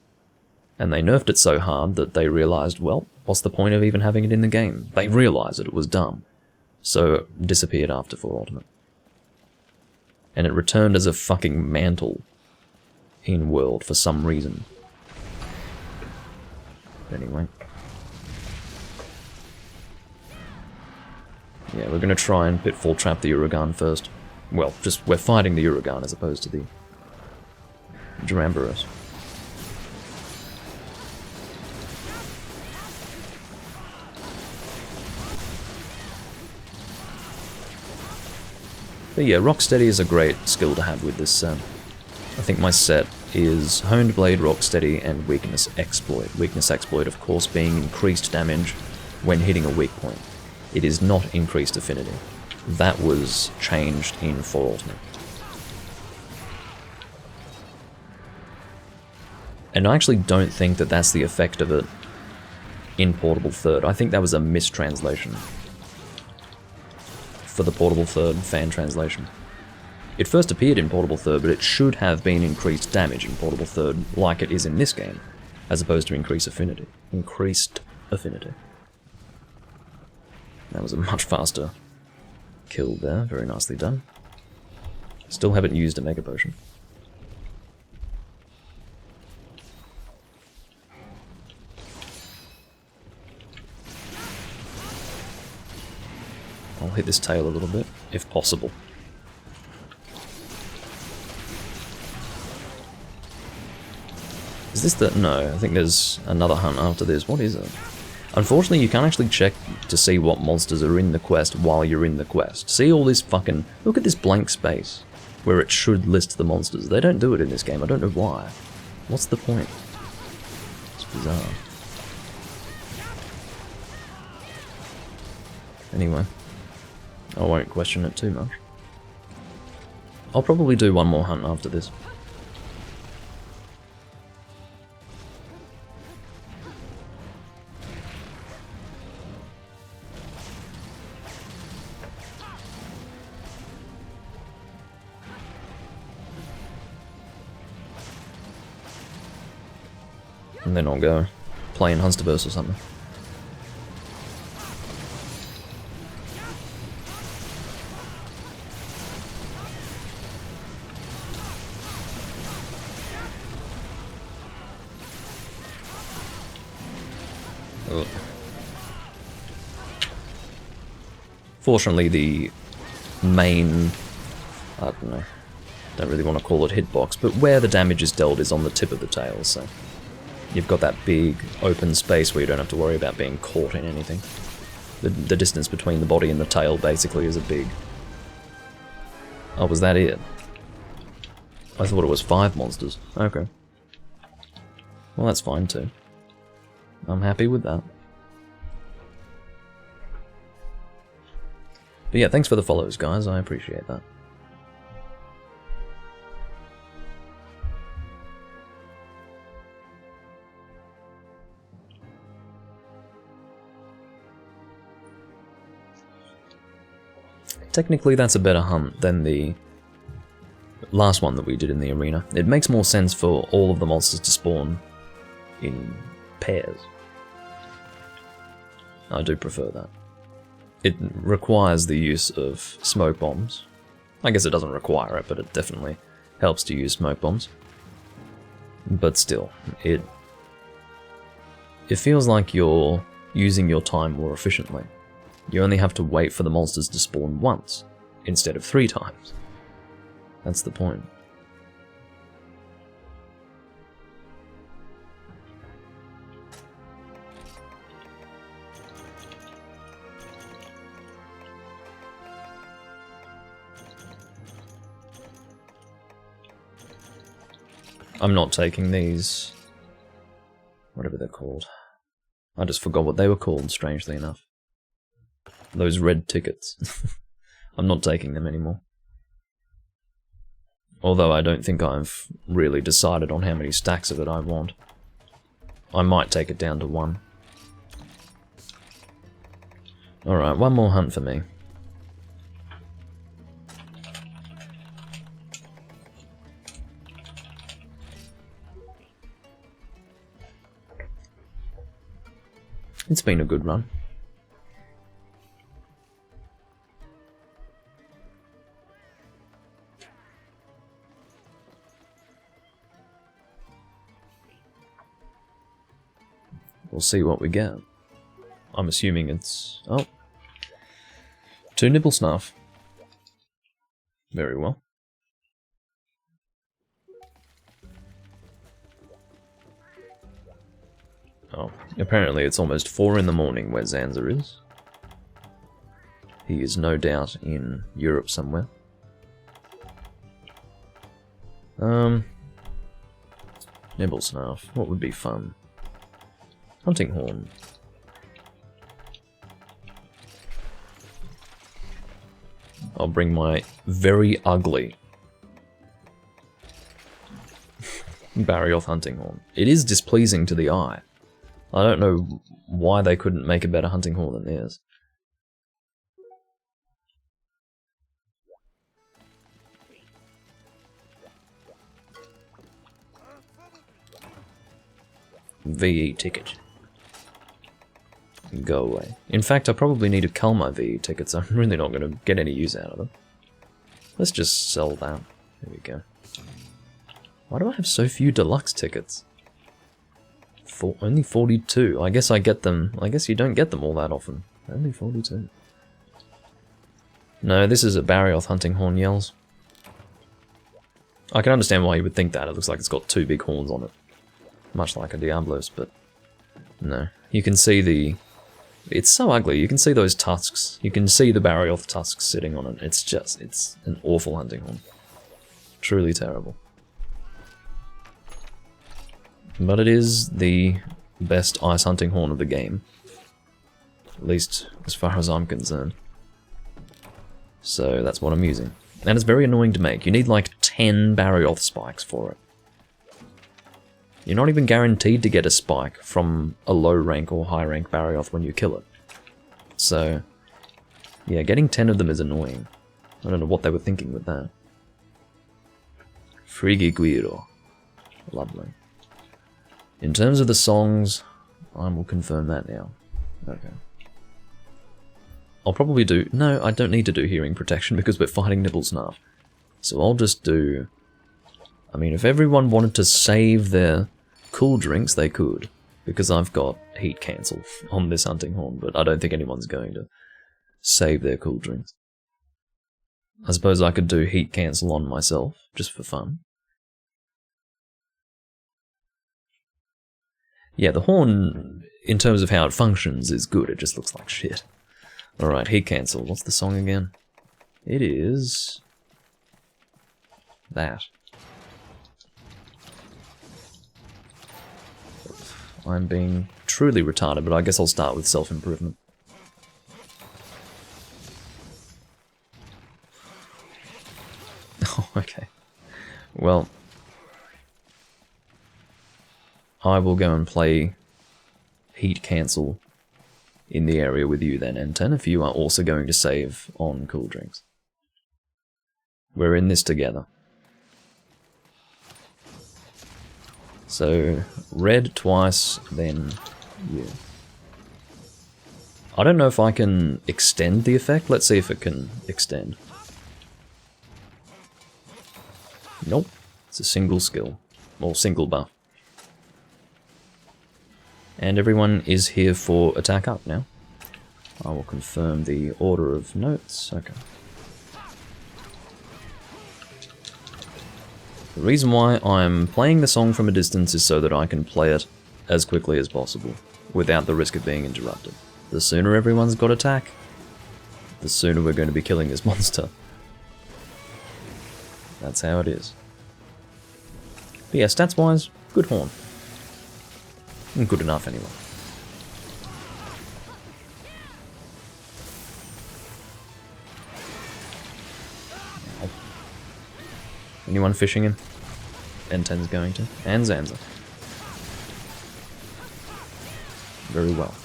And they nerfed it so hard that they realized, well, what's the point of even having it in the game? They realized that it was dumb. So it disappeared after 4 Ultimate. And it returned as a fucking mantle in World for some reason. Anyway. Yeah, we're gonna try and Pitfall Trap the Uragan first. Well, just we're fighting the Uragan as opposed to the Duramboros. But yeah, Rocksteady is a great skill to have with this set. I think my set is Honed Blade, Rocksteady, and Weakness Exploit. Weakness Exploit, of course, being increased damage when hitting a weak point. It is not increased affinity. That was changed in 4 Ultimate. And I actually don't think that that's the effect of it in Portable Third. I think that was a mistranslation for the Portable Third fan translation. It first appeared in Portable Third, but it should have been increased damage in Portable Third, like it is in this game, as opposed to increased affinity. Increased affinity. That was a much faster kill there, very nicely done. Still haven't used a Mega Potion. I'll hit this tail a little bit, if possible. Is this the... no, I think there's another hunt after this. What is it? Unfortunately, you can't actually check to see what monsters are in the quest while you're in the quest. See all this fucking... look at this blank space where it should list the monsters. They don't do it in this game. I don't know why. What's the point? It's bizarre. Anyway, I won't question it too much. I'll probably do one more hunt after this. And then I'll go play in Hunsterverse or something. Ugh. Fortunately, the main... I don't know. Don't really want to call it hitbox, but where the damage is dealt is on the tip of the tail, so... you've got that big open space where you don't have to worry about being caught in anything. The distance between the body and the tail basically is a big... oh, was that it? I thought it was 5 monsters. Okay. Well, that's fine too. I'm happy with that. But yeah, thanks for the follows, guys. I appreciate that. Technically, that's a better hunt than the last one that we did in the arena. It makes more sense for all of the monsters to spawn in pairs. I do prefer that. It requires the use of smoke bombs. I guess it doesn't require it, but it definitely helps to use smoke bombs. But still, it feels like you're using your time more efficiently. You only have to wait for the monsters to spawn once, instead of 3 times. That's the point. I'm not taking these... whatever they're called. I just forgot what they were called, strangely enough. Those red tickets. I'm not taking them anymore. Although I don't think I've really decided on how many stacks of it I want. I might take it down to 1. Alright, one more hunt for me. It's been a good run. We'll see what we get. I'm assuming it's... oh. 2 nibble snuff. Very well. Oh, apparently it's almost 4 in the morning where Zanza is. He is no doubt in Europe somewhere. Nibble snuff. What would be fun? Hunting horn. I'll bring my very ugly Barioth hunting horn. It is displeasing to the eye. I don't know why they couldn't make a better hunting horn than theirs. VE ticket. Go away. In fact, I probably need to cull my VE tickets. I'm really not going to get any use out of them. Let's just sell that. There we go. Why do I have so few deluxe tickets? Only 42. I guess I get them. I guess you don't get them all that often. Only 42. No, this is a Barioth hunting horn yells. I can understand why you would think that. It looks like it's got 2 big horns on it. Much like a Diablos, but no. You can see the... it's so ugly. You can see those tusks. You can see the Barioth tusks sitting on it. It's just... it's an awful hunting horn. Truly terrible. But it is the best ice hunting horn of the game. At least as far as I'm concerned. So that's what I'm using. And it's very annoying to make. You need like 10 Barioth spikes for it. You're not even guaranteed to get a spike from a low rank or high rank Barioth when you kill it. So, yeah, getting 10 of them is annoying. I don't know what they were thinking with that. Frigiguiro. Lovely. In terms of the songs, I will confirm that now. Okay. I'll probably do... no, I don't need to do hearing protection because we're fighting Nibbles now. So I'll just do... I mean, if everyone wanted to save their cool drinks, they could. Because I've got heat cancel on this hunting horn, but I don't think anyone's going to save their cool drinks. I suppose I could do heat cancel on myself, just for fun. Yeah, the horn, in terms of how it functions, is good. It just looks like shit. Alright, heat cancel. What's the song again? It is... that. I'm being truly retarded, but I guess I'll start with self-improvement. Oh, okay. Well... I will go and play heat cancel in the area with you then, N10, if you are also going to save on cool drinks. We're in this together. So, red twice, then you. I don't know if I can extend the effect. Let's see if it can extend. Nope. It's a single skill. Or single buff. And everyone is here for attack up now. I will confirm the order of notes. Okay. The reason why I'm playing the song from a distance is so that I can play it as quickly as possible, without the risk of being interrupted. The sooner everyone's got attack, the sooner we're going to be killing this monster. That's how it is. But yeah, stats-wise, good horn. Good enough, anyway. Anyone fishing him? N10's going to. And Zanza. Very well.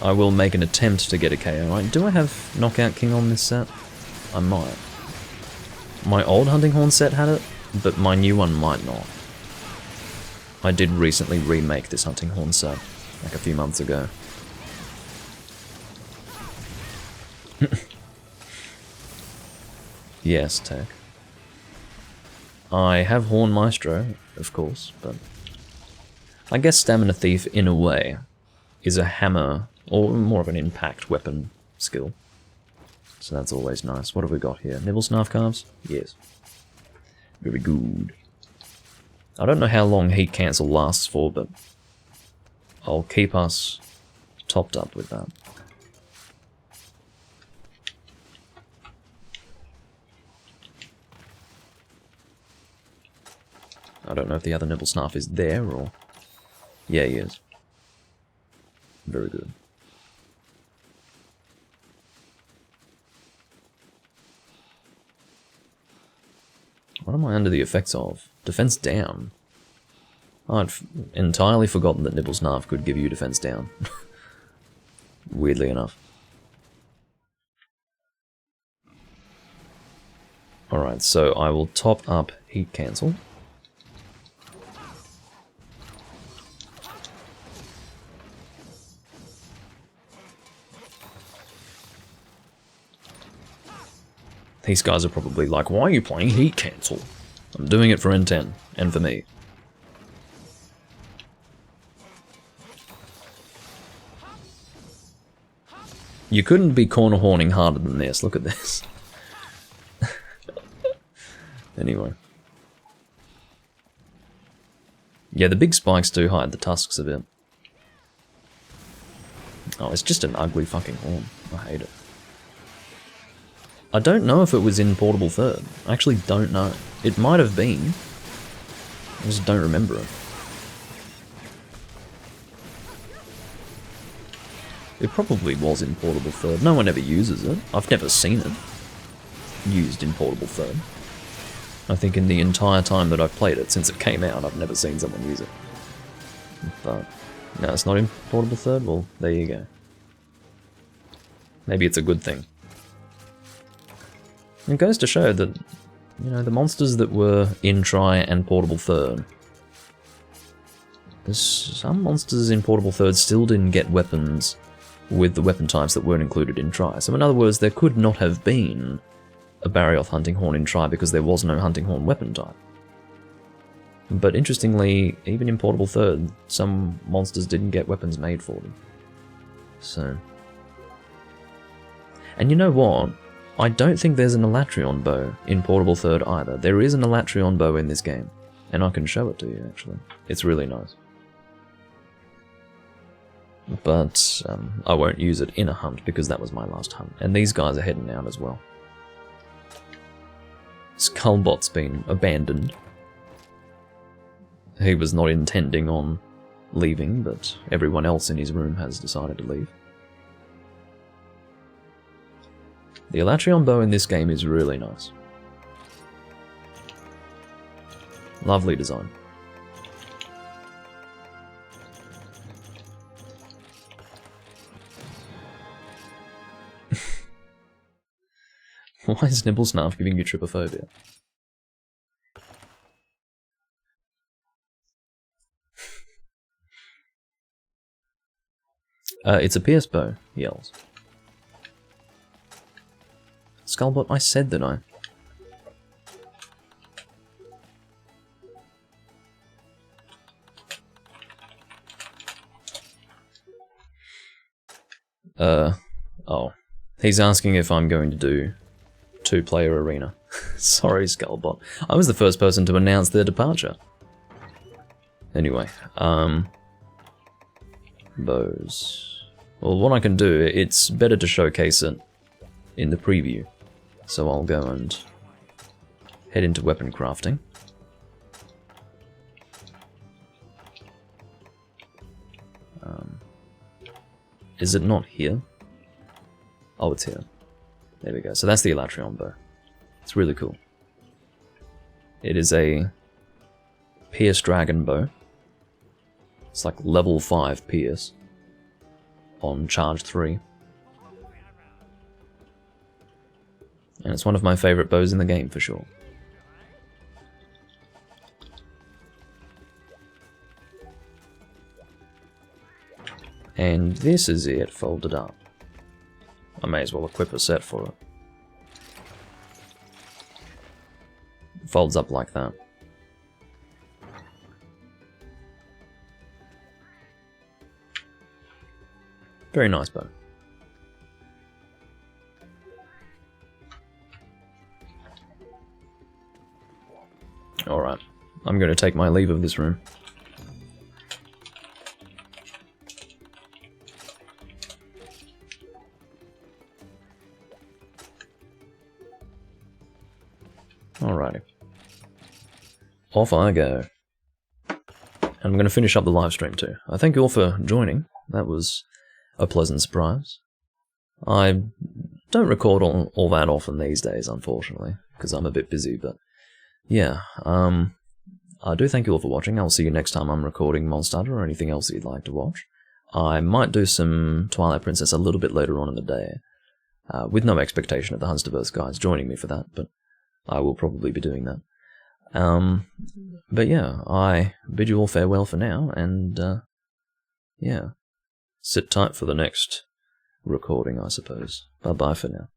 I will make an attempt to get a KO. Right? Do I have Knockout King on this set? I might. My old Hunting Horn set had it, but my new one might not. I did recently remake this Hunting Horn set, like a few months ago. Yes, Tech. I have Horn Maestro, of course, but I guess Stamina Thief, in a way, is a hammer, or more of an impact weapon skill. So that's always nice. What have we got here? Nibble Snarf Calves? Yes. Very good. I don't know how long Heat Cancel lasts for, but I'll keep us topped up with that. I don't know if the other Nibble Snarf is there, or... Yeah, he is. Very good. What am I under the effects of? Defense down. I'd entirely forgotten that Nibble Snarf could give you defense down. Weirdly enough. Alright, so I will top up Heat Cancel. These guys are probably like, why are you playing Heat Cancel? I'm doing it for N10, and for me. You couldn't be corner horning harder than this, look at this. Anyway. Yeah, the big spikes do hide the tusks a bit. Oh, it's just an ugly fucking horn. I hate it. I don't know if it was in Portable Third. I actually don't know. It might have been. I just don't remember it. It probably was in Portable Third. No one ever uses it. I've never seen it used in Portable Third. I think in the entire time that I've played it, since it came out, I've never seen someone use it. But, no, it's not in Portable Third? Well, there you go. Maybe it's a good thing. It goes to show that, you know, the monsters that were in Tri and Portable Third, there's some monsters in Portable Third still didn't get weapons with the weapon types that weren't included in Tri. So in other words, there could not have been a Barioth Hunting Horn in Tri because there was no Hunting Horn weapon type. But interestingly, even in Portable Third, some monsters didn't get weapons made for them. So... And you know what? I don't think there's an Elatrion bow in Portable Third either. There is an Elatrion bow in this game, and I can show it to you, actually. It's really nice. But I won't use it in a hunt, because that was my last hunt. And these guys are heading out as well. Skullbot's been abandoned. He was not intending on leaving, but everyone else in his room has decided to leave. The Elatrion bow in this game is really nice. Lovely design. Why is Nibble Snarf giving you trypophobia? It's a pierce bow, he yells. Skullbot, I said that I... Oh. He's asking if I'm going to do 2-player arena. Sorry, Skullbot. I was the first person to announce their departure. Anyway, bows. Well, what I can do, it's better to showcase it in the preview. So I'll go and head into weapon crafting. Is it not here? Oh, it's here. There we go. So that's the Elatrion bow. It's really cool. It is a Pierce Dragon bow. It's like level 5 Pierce on charge 3. And it's one of my favourite bows in the game for sure. And this is it folded up. I may as well equip a set for it. It folds up like that. Very nice bow. Alright, I'm going to take my leave of this room. Alrighty. Off I go. And I'm going to finish up the live stream too. I thank you all for joining. That was a pleasant surprise. I don't record all that often these days, unfortunately, because I'm a bit busy, but yeah, I do thank you all for watching. I'll see you next time I'm recording Monstarter or anything else that you'd like to watch. I might do some Twilight Princess a little bit later on in the day, with no expectation of the Hunsterverse guys joining me for that, but I will probably be doing that. But yeah, I bid you all farewell for now, and yeah, sit tight for the next recording, I suppose. Bye-bye for now.